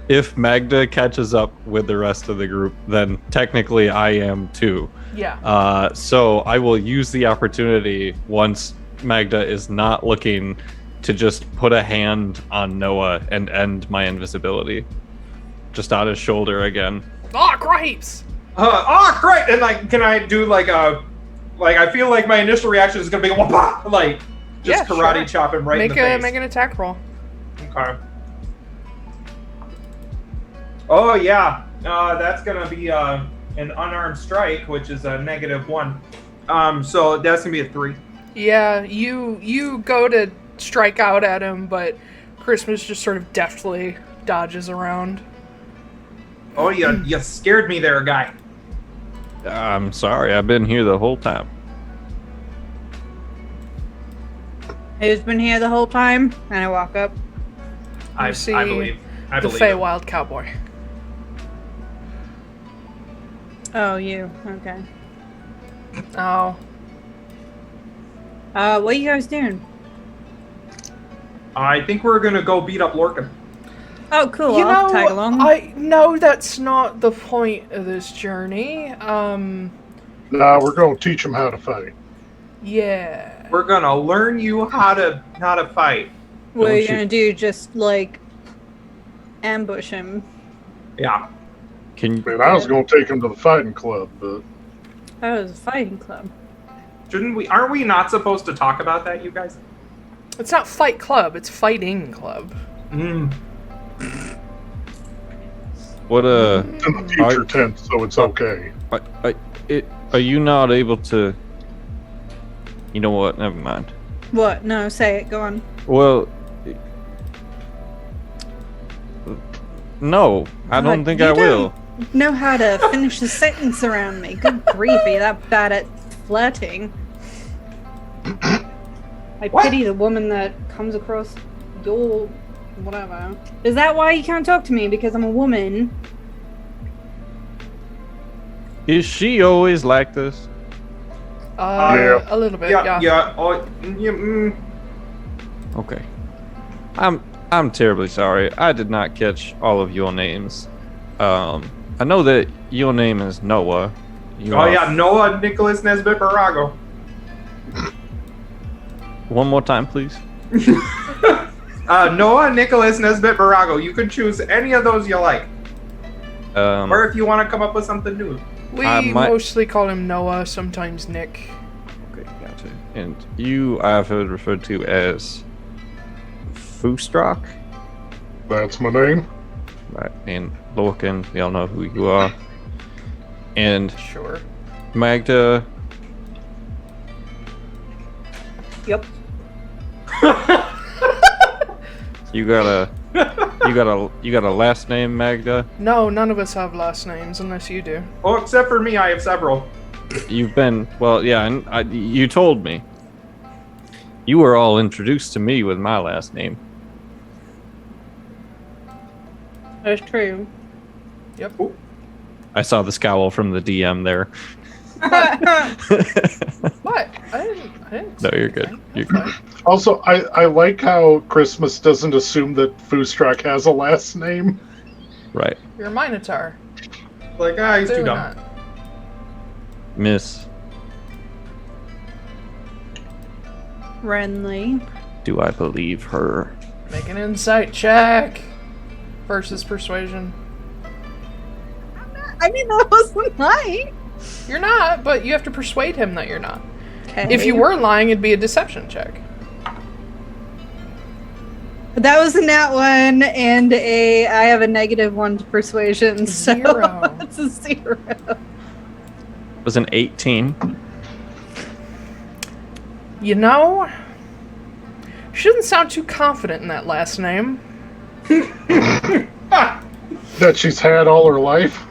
If Magda catches up with the rest of the group, then technically I am too. Yeah. So I will use the opportunity once Magda is not looking to just put a hand on Noah and end my invisibility. Just on his shoulder again. Oh, grapes! Great! And can I do I feel like my initial reaction is gonna be whapa! Yeah, karate sure. chop him right in the face. Make an attack roll. Okay. Oh yeah, that's gonna be an unarmed strike, which is a -1. So that's gonna be a 3. Yeah, you go to strike out at him, but Christmas just sort of deftly dodges around. Oh, you scared me there, guy. I'm sorry, I've been here the whole time. Who's been here the whole time? And I walk up. I see believe. I The believe it. Feywild Cowboy. Oh, you. Okay. Oh. What are you guys doing? I think we're gonna go beat up Lorcan. Oh, cool. You I'll know, tag along. I know that's not the point of this journey. Nah, we're going to teach him how to fight. Yeah. We're gonna learn you how to fight. What are you Don't you- gonna do? Just, like, ambush him? Yeah. Can you? Man, I was going to take him to the fighting club, but That was a fighting club. Aren't we not supposed to talk about that, you guys? It's not Fight Club, it's Fighting Club. What it's in the future tense, so it's okay. Are you not able to? You know what? Never mind. What? No, say it. Go on. Well, no, I don't think I will. Know how to finish the sentence around me. Good grief, are you that bad at flirting? I pity the woman that comes across your whatever. Is that why you can't talk to me? Because I'm a woman? Is she always like this? Yeah. A little bit, Yeah. yeah. Oh, yeah. Okay. I'm terribly sorry. I did not catch all of your names. I know that your name is Noah. Noah Nicholas Nesbitt Borago. One more time, please. Noah Nicholas Nesbitt Borago. You can choose any of those you like, or if you want to come up with something new. We might- mostly call him Noah, sometimes Nick. Okay, gotcha. And you, I've heard referred to as Foostrak. That's my name. Right, and Lorcan, we all know who you are. And Sure. Magda, Yep. you got a last name, Magda? No, none of us have last names unless you do. Oh, except for me, I have several. You've been, well, yeah, and you told me. You were all introduced to me with my last name. That's true. Yep. I saw the scowl from the DM there. What? I didn't. No, say you're good. anything. You're That's good. fine. Also, I like how Christmas doesn't assume that Foostrak has a last name. Right. You're a Minotaur. Like, he's too Clearly dumb. not. Miss, Wrenly. do I believe her? Make an insight check. Versus persuasion. I mean, that wasn't lying. You're not, but you have to persuade him that you're not. Okay. If you were lying, it'd be a deception check. That was a nat one, and I have a -1 to persuasion, so 0. it's a 0. It was an 18. You know, she doesn't sound too confident in that last name. That she's had all her life.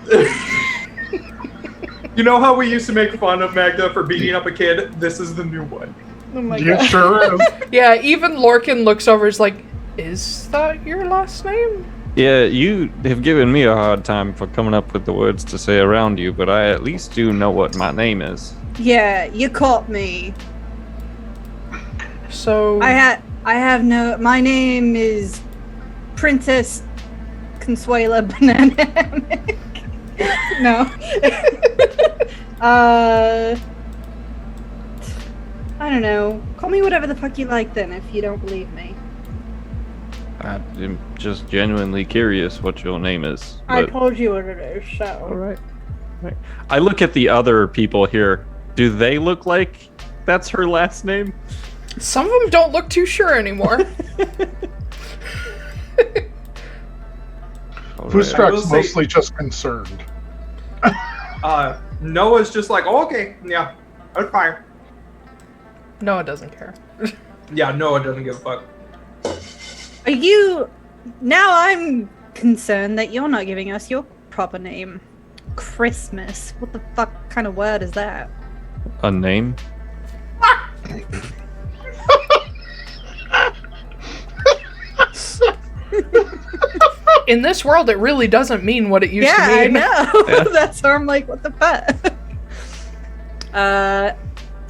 You know how we used to make fun of Magda for beating up a kid? This is the new one. Oh my You god. sure is. Yeah, even Lorcan looks over, is like, is that your last name? Yeah, you have given me a hard time for coming up with the words to say around you, but I at least do know what my name is. Yeah, you caught me. So I have no. My name is Princess Consuela Banana Hammock. No. I don't know. Call me whatever the fuck you like then, if you don't believe me. I'm just genuinely curious what your name is. I but- told you what it is, so. Alright. I look at the other people here. Do they look like that's her last name? some of them don't look too sure anymore. Alright. I will Foostrak's say- mostly just concerned. Noah's just like, oh, okay, yeah, that's fine. No, it doesn't care. Yeah, Noah doesn't give a fuck. Are you. Now I'm concerned that you're not giving us your proper name. Christmas. What the fuck kind of word is that? A name? In this world, it really doesn't mean what it used to I mean. know. That's why I'm like, what the fuck?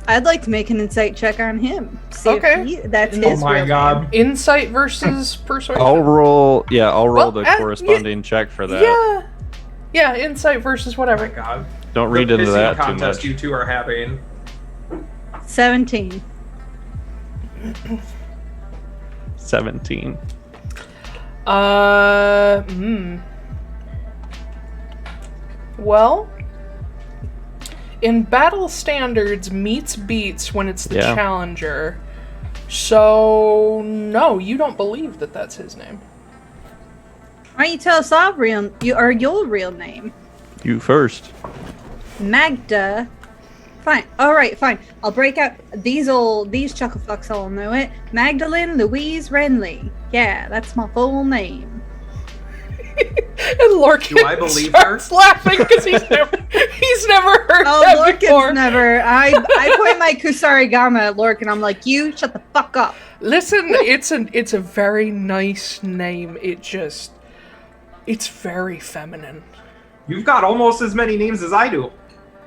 I'd like to make an insight check on him. See if that's his. Oh my god. name. Insight versus persuasion. I'll roll the Well, corresponding check for that. Yeah, insight versus whatever. Oh my god. Don't read into pissing that too contest much. you two are having. 17. 17. Well, in battle standards, meets beats when it's the Yeah. challenger. So, no, you don't believe that that's his name. Why don't you tell us your real name? You first. Magda. Fine. Alright, fine. I'll break out these chuckle fucks all know it. Magdalene Louise Wrenly. Yeah, that's my full name. And Lorcan Do I believe her? starts laughing because he's never heard Oh, that before. Lorcan's never. I point my Kusarigama at Lorcan. I'm like, you shut the fuck up. Listen, it's a very nice name. It's very feminine. You've got almost as many names as I do.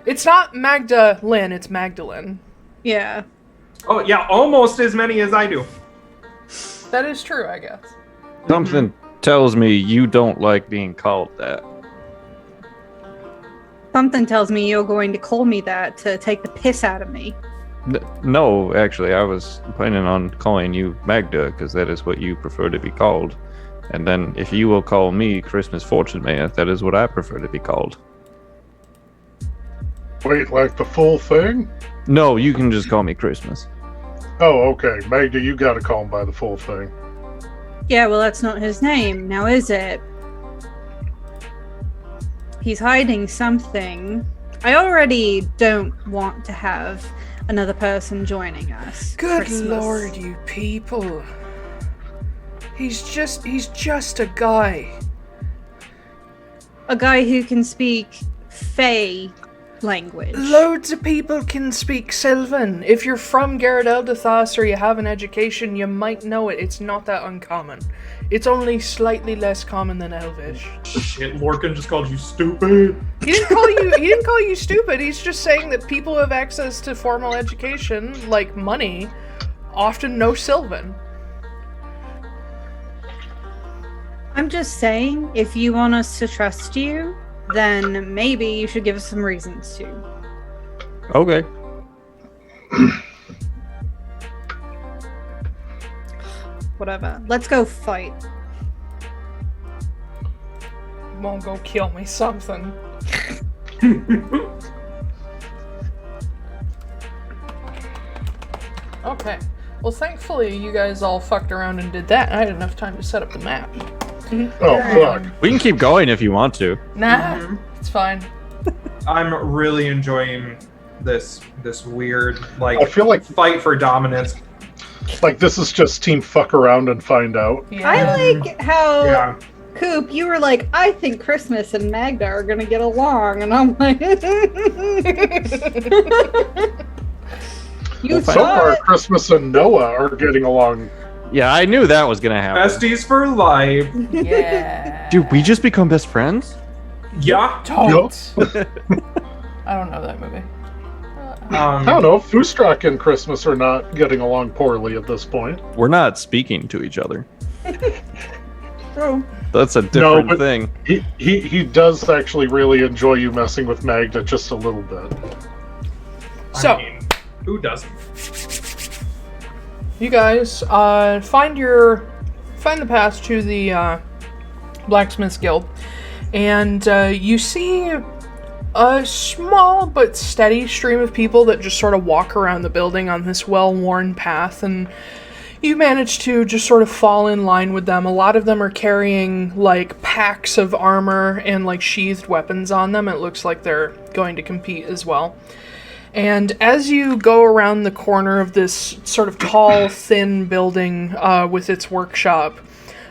It's not Magdalene, it's Magdalene. Yeah. Oh yeah, almost as many as I do. That is true, I guess. Something tells me you don't like being called that. Something tells me you're going to call me that to take the piss out of me. No, actually, I was planning on calling you Magda because that is what you prefer to be called. And then if you will call me Christmas Fortunemaer, that is what I prefer to be called. Wait, like the full thing? No, you can just call me Christmas. Oh, okay. Magda, you gotta call him by the full thing. Yeah, well, that's not his name. Now, is it? He's hiding something. I already don't want to have another person joining us. Good Christmas. lord, you people. He's just a guy. A guy who can speak Fey language. Loads of people can speak Sylvan. If you're from Garrett Eldathos or you have an education, you might know it. It's not that uncommon. It's only slightly less common than Elvish. Shit, Lorcan just called you stupid. He didn't call you stupid. He's just saying that people who have access to formal education, like money, often know Sylvan. I'm just saying, if you want us to trust you, then maybe you should give us some reasons to. Okay. Whatever. Let's go fight. Won't go kill me something. Okay. Well, thankfully, you guys all fucked around and did that. I had enough time to set up the map. Oh, fuck. We can keep going if you want to. Nah, it's fine. I'm really enjoying this weird I feel like fight for dominance. this is just team fuck around and find out. Yeah. I like how Yeah. Koop, you were like, I think Christmas and Magda are gonna get along, and I'm like, you So far, thought. Christmas and Noah are getting along. Yeah, I knew that was gonna happen. Besties for life. Yeah. Dude, we just become best friends? Yeah. Totes. I don't know that movie. I don't know. Foostrak and Christmas are not getting along poorly at this point. We're not speaking to each other. True. That's a different but- thing. He does actually really enjoy you messing with Magda just a little bit. So, I mean, who doesn't? you guys find the path to the Blacksmith's Guild, and you see a small but steady stream of people that just sort of walk around the building on this well-worn path, and you manage to just sort of fall in line with them. A lot of them are carrying like packs of armor and like sheathed weapons on them. It looks like they're going to compete as well. And as you go around the corner of this sort of tall, thin building with its workshop,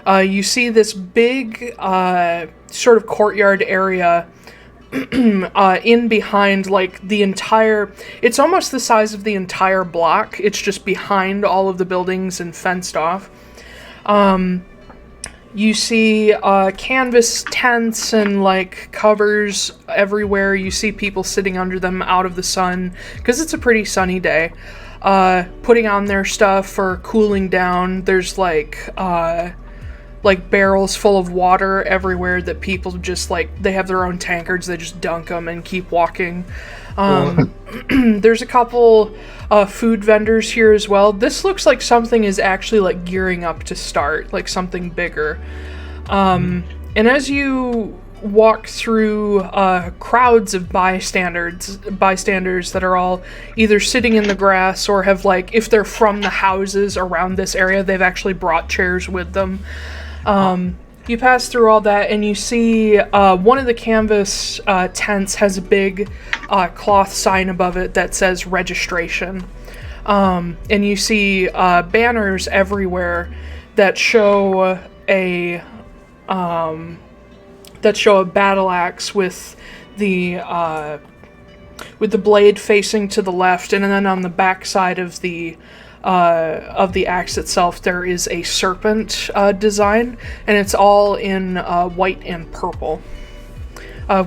you see this big sort of courtyard area in behind, like, the entire... It's almost the size of the entire block. It's just behind all of the buildings and fenced off. You see canvas tents and like covers everywhere. You see people sitting under them out of the sun because it's a pretty sunny day, putting on their stuff for cooling down. There's like barrels full of water everywhere that people just like, they have their own tankards, they just dunk them and keep walking. There's a couple food vendors here as well. This looks like something is actually like gearing up to start, like something bigger. And as you walk through crowds of bystanders that are all either sitting in the grass or have, like, if they're from the houses around this area, they've actually brought chairs with them. You pass through all that, and you see one of the canvas tents has a big cloth sign above it that says registration. And you see banners everywhere that show a battle axe with the blade facing to the left, and then on the back side of the axe itself, there is a serpent design, and it's all in white and purple,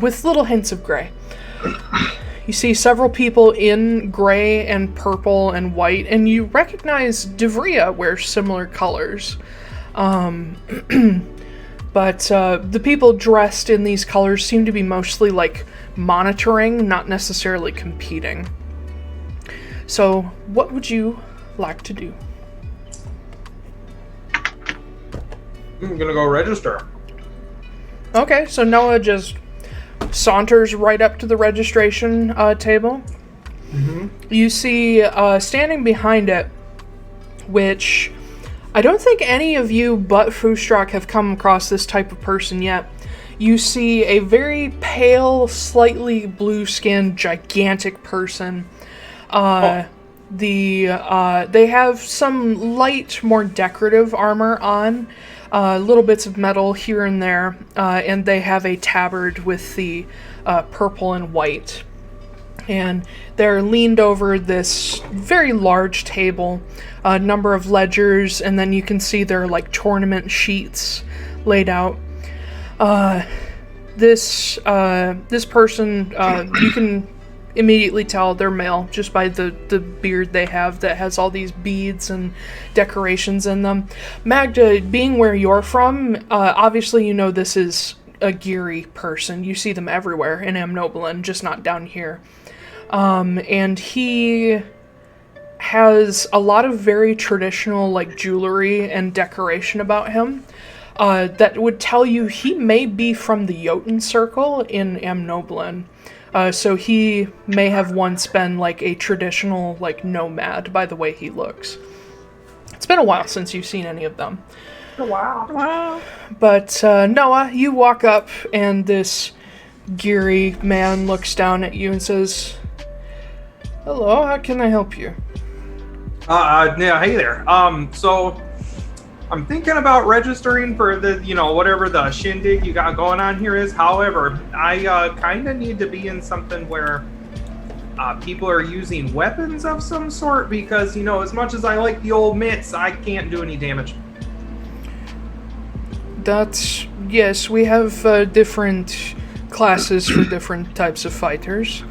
with little hints of gray. You see several people in gray and purple and white, and you recognize Devria wears similar colors. But the people dressed in these colors seem to be mostly like monitoring, not necessarily competing. So, what would you like to do? I'm gonna go register. Okay, so Noah just saunters right up to the registration table. Mm-hmm. You see standing behind it, which I don't think any of you but Foostrak have come across this type of person yet. You see a very pale, slightly blue-skinned, gigantic person. They have some light, more decorative armor on, little bits of metal here and there, and they have a tabard with the purple and white. And they're leaned over this very large table, a number of ledgers, and then you can see their like tournament sheets laid out. This person, you can immediately tell they're male just by the beard they have that has all these beads and decorations in them. Magda, being where you're from, obviously you know this is a geary person. You see them everywhere in Amnoblin, just not down here. And he has a lot of very traditional, like, jewelry and decoration about him, that would tell you he may be from the Jotun Circle in Amnoblin. So he may have once been, like, a traditional, like, nomad by the way he looks. It's been a while since you've seen any of them. Wow. But, Noah, you walk up, and this geary man looks down at you and says, "Hello, how can I help you?" Yeah, hey there. So I'm thinking about registering for the, whatever the shindig you got going on here is. However, I kind of need to be in something where people are using weapons of some sort because, as much as I like the old mitts, I can't do any damage. Yes, we have different classes for different types of fighters.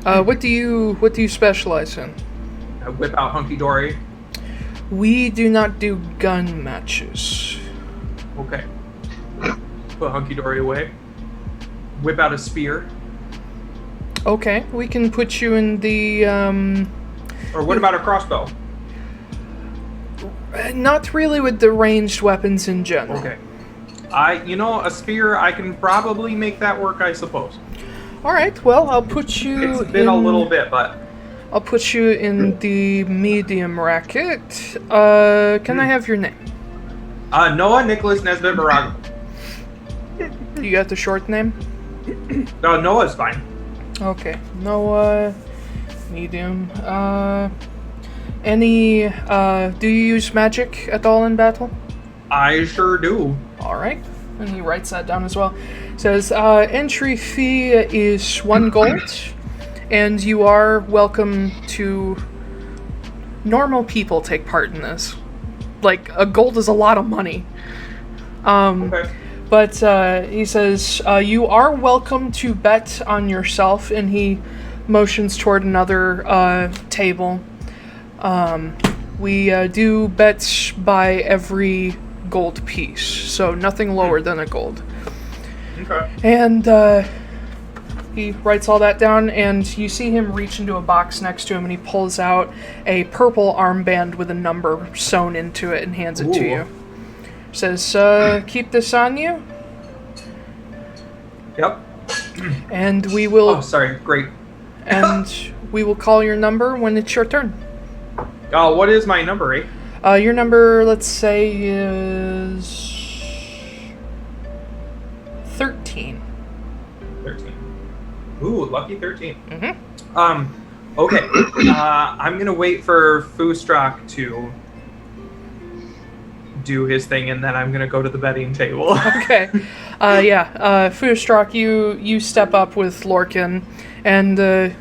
What do you specialize in? I whip out hunky dory. We do not do gun matches. Okay. Put hunky dory away. Whip out a spear. Okay, we can put you in the Or what about a crossbow? Not really with the ranged weapons in general. Okay. A spear, I can probably make that work, I suppose. Alright, well, I'll put you It's been a little bit, but... I'll put you in the medium racket. Can I have your name? Noah Nicholas Nesbitt Borago. You got the short name? No, Noah's fine. Okay, Noah, medium. Do you use magic at all in battle? I sure do. Alright, and he writes that down as well. Says, entry fee is 1 gold, and you are welcome to... Normal people take part in this. Like, a gold is a lot of money. Okay. But he says, you are welcome to bet on yourself, and he motions toward another table. We do bets by every gold piece, so nothing lower than a gold. Okay. And he writes all that down, and you see him reach into a box next to him, and he pulls out a purple armband with a number sewn into it and hands it to you. Says, keep this on you, Yep. and we will... Oh, sorry. Great. and we will call your number when it's your turn. What is my number, eh? Your number, let's say, is 13. 13. Ooh, lucky 13. Mm-hmm. Okay. I'm gonna wait for Foostrak to do his thing, and then I'm gonna go to the betting table. Okay. Foostrak, you step up with Lorcan, and the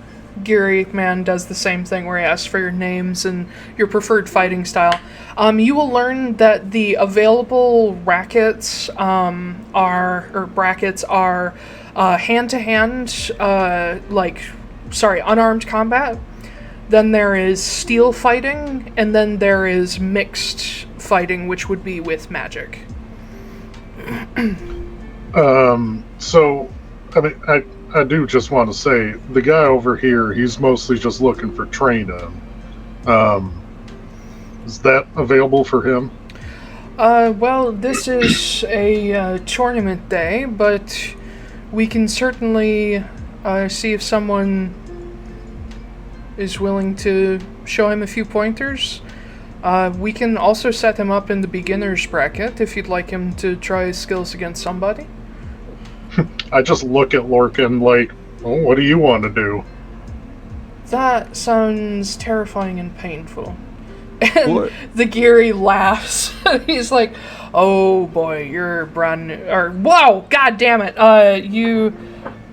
Geary man does the same thing where he asks for your names and your preferred fighting style. You will learn that the available brackets are hand-to-hand, unarmed combat. Then there is steel fighting, and then there is mixed fighting, which would be with magic. So, I mean, I do just want to say, the guy over here, he's mostly just looking for training. Is that available for him? Well, this is a tournament day, but we can certainly see if someone is willing to show him a few pointers. We can also set him up in the beginner's bracket if you'd like him to try his skills against somebody. I just look at Lorcan like, oh, what do you want to do? That sounds terrifying and painful. And What? the Geary laughs. He's like, oh boy, you're brand new. Or, whoa, god damn it.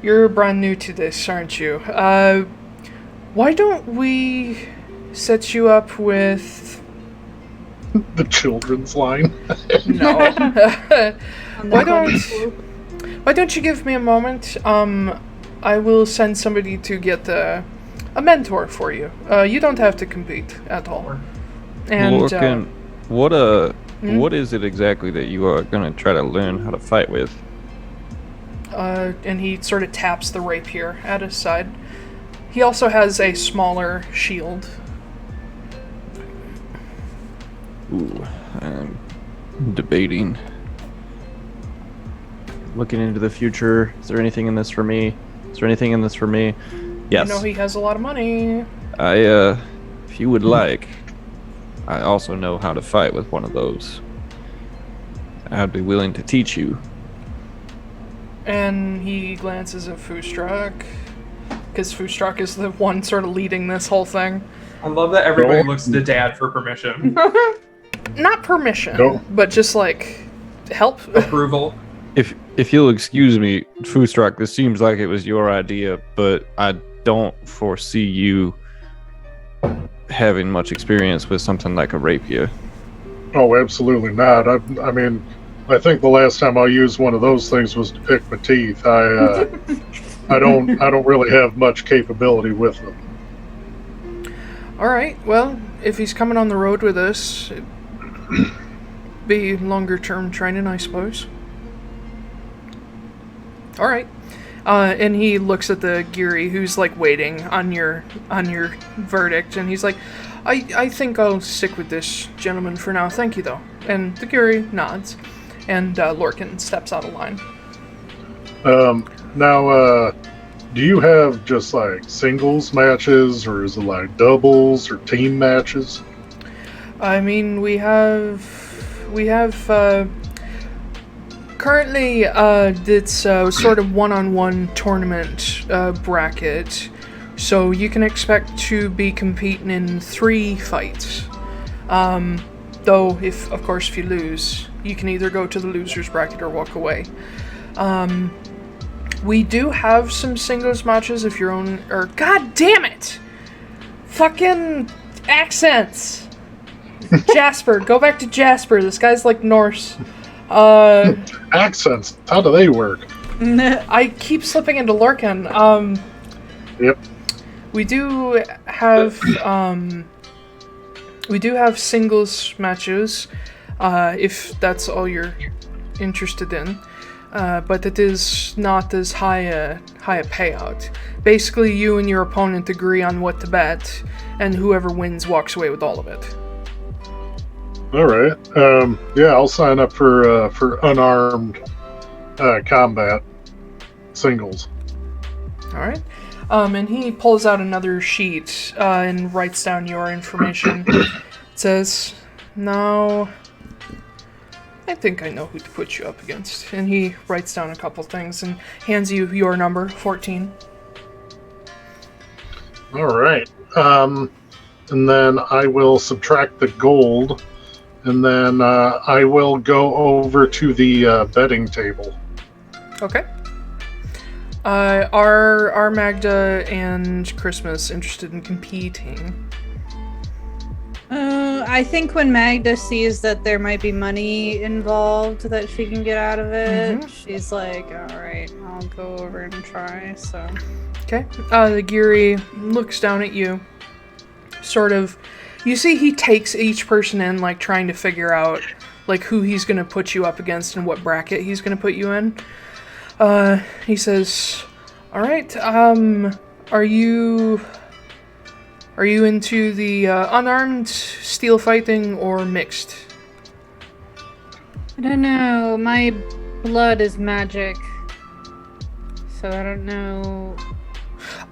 You're brand new to this, aren't you? Why don't we set you up with... The children's line. No. Why don't you give me a moment? I will send somebody to get a mentor for you. You don't have to compete at all. And Lorcan, what is it exactly that you are gonna try to learn how to fight with? and he sort of taps the rapier at his side. He also has a smaller shield. Ooh, I'm debating. Looking into the future. Is there anything in this for me? Is there anything in this for me? Yes. You know he has a lot of money. If you would like, I also know how to fight with one of those. I'd be willing to teach you. And he glances at Foostrak, because Foostrak is the one sort of leading this whole thing. I love that everybody looks to Dad for permission. Not permission, No. but just like help. Approval. If you'll excuse me, Foostrak, this seems like it was your idea, but I don't foresee you having much experience with something like a rapier. Oh, absolutely not. I mean, I think the last time I used one of those things was to pick my teeth. I don't really have much capability with them. All right. Well, if he's coming on the road with us, it'd be longer term training, I suppose. All right. And he looks at the Geary, who's like waiting on your verdict, and he's like, I think I'll stick with this gentleman for now. Thank you, though. And the Geary nods, and Lorcan steps out of line. Now, do you have just like singles matches, or is it like doubles or team matches? I mean, we have currently it's sort of one-on-one tournament bracket, so you can expect to be competing in 3 fights. Though, if you lose, you can either go to the loser's bracket or walk away. We do have some singles matches if you're on, or god damn it! Fucking accents! Jasper, go back to Jasper. This guy's like Norse. Accents, how do they work? I keep slipping into Lorcan. Yep. We do have singles matches, if that's all you're interested in. But it is not as high a payout. Basically, you and your opponent agree on what to bet, and whoever wins walks away with all of it. All right. Yeah, I'll sign up for unarmed combat singles. All right. And he pulls out another sheet and writes down your information. It says, "Now, I think I know who to put you up against." And he writes down a couple things and hands you your number, 14. All right. And then I will subtract the gold, and then I will go over to the betting table. Okay. Are Magda and Christmas interested in competing? I think when Magda sees that there might be money involved that she can get out of it, she's like, all right, I'll go over and try, so. Okay. The Geary looks down at you. Sort of, you see he takes each person in, like, trying to figure out, like, who he's going to put you up against and what bracket he's going to put you in. He says, all right, are you into the unarmed steel fighting or mixed? I don't know. My blood is magic, so I don't know.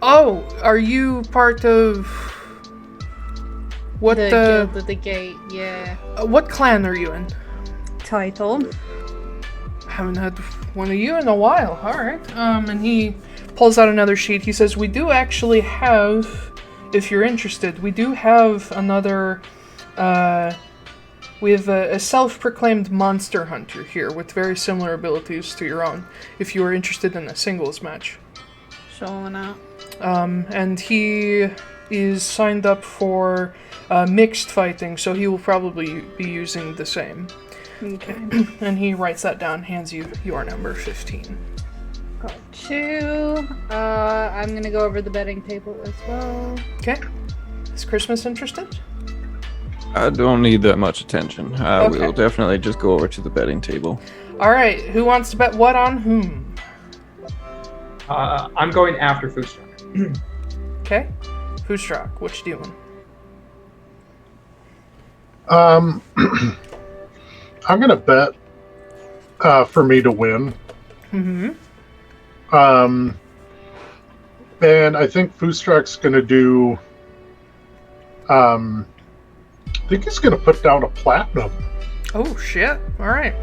Oh, are you part of what the Guild of the Gate? Yeah. What clan are you in? Taiylor. Haven't had one of you in a while. All right. And he pulls out another sheet. He says, "We do actually have, if you're interested, we do have another. We have a self-proclaimed monster hunter here with very similar abilities to your own. If you are interested in a singles match." Showing up. And he is signed up for mixed fighting, so he will probably be using the same. Okay. And he writes that down, hands you your number, 15. Got 2. I'm gonna go over the betting table as well. Okay. Is Christmas interested? I don't need that much attention. I Okay. will definitely just go over to the betting table. Alright, who wants to bet what on whom? I'm going after Foostrak. Okay. Foostrak, what you doing? I'm gonna bet for me to win. Mm-hmm. And I think Foostrak's gonna do. I think he's gonna put down a platinum. Oh, shit. Alright.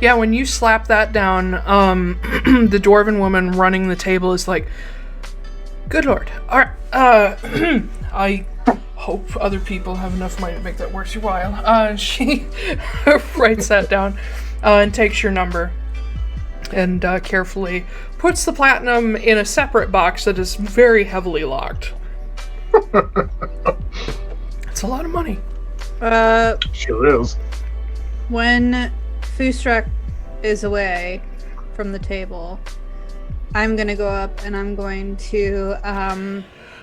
Yeah, when you slap that down, the dwarven woman running the table is like, "Good lord. Alright, I hope other people have enough money to make that worth your while." She writes that down and takes your number and carefully puts the platinum in a separate box that is very heavily locked. It's a lot of money. Sure is. When Foostrak is away from the table, I'm gonna go up and I'm going to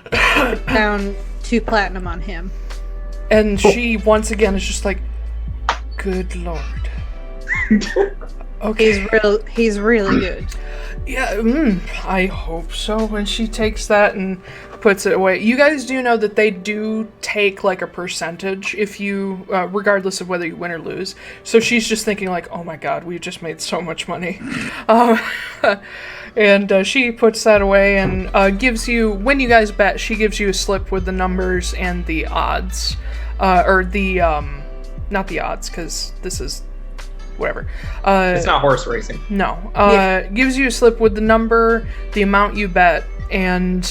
put down 2 platinum on him. And she once again is just like, "Good lord." Okay. He's really good. Yeah, I hope so. And she takes that and puts it away. You guys do know that they do take like a percentage if you, regardless of whether you win or lose. So she's just thinking like, "Oh my god, we just made so much money." And she puts that away and gives you, when you guys bet, she gives you a slip with the numbers and the odds. Or the, not the odds, because this is whatever. It's not horse racing. No. Gives you a slip with the number, the amount you bet, and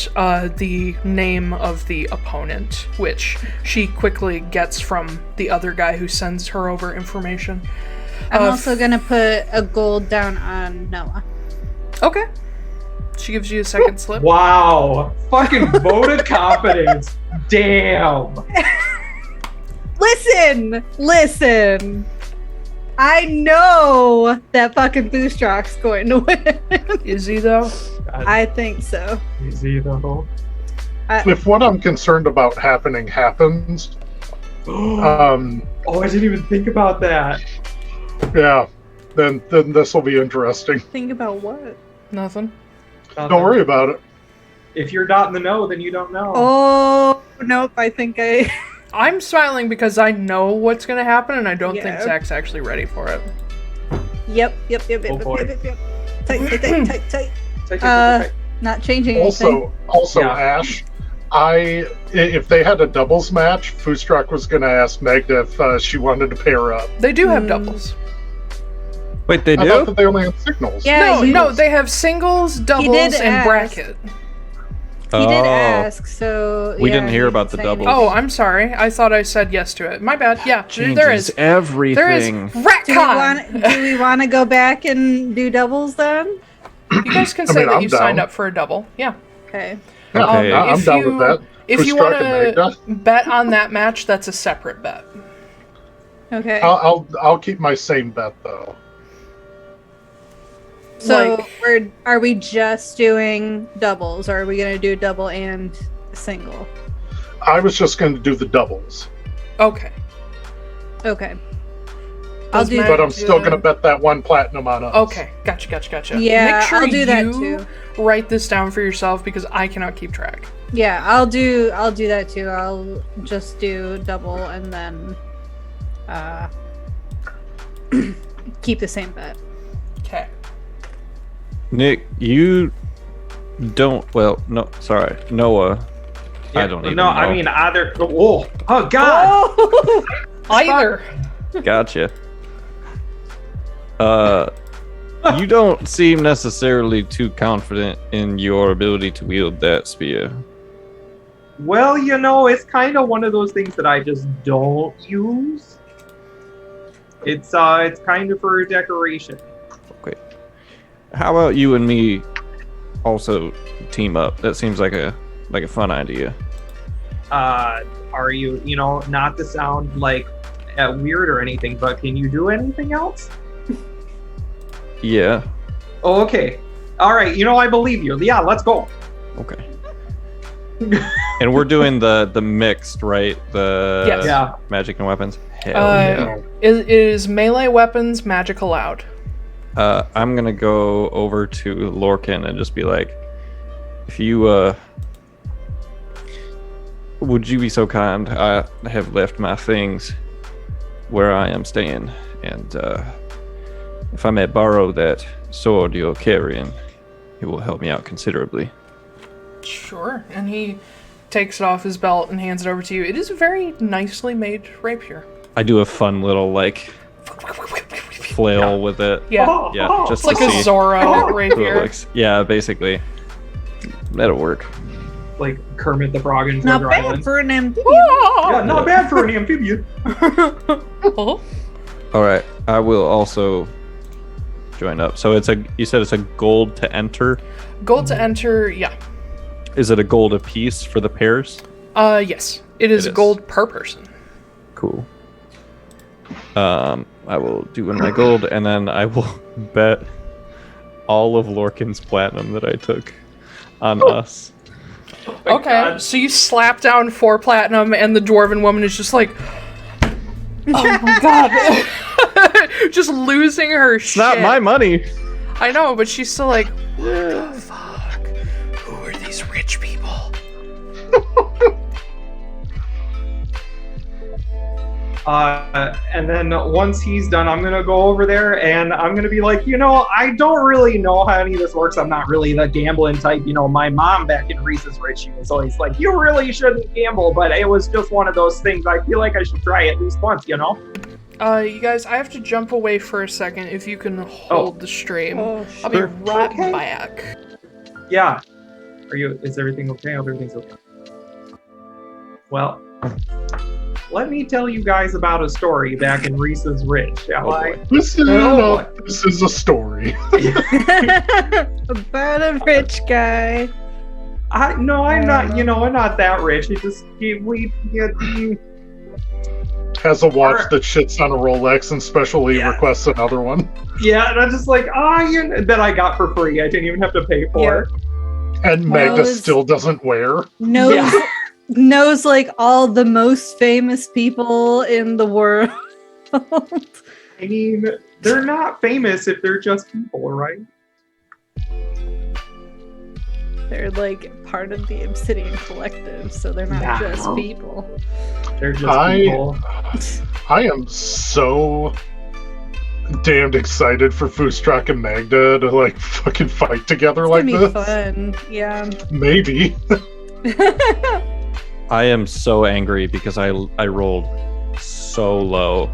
the name of the opponent, which she quickly gets from the other guy who sends her over information. I'm also gonna put a gold down on Noah. Okay. She gives you a second slip. Wow. Fucking voted confidence. Damn. Listen. I know that fucking Foostrak's going to win. Is he though? I think so. Is he though? If what I'm concerned about happening happens, Oh, I didn't even think about that. yeah, then this will be interesting. Think about what? Nothing. Don't worry about it. If you're not in the know, then you don't know. Oh, nope. I think I'm smiling because I know what's gonna happen, and I don't think Yeah. Zach's actually ready for it. Yep. Oh, boy. Tight. Not changing anything. Also, Yeah. Ash, if they had a doubles match, Foostrak was going to ask Magda if she wanted to pair up. They do have doubles. Wait, they I thought do? that they only had signals. Yeah, No, they have singles, doubles, and ask. bracket. He did ask, so We yeah, didn't hear he about didn't the say doubles. anything. Oh, I'm sorry. I thought I said yes to it. My bad. Yeah, there Changes is. everything. There is retcon. Do we want to go back and do doubles then? You guys can I say mean, that I'm you signed down. up for a double. Yeah. Okay. Yeah, Okay. I'm If down you- with that. If you Foostrak want and to Magda. bet on that match, that's a separate bet. Okay. I'll keep my same bet though. So like- are we just doing doubles, or are we gonna do double and single? I was just going to do the doubles, Okay. Okay. I'll Does do. Mag- but I'm still going to bet that 1 platinum on us. Okay. Gotcha. Yeah, Make sure I'll do that you too. write this down for yourself because I cannot keep track. Yeah, I'll do that too. I'll just do double and then keep the same bet. Okay. Nick, you don't. Well, no, sorry, Noah. I don't even know. I mean, either. Oh God! Oh! Either. Gotcha. You don't seem necessarily too confident in your ability to wield that spear. Well, it's kind of one of those things that I just don't use. It's kind of for decoration. Okay. How about you and me also team up? That seems like a fun idea. Are you, not to sound like weird or anything, but can you do anything else? Yeah. Oh, okay. All right. I believe you. Yeah, let's go. Okay. And we're doing the mixed, right? The Yes. Yeah. magic and weapons. Hell Uh, It is melee weapons, magic allowed. yeah. I'm gonna go over to Lorcan and just be like, if you would you be so kind? I have left my things where I am staying, and if I may borrow that sword you're carrying, it will help me out considerably. Sure. And he takes it off his belt and hands it over to you. It is a very nicely made rapier. I do a fun little flail with it. Yeah. Yeah, just It's like to a see Zorro who it rapier. looks. Yeah, basically. That'll work. Like Kermit the Frog in Not Treasure bad Island. for an amphibian. Yeah, not bad for an amphibian. Oh. All right, I will also join up. So you said it's a gold to enter. Gold to enter, yeah. Is it a gold a piece for the pairs? Yes. It is It is. gold per person. Cool. I will do in my gold, and then I will bet all of Lorcan's platinum that I took on us. my Okay, God. so you slap down 4 platinum, and the dwarven woman is just like, oh my god. Just losing her It's not my money. I know, but she's still like, what the fuck? Who are these rich people? And then once he's done, I'm gonna go over there and I'm gonna be like, I don't really know how any of this works. I'm not really the gambling type. My mom back in Reese's Rich, she was always like, you really shouldn't gamble, but it was just one of those things. I feel like I should try at least once, You guys, I have to jump away for a second if you can hold the stream. Oh, I'll be sure. right Okay. back. Yeah. Is everything okay? Everything's okay. Well, let me tell you guys about a story back in Reese's Rich, shall I? This is a story. About a rich guy. I'm not, I'm not that rich. Has a watch that shits on a Rolex and specially requests another one. Yeah, and I'm just like, that I got for free. I didn't even have to pay for. And Magda still doesn't wear. Knows like all the most famous people in the world. I mean, they're not famous if they're just people, right? They're like part of the Obsidian Collective, so they're not just people. They're just people. I am so damned excited for Foostrak and Magda to like fucking fight together like this. It's gonna be fun, yeah. Maybe. I am so angry because I rolled so low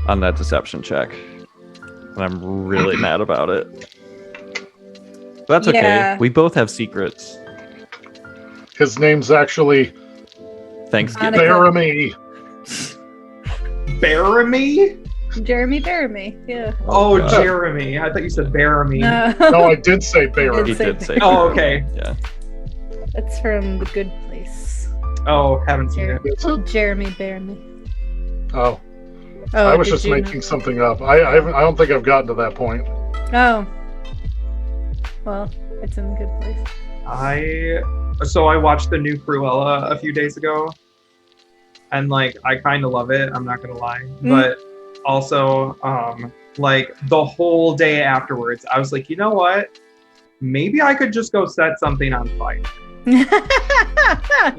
on that deception check. And I'm really mad about it. But that's okay. We both have secrets. His name's actually Thanksgiving. Baramy. Baramy? Jeremy Baramy, yeah. Oh, Jeremy. I thought you said Baramy. No, I did say Baramy. He did say Oh, okay. Yeah. That's from The Good Place. Oh, haven't seen it. Jeremy Baramy. Oh, I was just making something up. I don't think I've gotten to that point. Oh. Well, it's in The Good Place. So I watched the new Cruella a few days ago. And like, I kind of love it. I'm not going to lie. But also, like the whole day afterwards, I was like, you know what? Maybe I could just go set something on fire. You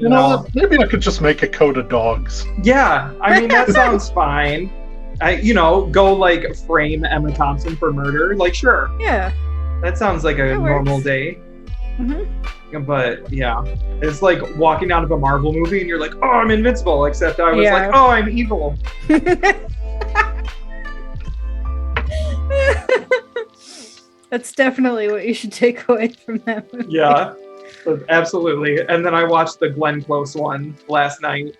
know, maybe I could just make a coat of dogs. Yeah, I mean, that sounds fine. Go like frame Emma Thompson for murder. Like, sure. Yeah. That sounds like a normal day. Mm-hmm. But yeah, it's like walking out of a Marvel movie and you're like, oh, I'm invincible. Except I was like, oh, I'm evil. That's definitely what you should take away from that movie. Yeah, absolutely. And then I watched the Glenn Close one last night.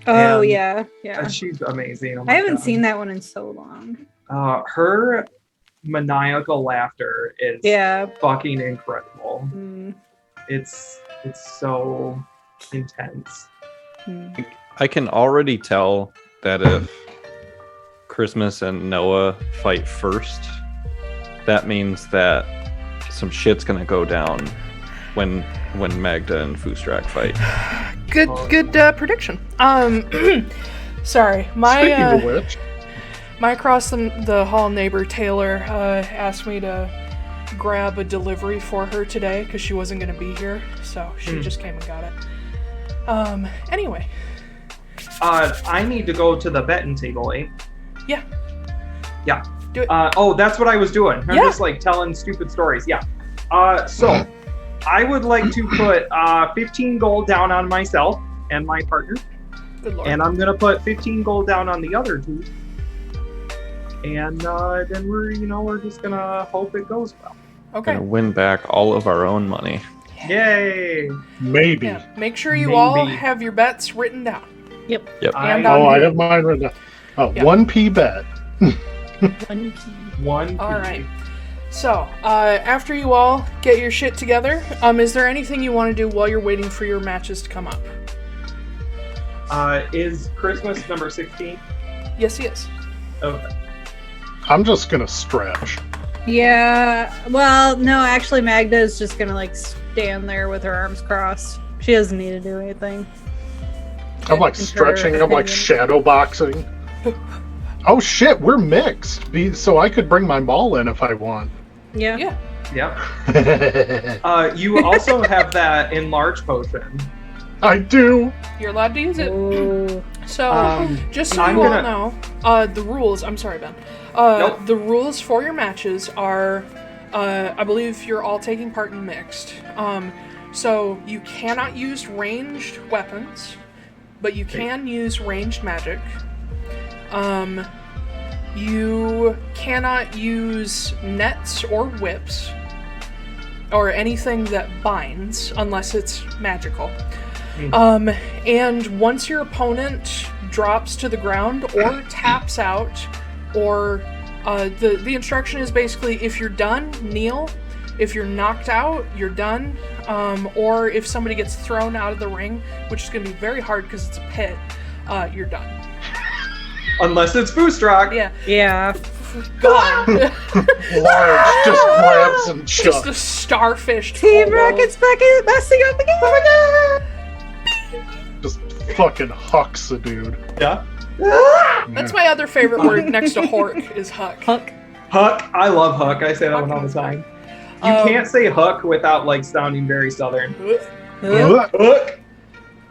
Oh, yeah. She's amazing. Oh I haven't seen that one in so long. Her maniacal laughter is fucking incredible. It's so intense. I can already tell that if Christmas and Noah fight first, that means that some shit's gonna go down when Magda and Foostrak fight. Good prediction. Sorry, Speaking of which, my across the hall neighbor Taiylor asked me to grab a delivery for her today because she wasn't going to be here, so she just came and got it. Anyway. I need to go to the betting table, eh? Yeah. Yeah. Do it. That's what I was doing. I'm just like telling stupid stories. Yeah. So I would like to put 15 gold down on myself and my partner. Good Lord. And I'm going to put 15 gold down on the other two. And then we're just going to hope it goes well. Okay. Gonna win back all of our own money. Yay! Maybe. Yeah. Make sure you all have your bets written down. Yep. And I have mine written down. Oh, yeah. 1p bet. 1p. All right. So, after you all get your shit together, is there anything you want to do while you're waiting for your matches to come up? Is Christmas number 16? Yes, he is. Okay. I'm just gonna stretch. Yeah. Well, no, actually, Magda is just gonna like stand there with her arms crossed. She doesn't need to do anything. I'm like stretching. I'm like shadow boxing. Oh shit, we're mixed. So I could bring my maul in if I want. Yeah. Yeah. Yep. You also have that enlarge potion. I do. You're allowed to use it. Ooh. So, just so you all know, the rules, I'm sorry, Ben. The rules for your matches are, I believe you're all taking part in mixed. So you cannot use ranged weapons, but you can use ranged magic. You cannot use nets or whips, or anything that binds, unless it's magical. And once your opponent drops to the ground or taps out, or the instruction is basically, if you're done, kneel. If you're knocked out, you're done. Or if somebody gets thrown out of the ring, which is going to be very hard because it's a pit, you're done. Unless it's Foostrak. Yeah. Yeah. Gone. Large just grabs and Just a chucks. starfish. Team kobold. Rocket's back in, messing up again. Just fucking hucks a dude. Yeah. That's my other favorite word next to Hork is Huck. Huck. Huck. I love Huck. I say that one all the time. You can't say Huck without like sounding very southern. Huck.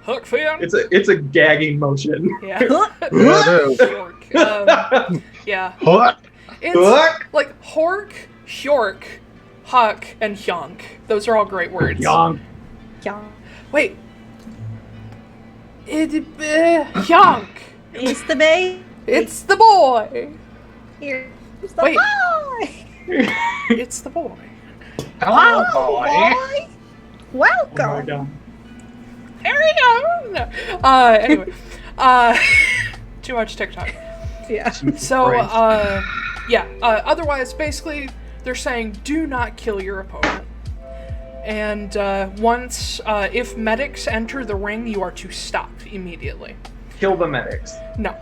Huck fan? It's a gagging motion. Yeah. It is. Hjork. Yeah. What? It's Huck. like Hork, Hjork, Huck, and Hyonk. Those are all great words. Young. Yeah. Wait. Hyonk. It's the bay. It's the boy. Here's the Wait. boy. It's the boy. Hello, Boy. Oh my Welcome. God. There we go. No. Anyway. Too much TikTok. Yeah. So, Christ. otherwise, basically, they're saying do not kill your opponent. And once, if medics enter the ring, you are to stop immediately. Kill the medics. No.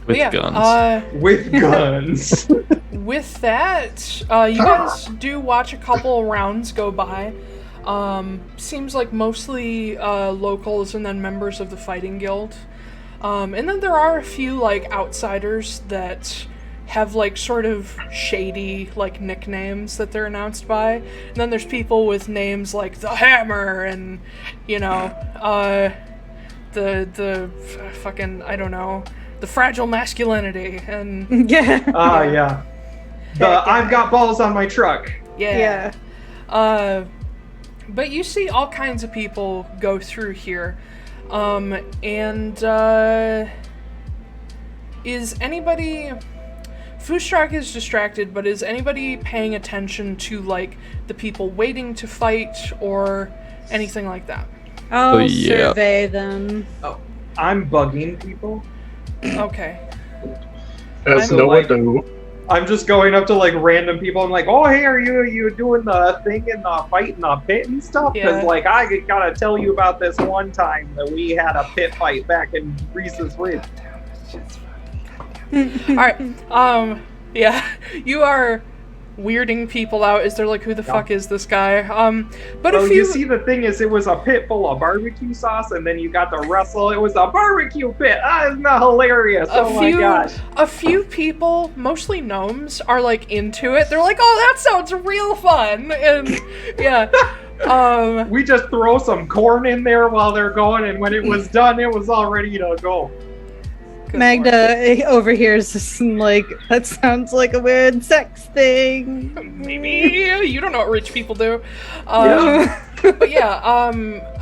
With yeah, guns. With guns. With that, you guys do watch a couple rounds go by. Seems like mostly locals and then members of the fighting guild. And then there are a few like outsiders that have like sort of shady like nicknames that they're announced by. And then there's people with names like the Hammer and the fucking I don't know, the Fragile Masculinity and Yeah. Yeah. I've got balls on my truck. yeah. But you see all kinds of people go through here. Is anybody... Foostrak is distracted, but is anybody paying attention to, like, the people waiting to fight or anything like that? I'll yeah. survey them. I'm bugging people. Okay. As I'm Noah like- do. I'm just going up to like random people. I'm like, oh, hey, are you doing the thing in the fight in the pit and stuff? Because Yeah. like I gotta tell you about this one time that we had a pit fight back in Reese's Ridge. Alright, yeah, you are weirding people out as they're like, who the fuck is this guy? But Well, if you see, the thing is, it was a pit full of barbecue sauce, and then you got to wrestle. It was a barbecue pit. Isn't that hilarious? My gosh. a few people, mostly gnomes, are like into it. They're like, oh, that sounds real fun. And yeah. We just throw some corn in there while they're going, and when it was done, it was all ready to go. Good Magda overhears this and like, that sounds like a weird sex thing. Lord. Maybe you don't know what rich people do. Yeah. But yeah,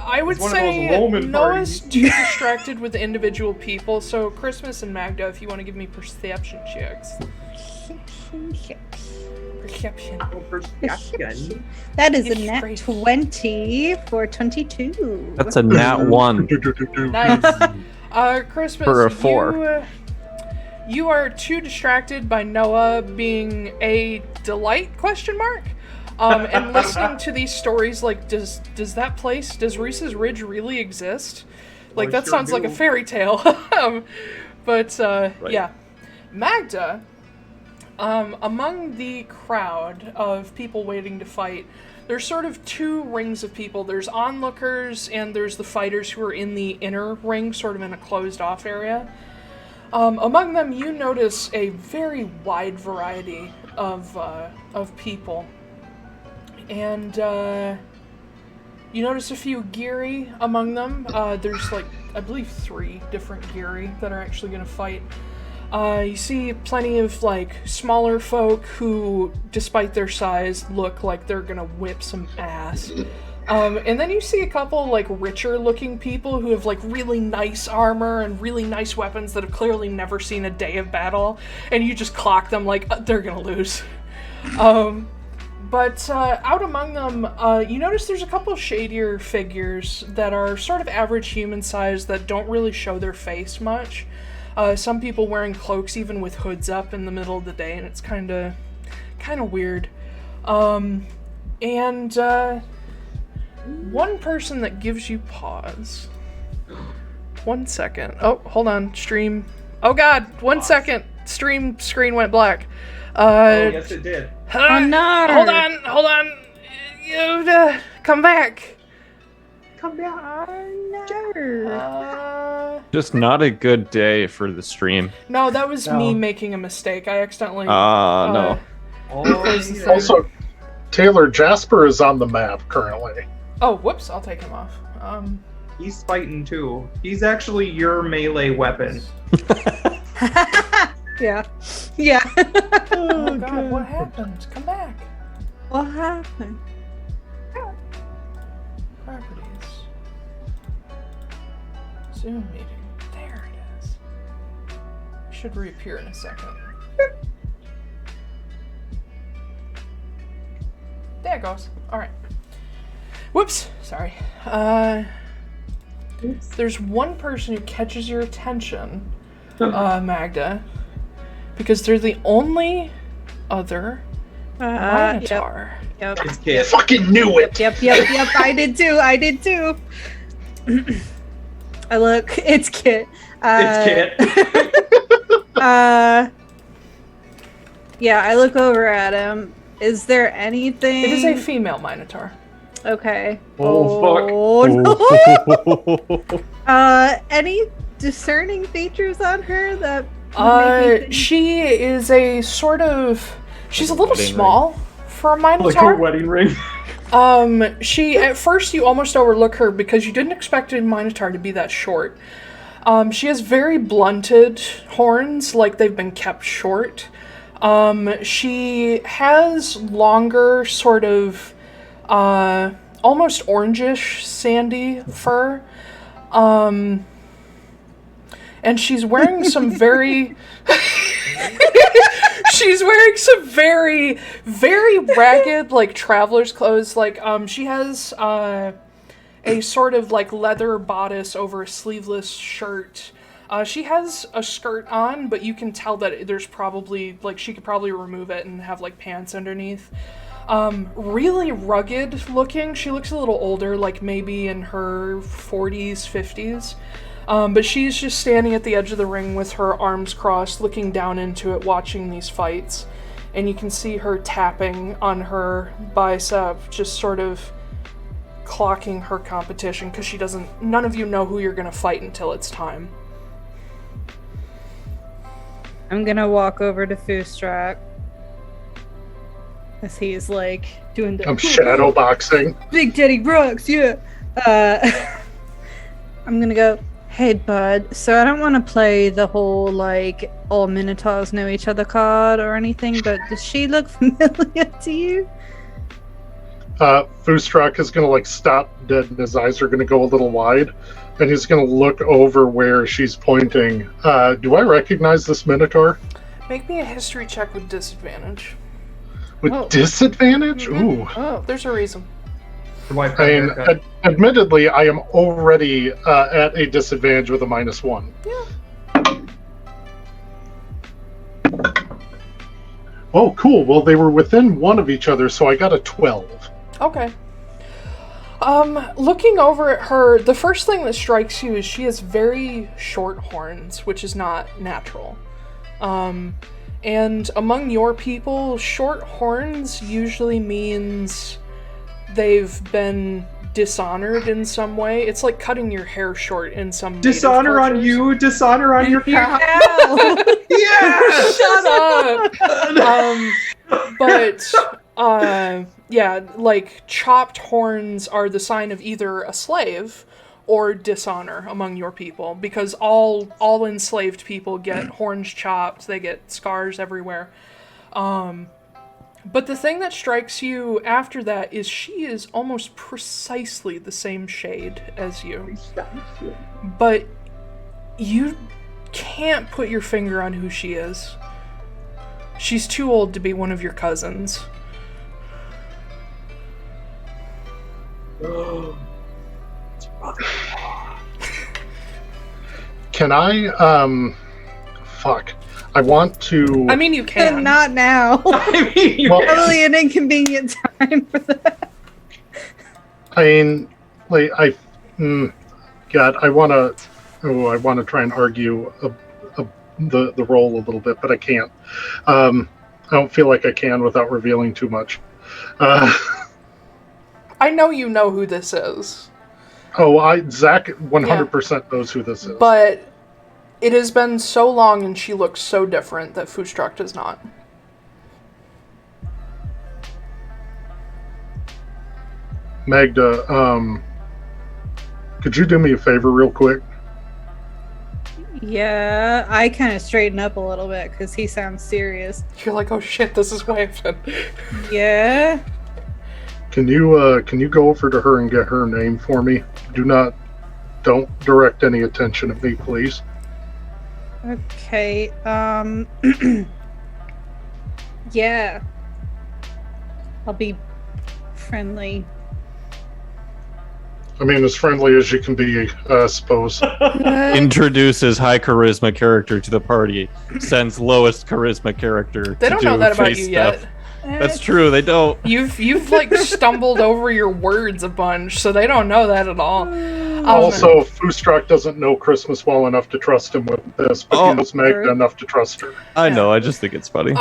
I would It's one of say those Roman Noah's parties. too distracted with the individual people. So Christmas and Magda, if you want to give me perception checks. Perception. That is It's a nat great. 20 for 22. That's a nat 1. Nice. Christmas, For a 4. You are too distracted by Noah being a delight, question mark? And listening to these stories like, does Reese's Ridge really exist? Like, I that sure sounds like a do. fairy tale. But, yeah. Magda, among the crowd of people waiting to fight, there's sort of two rings of people. There's onlookers and there's the fighters who are in the inner ring, sort of in a closed-off area. Among them, you notice a very wide variety of people. And you notice a few Geary among them. There's, like, I believe 3 different Geary that are actually going to fight. You see plenty of, like, smaller folk who, despite their size, look like they're gonna whip some ass. And then you see a couple, like, richer-looking people who have, like, really nice armor and really nice weapons that have clearly never seen a day of battle, and you just clock them like, they're gonna lose. But out among them, you notice there's a couple shadier figures that are sort of average human size that don't really show their face much. Some people wearing cloaks even with hoods up in the middle of the day, and it's kind of weird. One person that gives you pause 1 second. Oh, hold on. Stream. Oh god, 1 second. Stream screen went black. Oh, yes, it did. Oh, no. Hold on. Come back. Come down. Just not a good day for the stream. No, that was No. me making a mistake. I accidentally. No. closed the thing. Also, Taiylor, Jasper is on the map currently. Oh, whoops! I'll take him off. He's fighting too. He's actually your melee weapon. Yeah. Yeah. Oh god, what happened? Come back. What happened? Properties. Zoom meeting. There it is. Should reappear in a second. There it goes. Alright. Whoops. Sorry. There's one person who catches your attention, Magda, because they're the only other Minotaur. Yep. It's Kit. Fucking knew it! Yep. I did too. I look, it's Kit. It's Kit. Yeah, I look over at him. Is there anything? It is a female Minotaur. Okay. Oh, fuck. No. Any discerning features on her that? would make me think- She is a sort of. She's a little Wedding small for a like a Minotaur. wedding ring. She at first you almost overlook her because you didn't expect a Minotaur to be that short. She has very blunted horns, like they've been kept short. She has longer, sort of, almost orangish, sandy fur. And she's wearing some very... She's wearing some very, very ragged, like, traveler's clothes. Like, she has, a sort of, like, leather bodice over a sleeveless shirt. She has a skirt on, but you can tell that there's probably, like, she could probably remove it and have, like, pants underneath. Really rugged looking. She looks a little older, like, maybe in her 40s, 50s. But she's just standing at the edge of the ring with her arms crossed, looking down into it, watching these fights. And you can see her tapping on her bicep, just sort of clocking her competition, because she doesn't... None of you know who you're going to fight until it's time. I'm gonna walk over to Foostrak. As he's like doing the I'm shadow boxing. Big Daddy Brooks, yeah. I'm gonna go, hey bud, so I don't want to play the whole like all Minotaurs know each other card or anything, but does she look familiar to you? Foostrak is gonna like stop dead and his eyes are gonna go a little wide. And he's going to look over where she's pointing. Do I recognize this Minotaur? Make me a history check with disadvantage. With disadvantage? Ooh. Oh, there's a reason. I mean, admittedly, I am already at a disadvantage with a -1. Yeah. Oh, cool. Well, they were within one of each other, so I got a 12. Okay. Looking over at her, the first thing that strikes you is she has very short horns, which is not natural. And among your people, short horns usually means they've been dishonored in some way. It's like cutting your hair short in some Dishonor on cultures. you, dishonor on your cow. Yeah! Shut up! Yeah, like, chopped horns are the sign of either a slave or dishonor among your people, because all enslaved people get horns chopped, they get scars everywhere. But the thing that strikes you after that is she is almost precisely the same shade as you. But you can't put your finger on who she is. She's too old to be one of your cousins. Can I, fuck. I want to... I mean, you can. Not now. I mean, you Well- Probably an inconvenient time for that. I mean, like, God, I want to... I want to try and argue the role a little bit, but I can't. I don't feel like I can without revealing too much. I know you know who this is. Zack 100% knows who this is. But it has been so long and she looks so different that Foostrak does not. Magda, could you do me a favor real quick? Yeah, I kind of straighten up a little bit because he sounds serious. You're like, oh shit, this is what happened. Yeah. Can you go over to her and get her name for me? Don't direct any attention at me, please. Okay, yeah. I'll be friendly. I mean, as friendly as you can be, I suppose. Introduces high charisma character to the party. Sends lowest charisma character. They don't know that about you yet. That's true. They don't. You've like stumbled over your words a bunch, so they don't know that at all. Also, Foostrak doesn't know Christmas well enough to trust him with this, but he knows Magda enough to trust her. I know. I just think it's funny.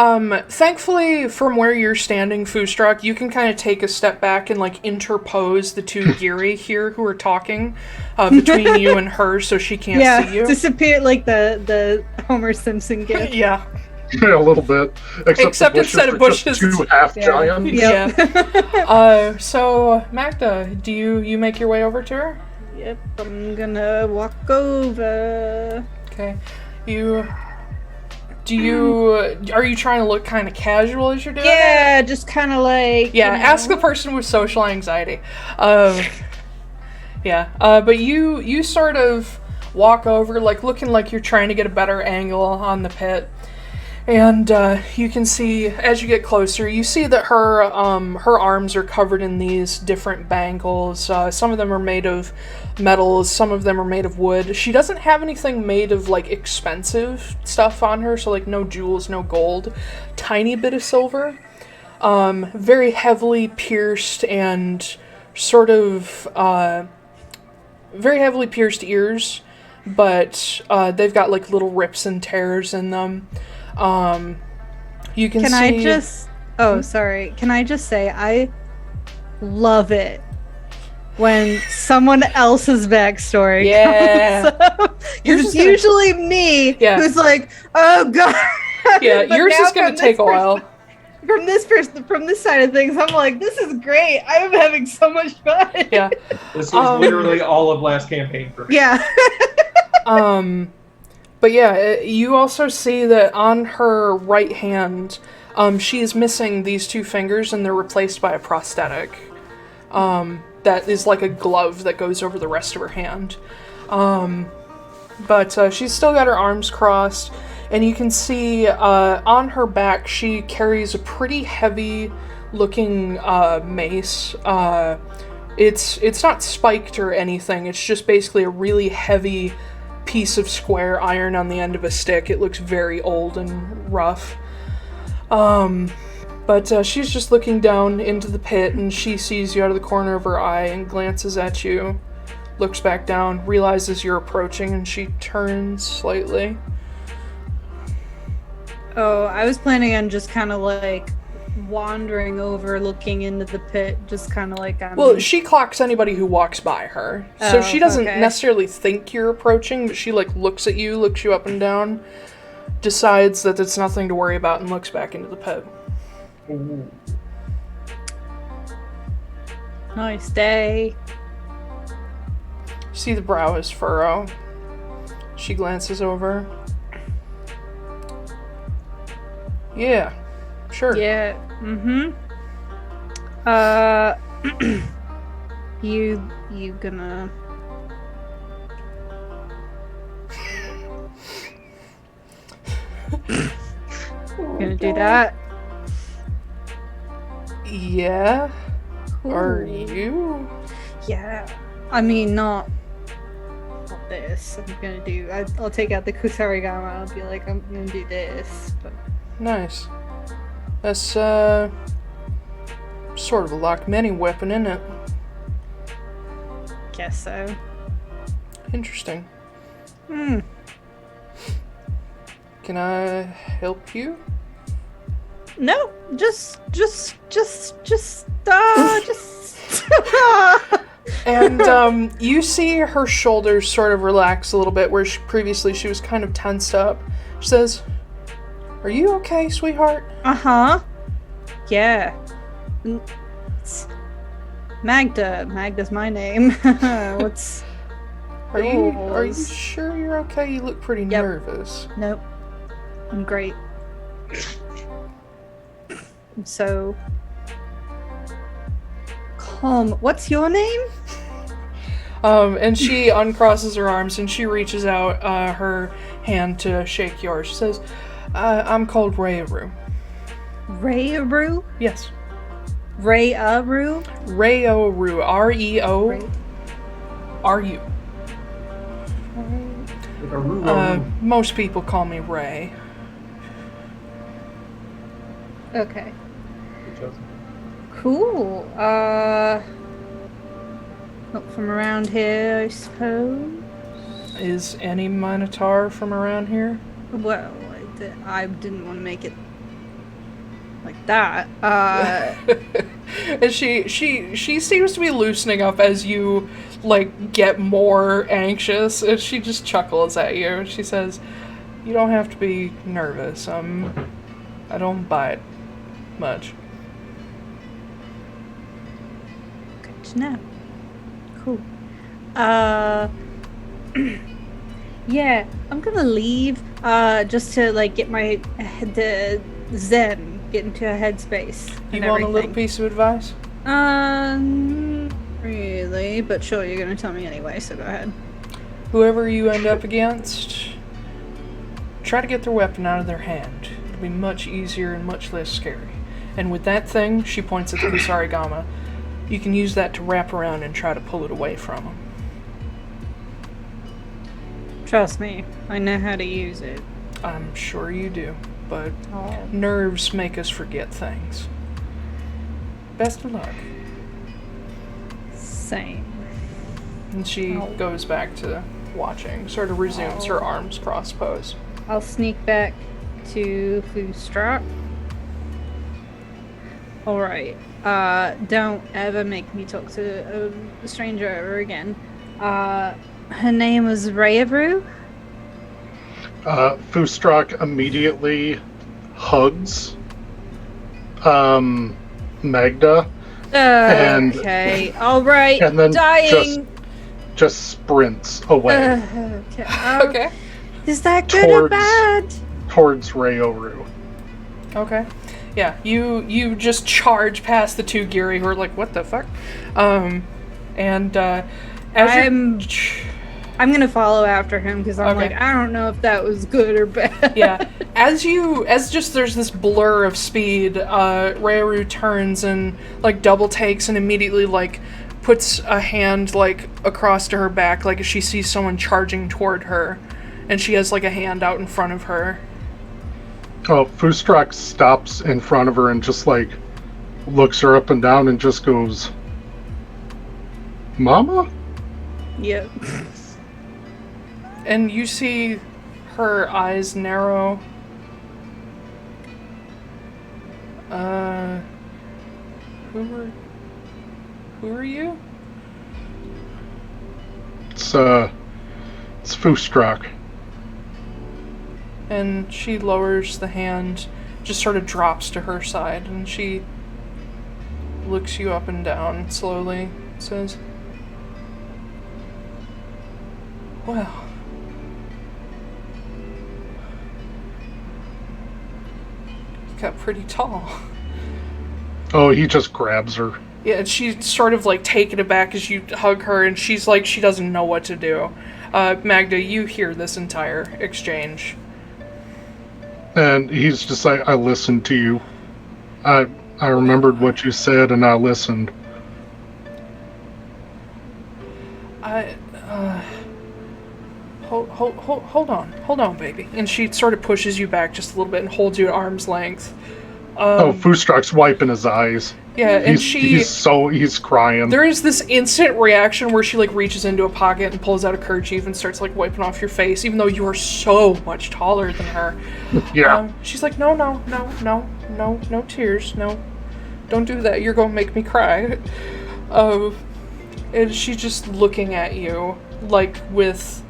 Thankfully, from where you're standing, Foostrak, you can kind of take a step back and like interpose the two Geary here who are talking between you and her, so she can't see you. Disappear like the Homer Simpson gif. Yeah. Yeah, a little bit. Except instead of bushes, two half giants. Yeah. So Magda, do you make your way over to her? Yep, I'm gonna walk over. Okay. Are you trying to look kind of casual as you're doing it? Yeah, just kind of like. Yeah, ask the person with social anxiety. But you sort of walk over, like looking like you're trying to get a better angle on the pit. And you can see, as you get closer, you see that her arms are covered in these different bangles. Some of them are made of metals, some of them are made of wood. She doesn't have anything made of, like, expensive stuff on her, so, like, no jewels, no gold. Tiny bit of silver. Very heavily pierced and sort of, very heavily pierced ears, but they've got, like, little rips and tears in them. You can see... Can I just... Oh, sorry. Can I just say, I love it when someone else's backstory comes up. It's usually me who's like, oh god. Yeah, yours is going to take a while. From this side of things, I'm like, this is great. I am having so much fun. Yeah. This was literally all of last campaign for me. Yeah. But yeah, you also see that on her right hand, she is missing these two fingers and they're replaced by a prosthetic. That is like a glove that goes over the rest of her hand. But she's still got her arms crossed, and you can see on her back she carries a pretty heavy looking mace. It's not spiked or anything, it's just basically a really heavy piece of square iron on the end of a stick. It looks very old and rough. But she's just looking down into the pit, and she sees you out of the corner of her eye and glances at you, looks back down, realizes you're approaching, and she turns slightly. Oh, I was planning on just kind of like wandering over, looking into the pit, just kind of like... Well, she clocks anybody who walks by her. So she doesn't necessarily think you're approaching, but she like looks at you, looks you up and down, decides that it's nothing to worry about, and looks back into the pit. Ooh. Nice day. See the brow is furrow. She glances over. Yeah, sure. Yeah, you gonna... gonna do that? Yeah. Ooh. Are you? Yeah. I mean, not this. I'm gonna do... I'll take out the Kusarigama. I'll be like, I'm gonna do this. But... Nice. That's, sort of a Lock-Many weapon, isn't it? Guess so. Interesting. Can I help you? No, just. And you see her shoulders sort of relax a little bit, where previously she was kind of tensed up. She says, "Are you okay, sweetheart?" Uh-huh. Yeah. It's Magda. Magda's my name. What's... Are you sure you're okay? You look pretty nervous. Nope. I'm great. I'm so... calm. What's your name? And she uncrosses her arms and she reaches out her hand to shake yours. She says, I'm called Rayaru. Rayaru? Yes. Rayaru? Rayaru. R-E-O-R-U. Most people call me Ray. Okay. Cool. Not from around here, I suppose. Is any Minotaur from around here? Well, I didn't want to make it like that. And she seems to be loosening up as you get more anxious, and she just chuckles at you and she says, "You don't have to be nervous. I don't bite much." Good to know. Cool. Yeah, I'm gonna leave just to get my the zen, get into a headspace. You want a little piece of advice? Really, but sure, you're gonna tell me anyway, so go ahead. Whoever you end up against, try to get their weapon out of their hand. It'll be much easier and much less scary. And with that thing, she points at the Kusarigama, you can use that to wrap around and try to pull it away from them. Trust me, I know how to use it. I'm sure you do, but nerves make us forget things. Best of luck. Same. And she goes back to watching, sort of resumes her arms cross-pose. I'll sneak back to Foostrak. Alright, don't ever make me talk to a stranger ever again. Her name was Rayaru? Foostrak immediately hugs Magda. Okay, alright, and then dying. Just sprints away. Okay. Okay. Is that good or bad? Towards Rayaru. Okay. Yeah, you just charge past the two Giri who are like, what the fuck? As I'm gonna follow after him because I'm I don't know if that was good or bad. Yeah. As there's this blur of speed, Rayaru turns and double takes and immediately puts a hand across to her back if she sees someone charging toward her, and she has a hand out in front of her. Oh, Foostrak stops in front of her and just looks her up and down and just goes, "Mama?" Yep. And you see her eyes narrow. Who are you? It's Foostrak. And she lowers the hand, just sort of drops to her side, and she looks you up and down slowly, says, "Well, you got pretty tall." Oh, he just grabs her. Yeah, and she's sort of taken aback as you hug her, and she's she doesn't know what to do. Magda, you hear this entire exchange. And he's just I listened to you. I remembered what you said, and I listened. Hold on, baby. And she sort of pushes you back just a little bit and holds you at arm's length. Foostrak's wiping his eyes. Yeah, and he's crying. There is this instant reaction where she like reaches into a pocket and pulls out a kerchief and starts like wiping off your face, even though you are so much taller than her. Yeah. She's like, no tears, no, don't do that. You're gonna make me cry. And she's just looking at you like with.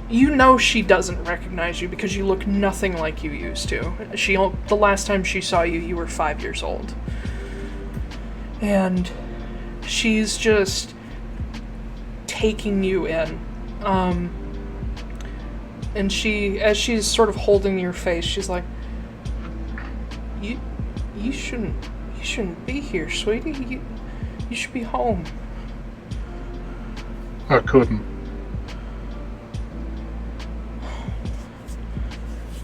You know she doesn't recognize you because you look nothing like you used to. The last time she saw you, you were 5 years old. And she's just taking you in. And as she's sort of holding your face, she's like, You shouldn't be here, sweetie. You should be home. I couldn't.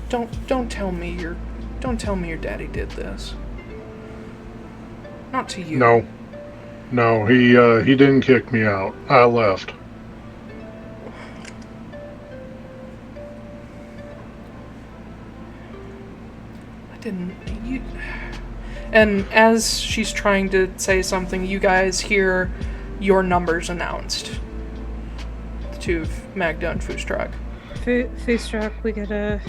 Don't tell me your daddy did this. Not to you. No, he didn't kick me out. I left. I didn't. And as she's trying to say something, you guys hear your numbers announced. The two of Magda and Foostrak. Foostrak, we gotta.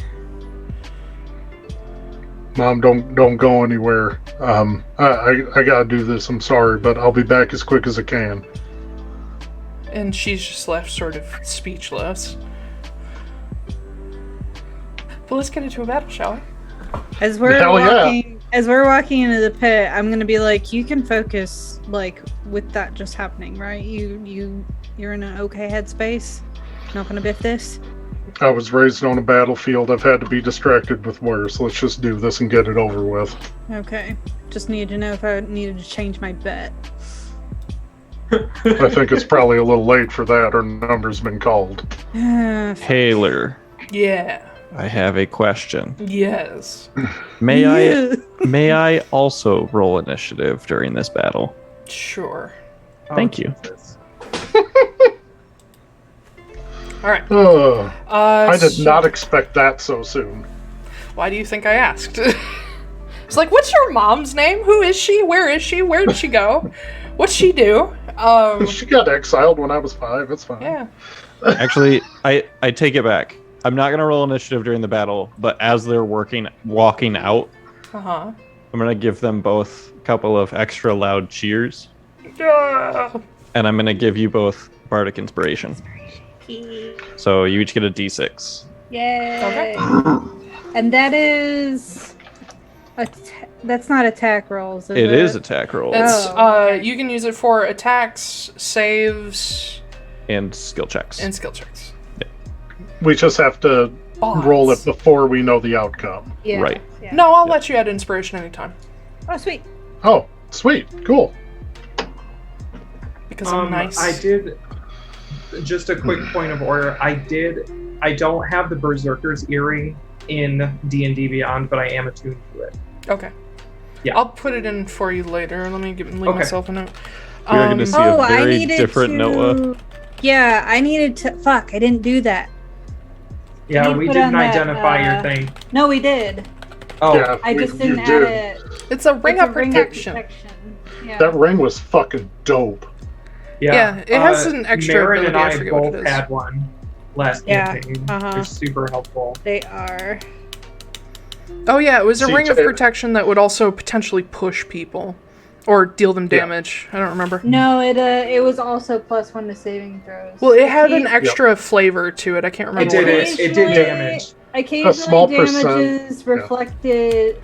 Mom, don't go anywhere. I gotta do this. I'm sorry, but I'll be back as quick as I can. And she's just left sort of speechless. But let's get into a battle, shall we? As we're walking into the pit, I'm gonna be like, you can focus, like, with that just happening, right? You're in an okay headspace. Not gonna biff this. I was raised on a battlefield. I've had to be distracted with worse. Let's just do this and get it over with. Okay. Just needed to know if I needed to change my bet. I think it's probably a little late for that. Our number's been called. Taiylor. Yeah. I have a question. Yes. May I also roll initiative during this battle? Sure. Thank you. All right. I did not expect that so soon. Why do you think I asked? It's like, what's your mom's name? Who is she? Where is she? Where did she go? What'd she do? She got exiled when I was 5. It's fine. Yeah. Actually, I take it back. I'm not going to roll initiative during the battle, but as they're walking out, I'm going to give them both a couple of extra loud cheers. And I'm going to give you both Bardic Inspiration. So you each get a D6. Yay! Okay. And that is... that's not attack rolls, It is attack rolls. It's, you can use it for attacks, saves... And skill checks. Yeah. We just have to roll it before we know the outcome. Yeah. Right. Yeah. No, I'll let you add inspiration anytime. Oh, sweet. Oh, sweet. Cool. Because I'm nice. I did... Just a quick point of order. I don't have the Berserker's Earring in D&D Beyond, but I am attuned to it. Okay. Yeah. I'll put it in for you later. Let me leave myself a note. We're going to see a very different Noah. Yeah, I needed to... Fuck, I didn't do that. Yeah, we didn't identify your thing. No, we did. Oh. Yeah, I just didn't add it. It's a ring of protection. Yeah. That ring was fucking dope. Yeah, it has an extra Marin ability. and I I forget what both it is. had one last campaign. They're super helpful. They are. Oh yeah, it was a ring of protection that would also potentially push people. Or deal them damage. I don't remember. No, it was also +1 to saving throws. Well, it had an extra flavor to it. I can't remember what it was. It did damage.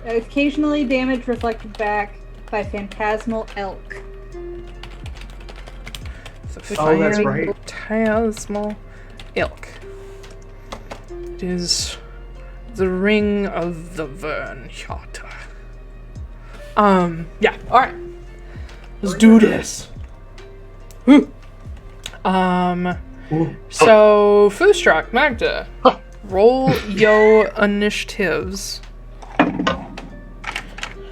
Occasionally damage reflected back by phantasmal elk. Oh, that's right. Phantasmal elk. It is the ring of the Vernhjata. Yeah, alright. Let's do this. So, Foostrak, Magda, roll your initiatives.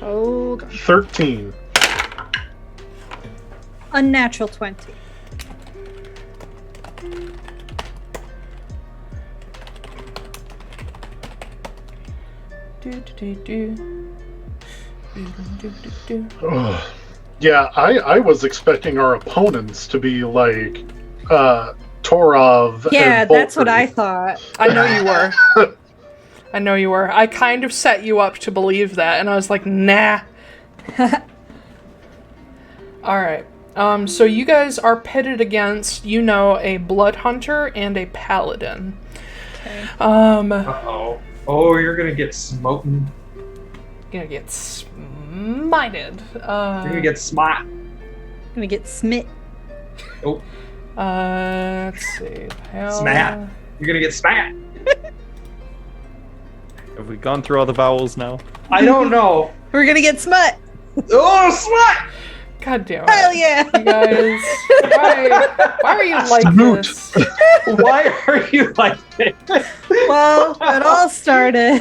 Oh, gosh. 13. Unnatural 20. Yeah, I was expecting our opponents to be like Torov. Yeah, and that's what Volker. I thought. I know you were. I know you were. I kind of set you up to believe that, and I was like, nah. Alright. So you guys are pitted against, a blood hunter and a paladin. Okay. Uh-oh. Oh, you're gonna get smoten. Gonna get smited. You're gonna get smot. Gonna get smit. Oh, Let's see. smat. You're gonna get smat. Have we gone through all the vowels now? I don't know. We're gonna get smut. Oh, smut! God damn it. Hell yeah. You guys, why are you like this? Why are you like this? Well, it all started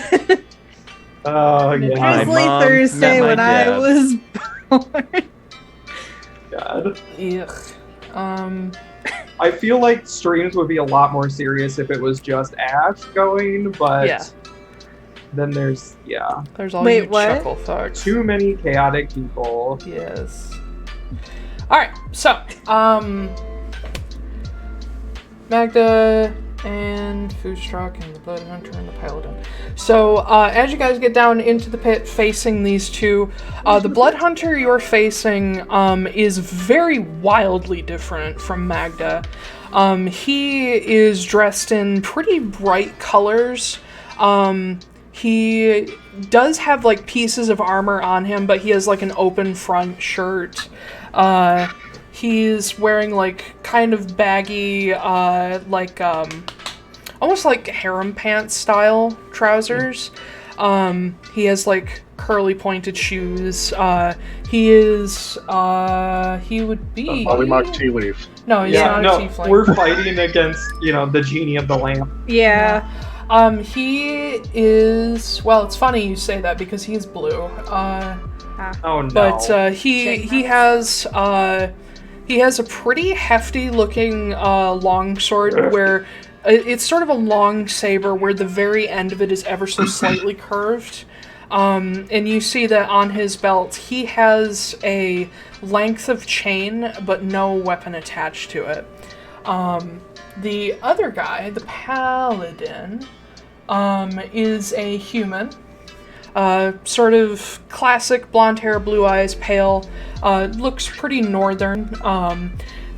Oh, yeah. My Grizzly mom Thursday met my when I dad. was born. God. Ugh. I feel like streams would be a lot more serious if it was just Ash going, but Yeah. then there's, There's all Wait, you what? chuckle fucks. too many chaotic people. Yes. Alright, so, Magda and Foostrak and the Blood Hunter and the Paladin. So, as you guys get down into the pit facing these two, the Blood Hunter you're facing is very wildly different from Magda. He is dressed in pretty bright colors. He does have like pieces of armor on him, but he has like an open front shirt. He's wearing like kind of baggy, almost like harem pants style trousers. He has like curly pointed shoes. He would be Polymock tea leaf. No, he's not a tiefling. we're fighting against, the genie of the lamp. Yeah. He is, well, it's funny you say that because he's blue. Oh no. But he has a pretty hefty looking long sword where it's sort of a long saber where the very end of it is ever so slightly curved. And you see that on his belt he has a length of chain but no weapon attached to it. The other guy, the paladin, is a human. Sort of classic blonde hair, blue eyes, pale, looks pretty northern.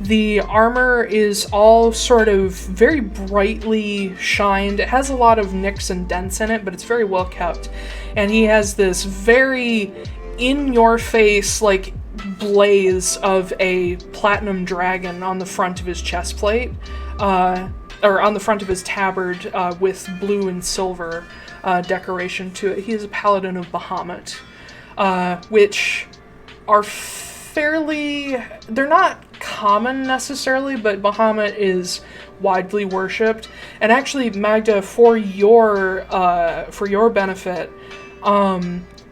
The armor is all sort of very brightly shined. It has a lot of nicks and dents in it, but it's very well kept. And he has this very in-your-face, like, blaze of a platinum dragon on the front of his chest plate, or on the front of his tabard, with blue and silver decoration to it. He is a paladin of Bahamut, which are they're not common necessarily, but Bahamut is widely worshipped. And actually, Magda, for your benefit,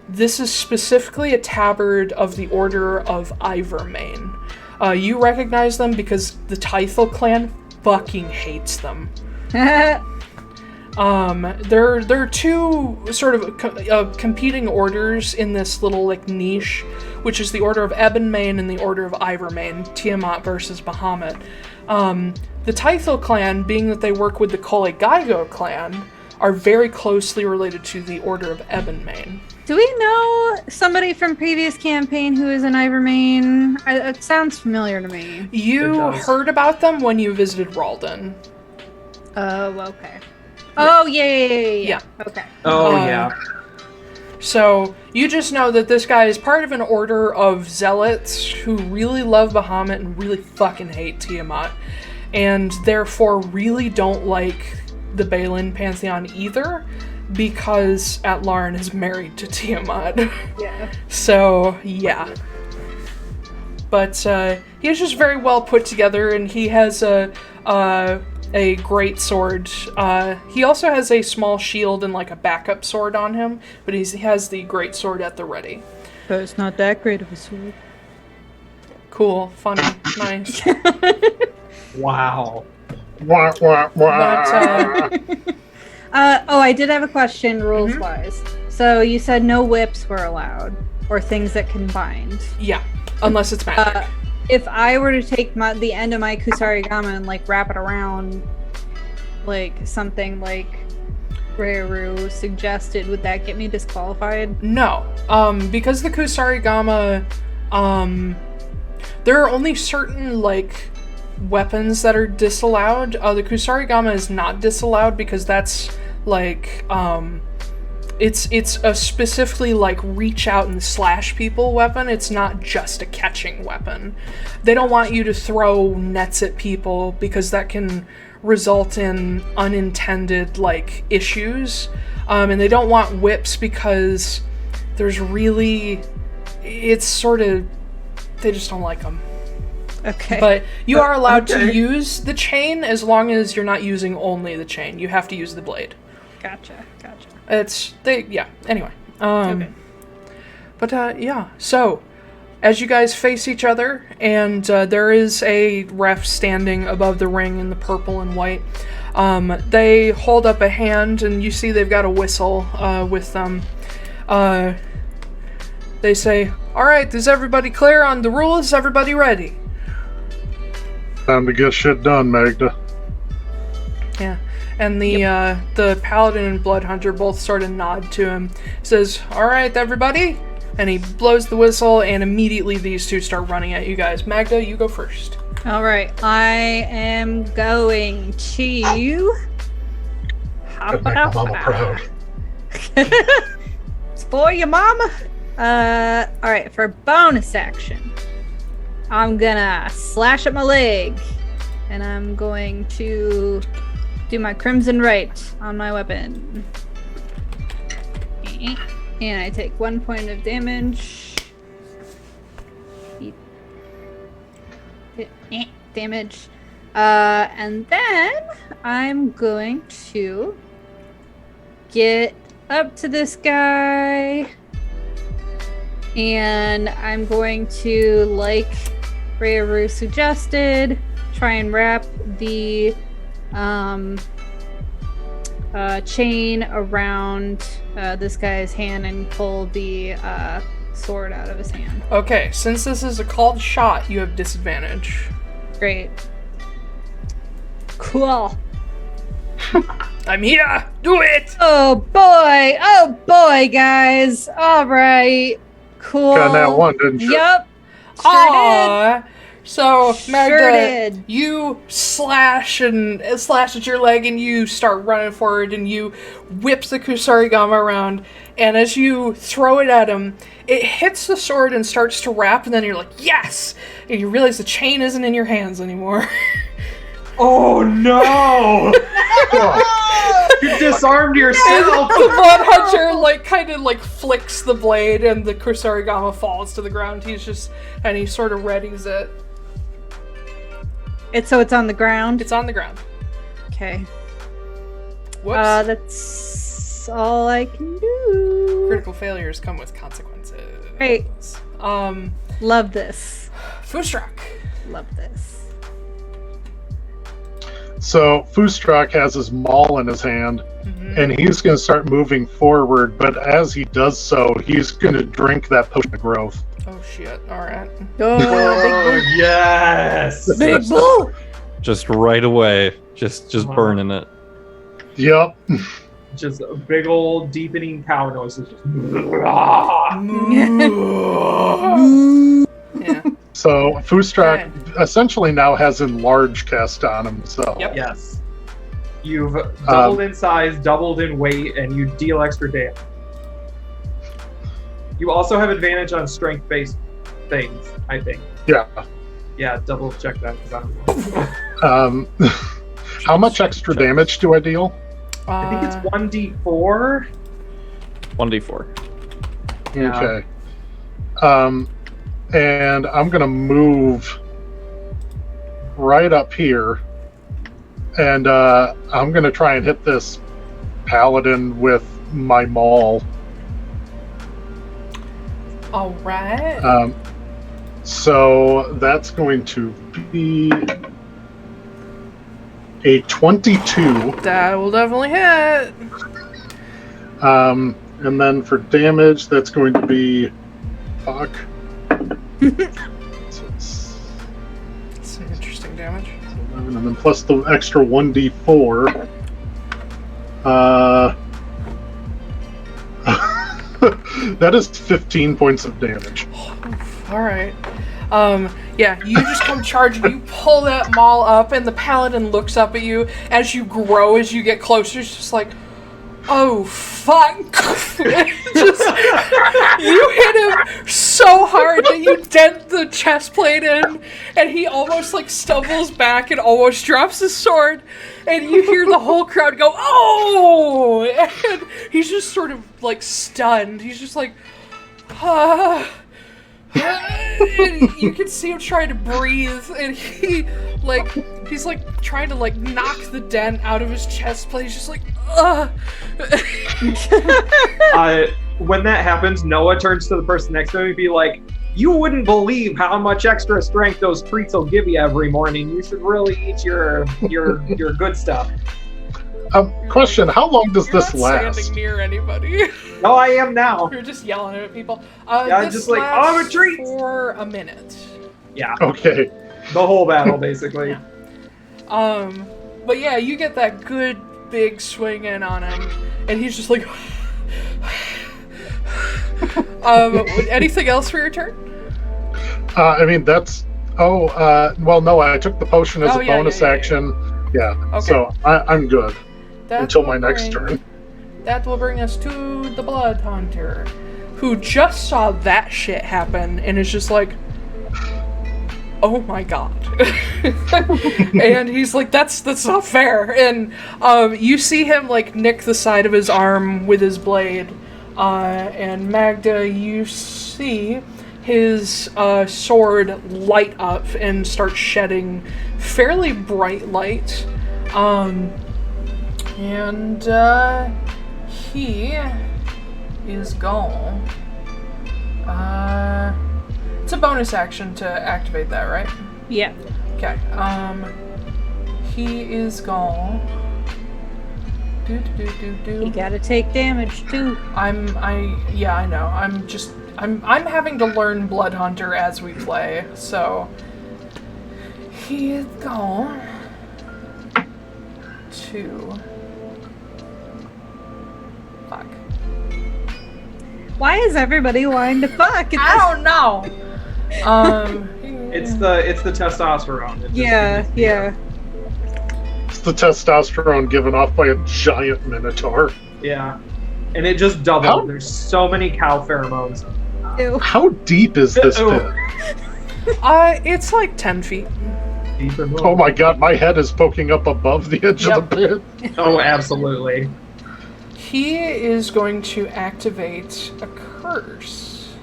this is specifically a tabard of the Order of Ivermain. You recognize them because the Taiylor clan fucking hates them. There are two sort of competing orders in this little like niche, which is the Order of Ep9 and the Order of Ivermain, Tiamat versus Bahamut. The Taiylor clan, being that they work with the Kolegaigo clan, are very closely related to the Order of Ep9. Do we know somebody from previous campaign who is an Ivermain? It sounds familiar to me. You heard about them when you visited Ralden. Oh, okay. Oh, yeah. Okay. Oh, yeah. So, you just know that this guy is part of an order of zealots who really love Bahamut and really fucking hate Tiamat, and therefore really don't like the Balin Pantheon either, because Atlaran is married to Tiamat. Yeah. So, yeah. But he is just very well put together, and he has a great sword. He also has a small shield and like a backup sword on him, but he has the great sword at the ready. but it's not that great of a sword. Cool, funny, nice. Wow. Wah, wah, wah. But, I did have a question rules-wise. So you said no whips were allowed. or things that can bind. Yeah, unless it's magic. If I were to take the end of my Kusarigama and like wrap it around like something like Reru suggested, would that get me disqualified? No, because the Kusarigama, there are only certain like weapons that are disallowed. The Kusarigama is not disallowed because that's like it's a specifically like reach out and slash people weapon. It's not just a catching weapon. They don't want you to throw nets at people because that can result in unintended like issues. And they don't want whips because there's really, it's sort of, they just don't like them. Okay. But you are allowed to use the chain as long as you're not using only the chain. You have to use the blade. Gotcha. Anyway. Okay. But yeah, so as you guys face each other, and there is a ref standing above the ring in the purple and white, they hold up a hand, and you see they've got a whistle with them. They say, "Alright, is everybody clear on the rules? Is everybody ready?" Time to get shit done, Magda. Yeah. And the paladin and blood hunter both sort of nod to him. Says, "Alright, everybody." And he blows the whistle, and immediately these two start running at you guys. Magda, you go first. Alright, I am going to... Make my mama proud. Spoil your mama. Alright, for bonus action, I'm gonna slash at my leg. And I'm going to do my Crimson Right on my weapon. And I take 1 point of damage. Damage. And then I'm going to get up to this guy. And I'm going to, like Reru suggested, try and wrap the chain around this guy's hand and pull the sword out of his hand. Okay, since this is a called shot, you have disadvantage. Great. Cool. I'm here! Do it! Oh boy, guys. Alright. Cool. Got that one, didn't you? Yep. Aww. So, Magda, did. you slash at your leg, and you start running forward, and you whip the Kusarigama around, and as you throw it at him, it hits the sword and starts to wrap, and then you're like, yes! And you realize the chain isn't in your hands anymore. Oh no! You disarmed yourself! The blood hunter, kind of flicks the blade, and the Kusarigama falls to the ground. He sort of readies it. It's on the ground? It's on the ground. Okay. Whoops. That's all I can do. Critical failures come with consequences. Great. Love this. Foostrak. Love this. So Foostrak has his maul in his hand, and he's going to start moving forward, but as he does so, he's going to drink that potion of growth. Oh shit, alright. Oh, yes! Big bull! Just right away. Just burning it. Yep. Just a big old deepening cow noise. It's just... Yeah. So Foostrak essentially now has enlarge cast on himself. Yep. Yes. You've doubled in size, doubled in weight, and you deal extra damage. You also have advantage on strength-based things, I think. Yeah. Yeah, double check that. How much extra damage do I deal? I think it's 1d4. 1d4. Yeah. Okay. And I'm going to move right up here. And I'm going to try and hit this paladin with my maul. Alright. So that's going to be a 22. That will definitely hit. And then for damage, that's going to be Fuck. So it's Some interesting damage. 11, and then plus the extra 1d4. That is 15 points of damage. Alright. Yeah, you just come charging, you pull that maul up, and the paladin looks up at you as you grow, as you get closer. It's just like, oh, fuck. You hit him so hard that you dent the chest plate in, and he almost, like, stumbles back and almost drops his sword, and you hear the whole crowd go, oh! And he's just sort of, like, stunned. He's just like, and you can see him trying to breathe, and he's like trying to like knock the dent out of his chest plate. He's just like, ugh. When that happens, Noah turns to the person next to him and be like, "You wouldn't believe how much extra strength those treats will give you every morning. You should really eat your good stuff." Question: how long does this You're not last? standing near anybody. No, I am now. You're just yelling at people. Yeah, I'm this just like, lasts I'm a treat! for a minute. Yeah, Okay. the whole battle basically. But yeah, you get that good big swing in on him, and he's just like, anything else for your turn? I mean, that's. Well, no, I took the potion as a bonus action. Yeah. Okay. So I'm good That until will my next bring- turn. That will bring us to the Blood Hunter, who just saw that shit happen and is just like, oh my god. And he's like, that's not fair. And you see him like nick the side of his arm with his blade. And Magda, you see his sword light up and start shedding fairly bright light. He is gone. It's a bonus action to activate that, right? Yeah. Okay. He is gone. You gotta take damage too. I know. I'm having to learn Blood Hunter as we play, so he is gone to fuck. Why is everybody lying to fuck? I don't know. It's the testosterone. Yeah. It's the testosterone given off by a giant minotaur. Yeah. And it just doubled. How? There's so many cow pheromones. Ew. How deep is this Ew. pit? It's like 10 feet. Deep and Oh my god, my head is poking up above the edge of the pit. Oh, absolutely. He is going to activate a curse.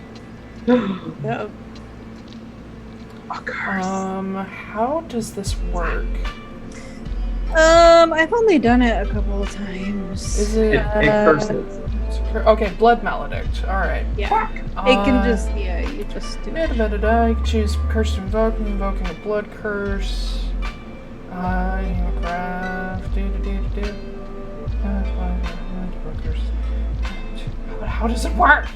No. A curse. How does this work? I've only done it a couple of times. Is it? It curses. Okay, blood maledict. All right. Yeah. It can just, you just do it. You can choose curse to invoking a blood curse. Craft. How does it work?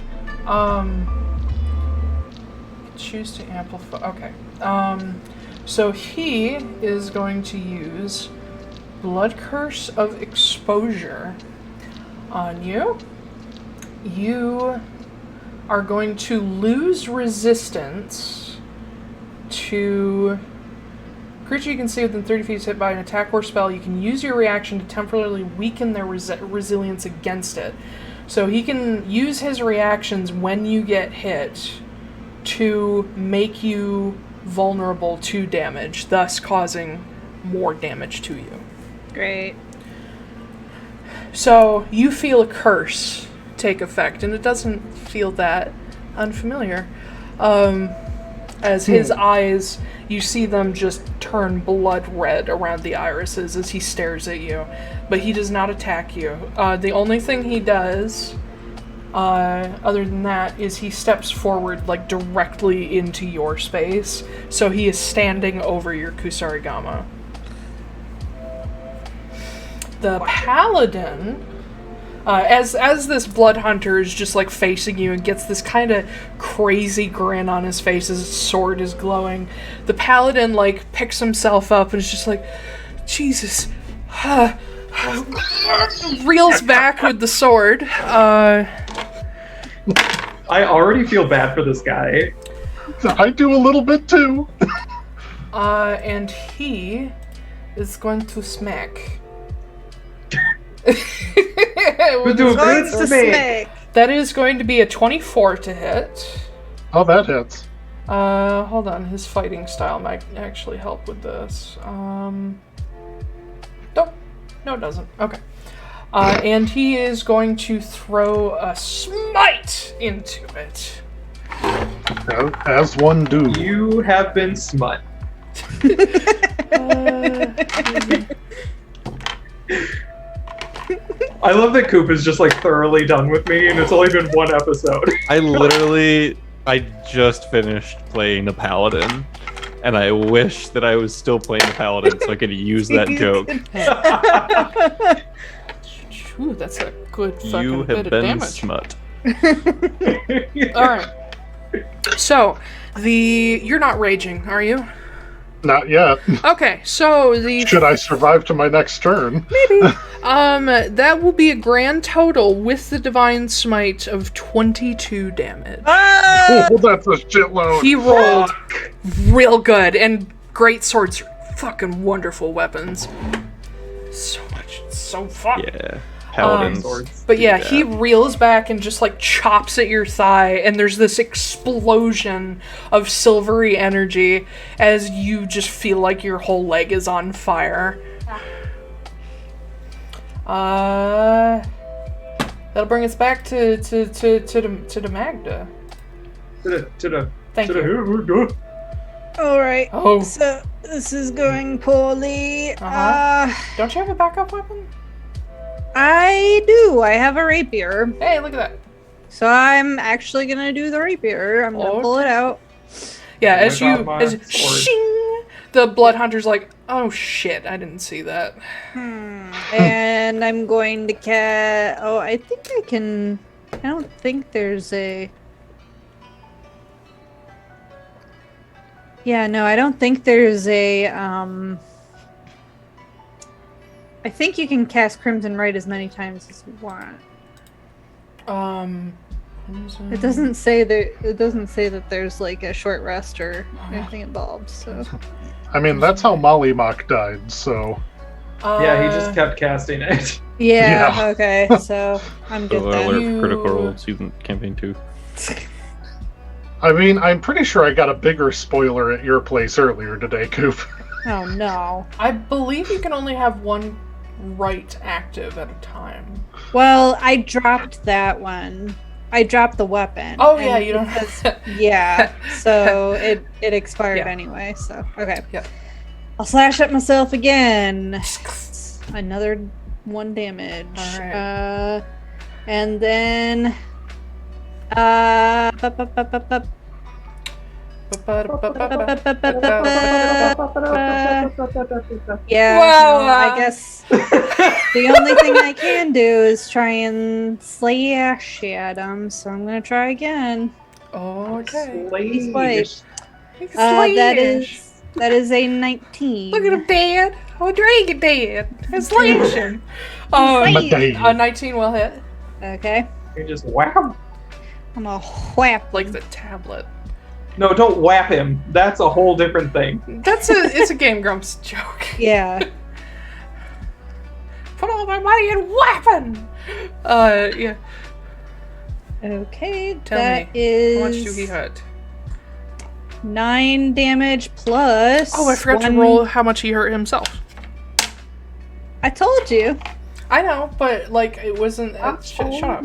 Choose to amplify. Okay. So he is going to use Blood Curse of Exposure on you. You are going to lose resistance to creature you can see within 30 feet is hit by an attack or spell. You can use your reaction to temporarily weaken their resilience against it. So he can use his reactions when you get hit to make you vulnerable to damage, thus causing more damage to you. Great. So you feel a curse take effect, and it doesn't feel that unfamiliar. As his eyes, you see them just turn blood red around the irises as he stares at you. But he does not attack you. The only thing he does, other than that, is he steps forward, like, directly into your space. So he is standing over your Kusarigama. The paladin As this blood hunter is just like facing you and gets this kind of crazy grin on his face as his sword is glowing, the paladin like picks himself up and is just like, Jesus, reels back with the sword. I already feel bad for this guy. I do a little bit too. And he is going to smack. That is going to be a 24 to hit. Oh, that hits. Hold on. His fighting style might actually help with this. Nope. No, it doesn't. Okay. And he is going to throw a smite into it. As one do. You have been smut. I love that Koop is just like thoroughly done with me, and it's only been one episode. I just finished playing the paladin, and I wish that I was still playing the paladin so I could use that joke. Ooh, that's a good fucking You bit have of been damage. smut. Alright. So, you're not raging, are you? Not yet. Okay, so Should I survive to my next turn? Maybe. That will be a grand total with the Divine Smite of 22 damage. Oh, that's a shitload. He rolled real good, and great swords are fucking wonderful weapons. So much, so fun. Yeah. Paladins. But yeah, do that. he reels back and just like chops at your thigh, and there's this explosion of silvery energy as you just feel like your whole leg is on fire. That'll bring us back to the Magda. Thank you. All right. Oh. So this is going poorly. Don't you have a backup weapon? I do. I have a rapier. Hey, look at that. So I'm actually gonna do the rapier. I'm gonna pull it out. Yeah, Oh as my you God, my as sword. shing, the blood hunter's like, oh shit, I didn't see that. And I'm going to Oh, I think I can. I don't think there's a. Yeah, no, I don't think there's a. I think you can cast Crimson Right as many times as you want. It doesn't say that. It doesn't say that there's like a short rest or anything involved. So. I mean, that's how Molly Mock died, so. Yeah, he just kept casting it. Yeah. Yeah. Okay. So I'm good Spoiler then. alert for Critical Role Season Campaign 2. I mean, I'm pretty sure I got a bigger spoiler at your place earlier today, Koop. Oh no. I believe you can only have one right active at a time. Well, I dropped that one. I dropped the weapon. Oh yeah, and you don't because- have. Yeah, so it expired Yeah. anyway, so okay. Yeah. I'll slash at myself again. Another 1 damage. Alright. And then yeah, Wow. no, I guess the only thing I can do is try and slash at him, so I'm gonna try again. Okay. Slash. Slash. That is a 19. Look at him, Dad. Oh, dragon Dad. It's slashing. Slash. 19 will hit. Okay. You just whap him. I'm gonna whap. Like the tablet. No, don't whap him. That's a whole different thing. It's a Game Grumps joke. Yeah. Put all my money in weapon. Yeah. Okay. Tell that me, is how much do he hurt? 9 damage plus. Oh, I forgot to 1 roll how much he hurt himself. I told you. I know, but like it wasn't. Shut up.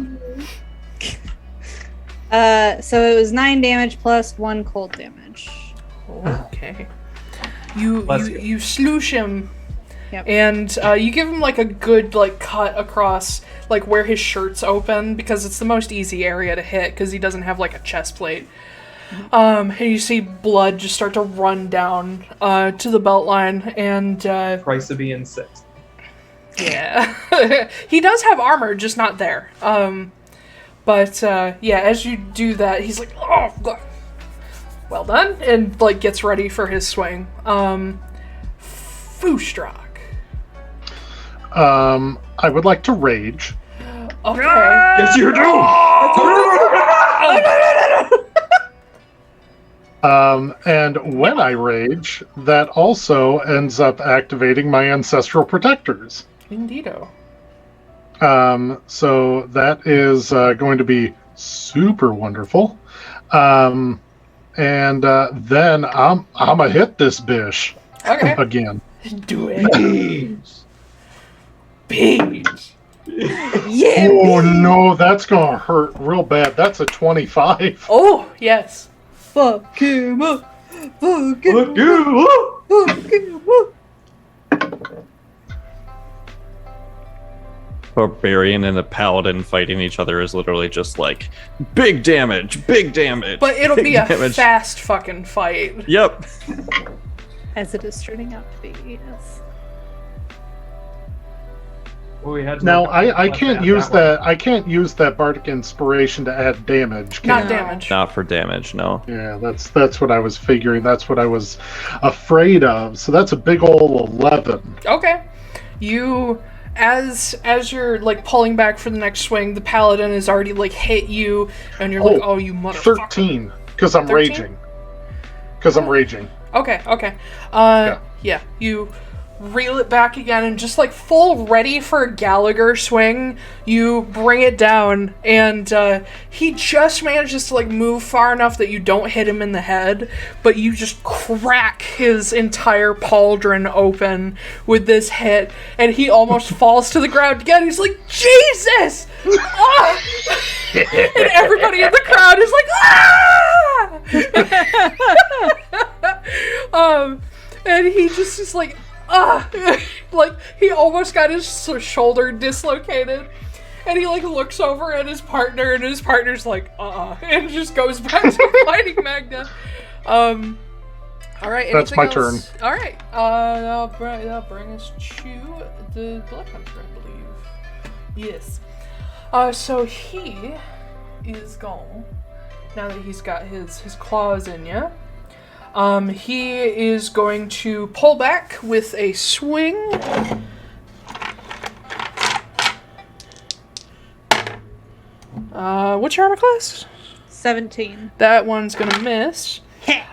So it was 9 damage plus 1 cold damage. Okay. You sloosh him. Yep. And you give him like a good like cut across like where his shirt's open because it's the most easy area to hit because he doesn't have like a chest plate. And you see blood just start to run down to the belt line and Price of being 6. Yeah. He does have armor, just not there. But as you do that, he's like, oh, God. Well done, and like gets ready for his swing. Foostrak. I would like to rage. Okay. Yes, you do. And when I rage, that also ends up activating my ancestral protectors. Indeedo. So that is going to be super wonderful. And then I'm gonna hit this bish again. Do it. Bees. Yeah. Oh no, that's gonna hurt real bad. That's a 25. Oh, yes. Fuck him up. Fuck him up. Fuck him up. Barbarian and a paladin fighting each other is literally just like big damage. But it'll be a fast fucking fight. Yep. As it is turning out to be, yes. Well, we had to Now look up I what can't use that. I can't use that bardic inspiration to add damage. can Not I? damage. Not for damage, no. Yeah, that's what I was figuring. That's what I was afraid of. So that's a big ol' 11. Okay. You, as you're like pulling back for the next swing, the paladin has already like hit you, and you're like, oh, you motherfucker. 13, because I'm 13? raging. Because I'm raging. Okay. Yeah. You reel it back again, and just like full ready for a Gallagher swing, you bring it down, and he just manages to like move far enough that you don't hit him in the head, but you just crack his entire pauldron open with this hit, and he almost falls to the ground again. He's like, Jesus! Ah! And everybody in the crowd is like, ah! And he just is like, like he almost got his shoulder dislocated, and he like looks over at his partner, and his partner's like, and just goes back to fighting Magda. All right, That's my else? turn. All right, that'll bring us to the Blood Hunter, I believe. Yes. So he is gone now that he's got his claws in you. He is going to pull back with a swing. What's your armor class? 17. That one's gonna miss.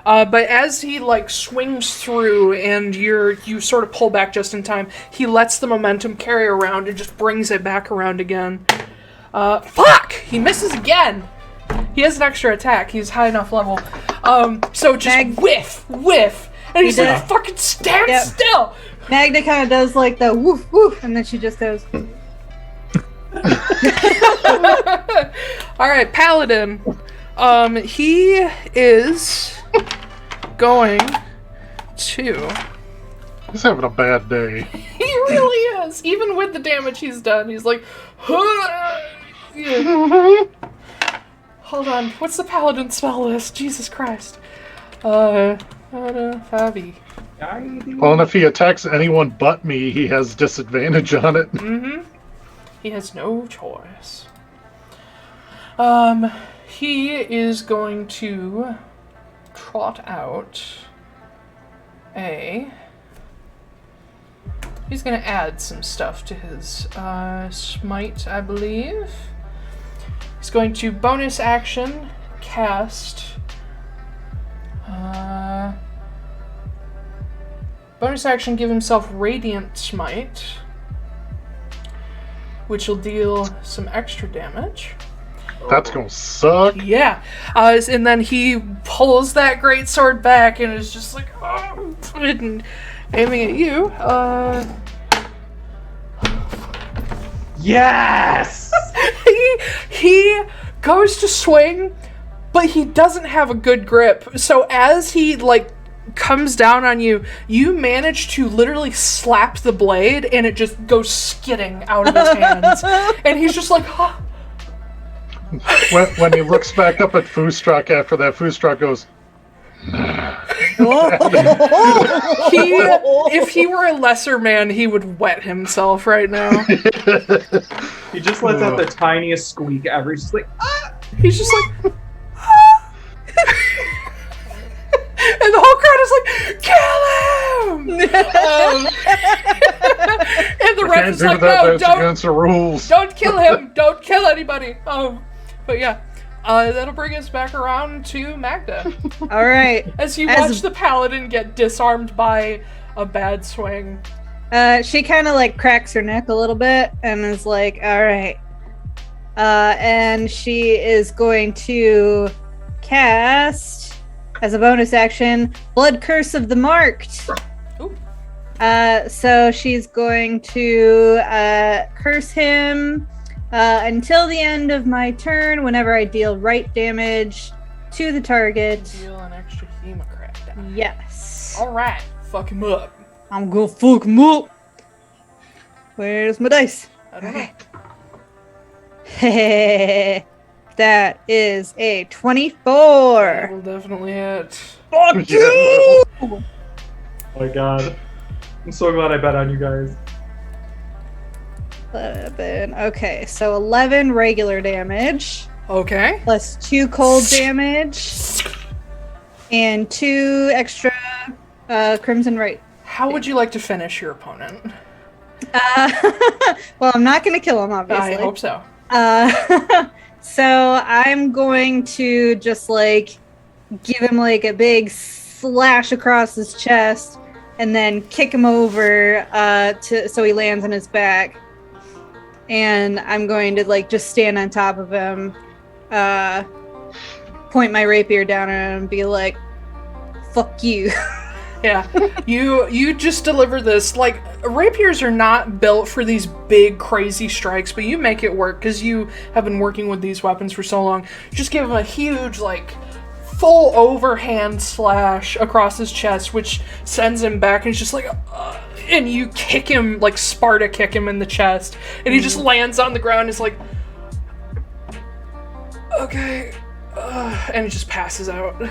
But as he like swings through and you sort of pull back just in time, he lets the momentum carry around and just brings it back around again. Fuck! He misses again! He has an extra attack. He's high enough level. So just whiff, and he's like, fucking stand still! Magda kind of does like the woof woof, and then she just goes. Alright, Paladin. He is going to... He's having a bad day. He really is. Even with the damage he's done, he's like, yeah. Hold on, what's the paladin spell list? Jesus Christ. Fabi. Well, and if he attacks anyone but me, he has disadvantage on it. Mm-hmm. He has no choice. He is going to trot out he's going to add some stuff to his smite, I believe. He's going to bonus action cast bonus action give himself Radiant Smite, which will deal some extra damage. That's gonna suck. Yeah. And then he pulls that greatsword back and is just like, aiming at you. Yes! He goes to swing, but he doesn't have a good grip. So as he like comes down on you, you manage to literally slap the blade, and it just goes skidding out of his hands. And he's just like, huh. When he looks back up at Foostrak after that, Foostrak goes, If he were a lesser man, he would wet himself right now. He just lets out the tiniest squeak ever. He's just like, He's just like, ah! And the whole crowd is like, kill him! And the ref is like, no, don't, against the rules. don't kill him, don't kill anybody. But yeah, that'll bring us back around to Magda. All right. As you watch the paladin get disarmed by a bad swing. She kind of like cracks her neck a little bit and is like, all right. And she is going to cast, as a bonus action, Blood Curse of the Marked. Ooh. So she's going to curse him until the end of my turn whenever I deal right damage to the target. Deal an extra hemocrat die. Yes. Alright, fuck him up. I'm gonna fuck him up. Where's my dice? I don't know. That is a 24. That will definitely hit. Fuck you! oh my god. I'm so glad I bet on you guys. 11. Okay, so 11 regular damage. Okay. Plus 2 cold damage. And 2 extra crimson right. How would you like to finish your opponent? Well, I'm not going to kill him, obviously. I hope so. So I'm going to just like give him like a big slash across his chest and then kick him over so he lands on his back. And I'm going to like just stand on top of him, point my rapier down at him and be like, fuck you. Yeah, you just deliver this. Like, rapiers are not built for these big, crazy strikes, but you make it work because you have been working with these weapons for so long. You just give him a huge, like, full overhand slash across his chest, which sends him back, and he's just like, and you kick him, like, Sparta kick him in the chest, and he just lands on the ground and is like, okay, and he just passes out.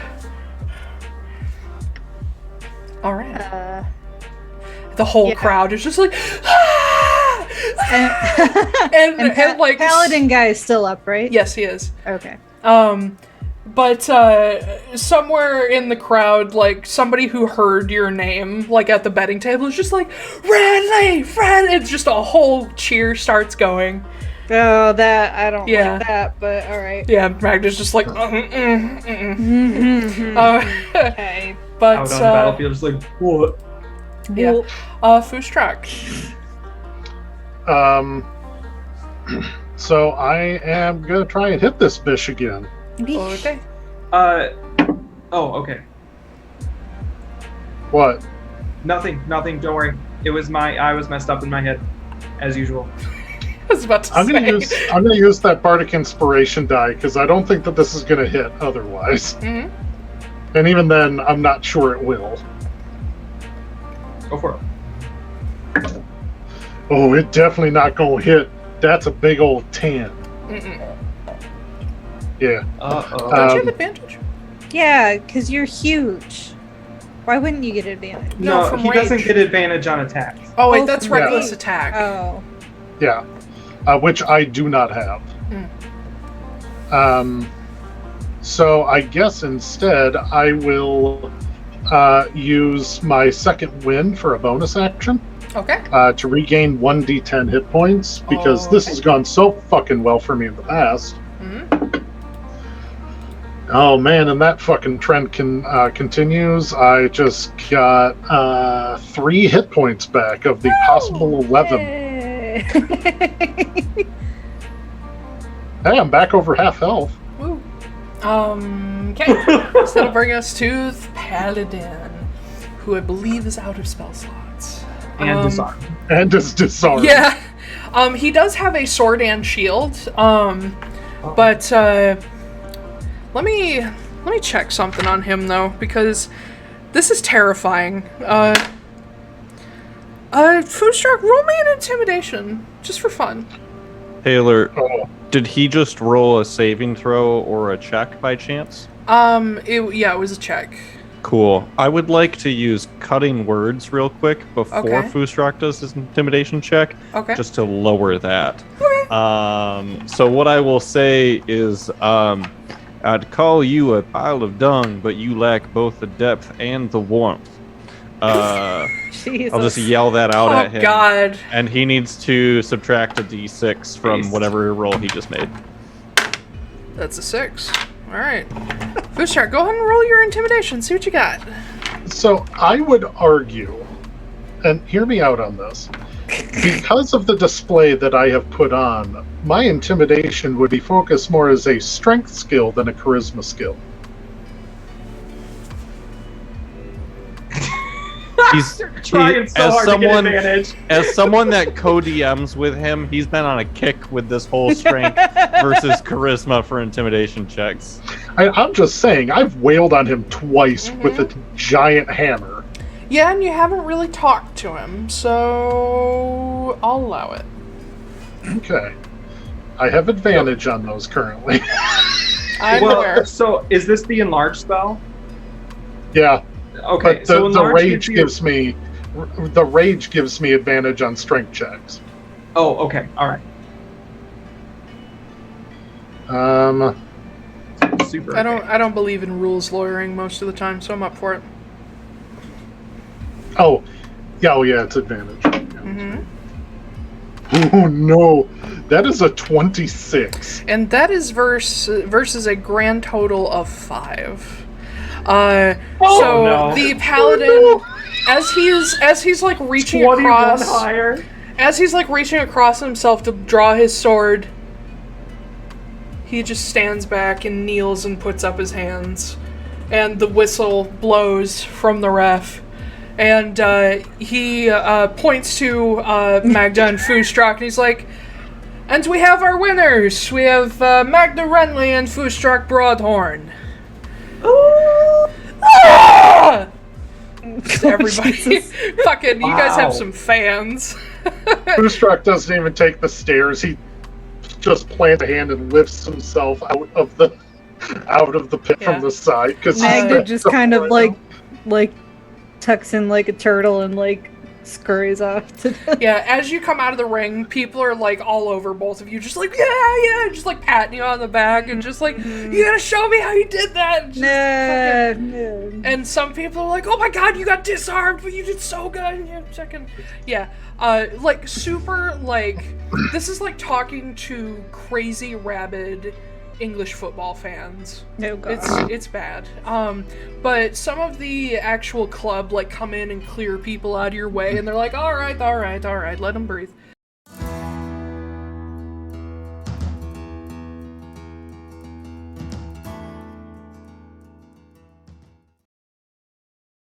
All right. The whole crowd is just like, ah! and like Paladin guy is still up, right? Yes, he is. Okay. But somewhere in the crowd, like somebody who heard your name, like at the betting table, is just like, Wrenly, Wrenly. It's just a whole cheer starts going. Oh, that I don't like that, but all right. Yeah, Magda's just like, Okay. But out on the battlefield, just like, what? Yeah. Foostrak. So I am gonna try and hit this bish again. Okay. Okay. What? Nothing. Don't worry. I was messed up in my head, as usual. I was about to I'm say. gonna use that bardic inspiration die because I don't think that this is gonna hit otherwise. Mm-hmm. And even then, I'm not sure it will. Go for it. Oh, it definitely not gonna hit. That's a big old 10. Mm-mm. Yeah. Uh-oh. Don't you have advantage? Yeah, because you're huge. Why wouldn't you get advantage? No, No, from he rage. doesn't get advantage on attacks. Oh wait, Oh, that's from reckless rage. attack. Oh. Yeah. Which I do not have. So I guess instead I will use my second wind for a bonus action. Okay. To regain 1d10 hit points because this has gone so fucking well for me in the past. Mm-hmm. Oh man, and that fucking trend continues. I just got 3 hit points back of the possible 11. Yay. Hey, I'm back over half health. Woo. Okay. So that'll bring us to the Paladin, who I believe is out of spell slots. And disarm. And is disarmed. Yeah. He does have a sword and shield. But let me check something on him though, because this is terrifying. Foostrak, roll me an intimidation, just for fun. Taiylor, Did he just roll a saving throw or a check by chance? It was a check. Cool. I would like to use cutting words real quick before Okay. Foostrak does his intimidation check, Okay. just to lower that. Okay. So what I will say is, I'd call you a pile of dung, but you lack both the depth and the warmth. Jesus. I'll just yell that out at him. Oh, God. And he needs to subtract a d6 from Beast. whatever roll he just made. That's a 6. Alright. Foostrak, go ahead and roll your intimidation. See what you got. So I would argue, and hear me out on this, because of the display that I have put on, my intimidation would be focused more as a strength skill than a charisma skill. He's Trying so hard to get advantage. As someone that co-DMs with him, he's been on a kick with this whole strength versus charisma for intimidation checks. I'm just saying, I've wailed on him twice with a giant hammer. Yeah, and you haven't really talked to him, so I'll allow it. Okay. I have advantage on those currently. I'm aware. Well, so is this the enlarge spell? Yeah. Okay, But so the enlarge rage gives you- gives me advantage on strength checks. Oh, okay, all right. Super. I don't believe in rules lawyering most of the time, so I'm up for it. Oh yeah, it's advantage. Oh no, that is a 26. And that is versus a grand total of 5. So no. the paladin, as he's like reaching 21 across, higher. as he's like reaching across himself to draw his sword, he just stands back and kneels and puts up his hands, and the whistle blows from the ref, and he points to Magda and Foostrak, and he's like, "And we have our winners. We have Magda Wrenly and Foostrak Broadhorn." Ah! Everybody, fucking, you guys have Wow. some fans. Foostrak doesn't even take the stairs. He just plants a hand and lifts himself out of the pit Yeah. from the side. Because Magda just kind of like tucks in like a turtle and like scurries off to the... Yeah, as you come out of the ring, people are like all over both of you, just like, yeah, just like patting you on the back and just like, you gotta show me how you did that. Just No. And some people are like, oh my god, you got disarmed, but you did so good. And you're checking. Yeah, like super, like, this is like talking to crazy, rabid English football fans. Oh god. It's bad. But some of the actual club like come in and clear people out of your way, and they're like, all right, let them breathe.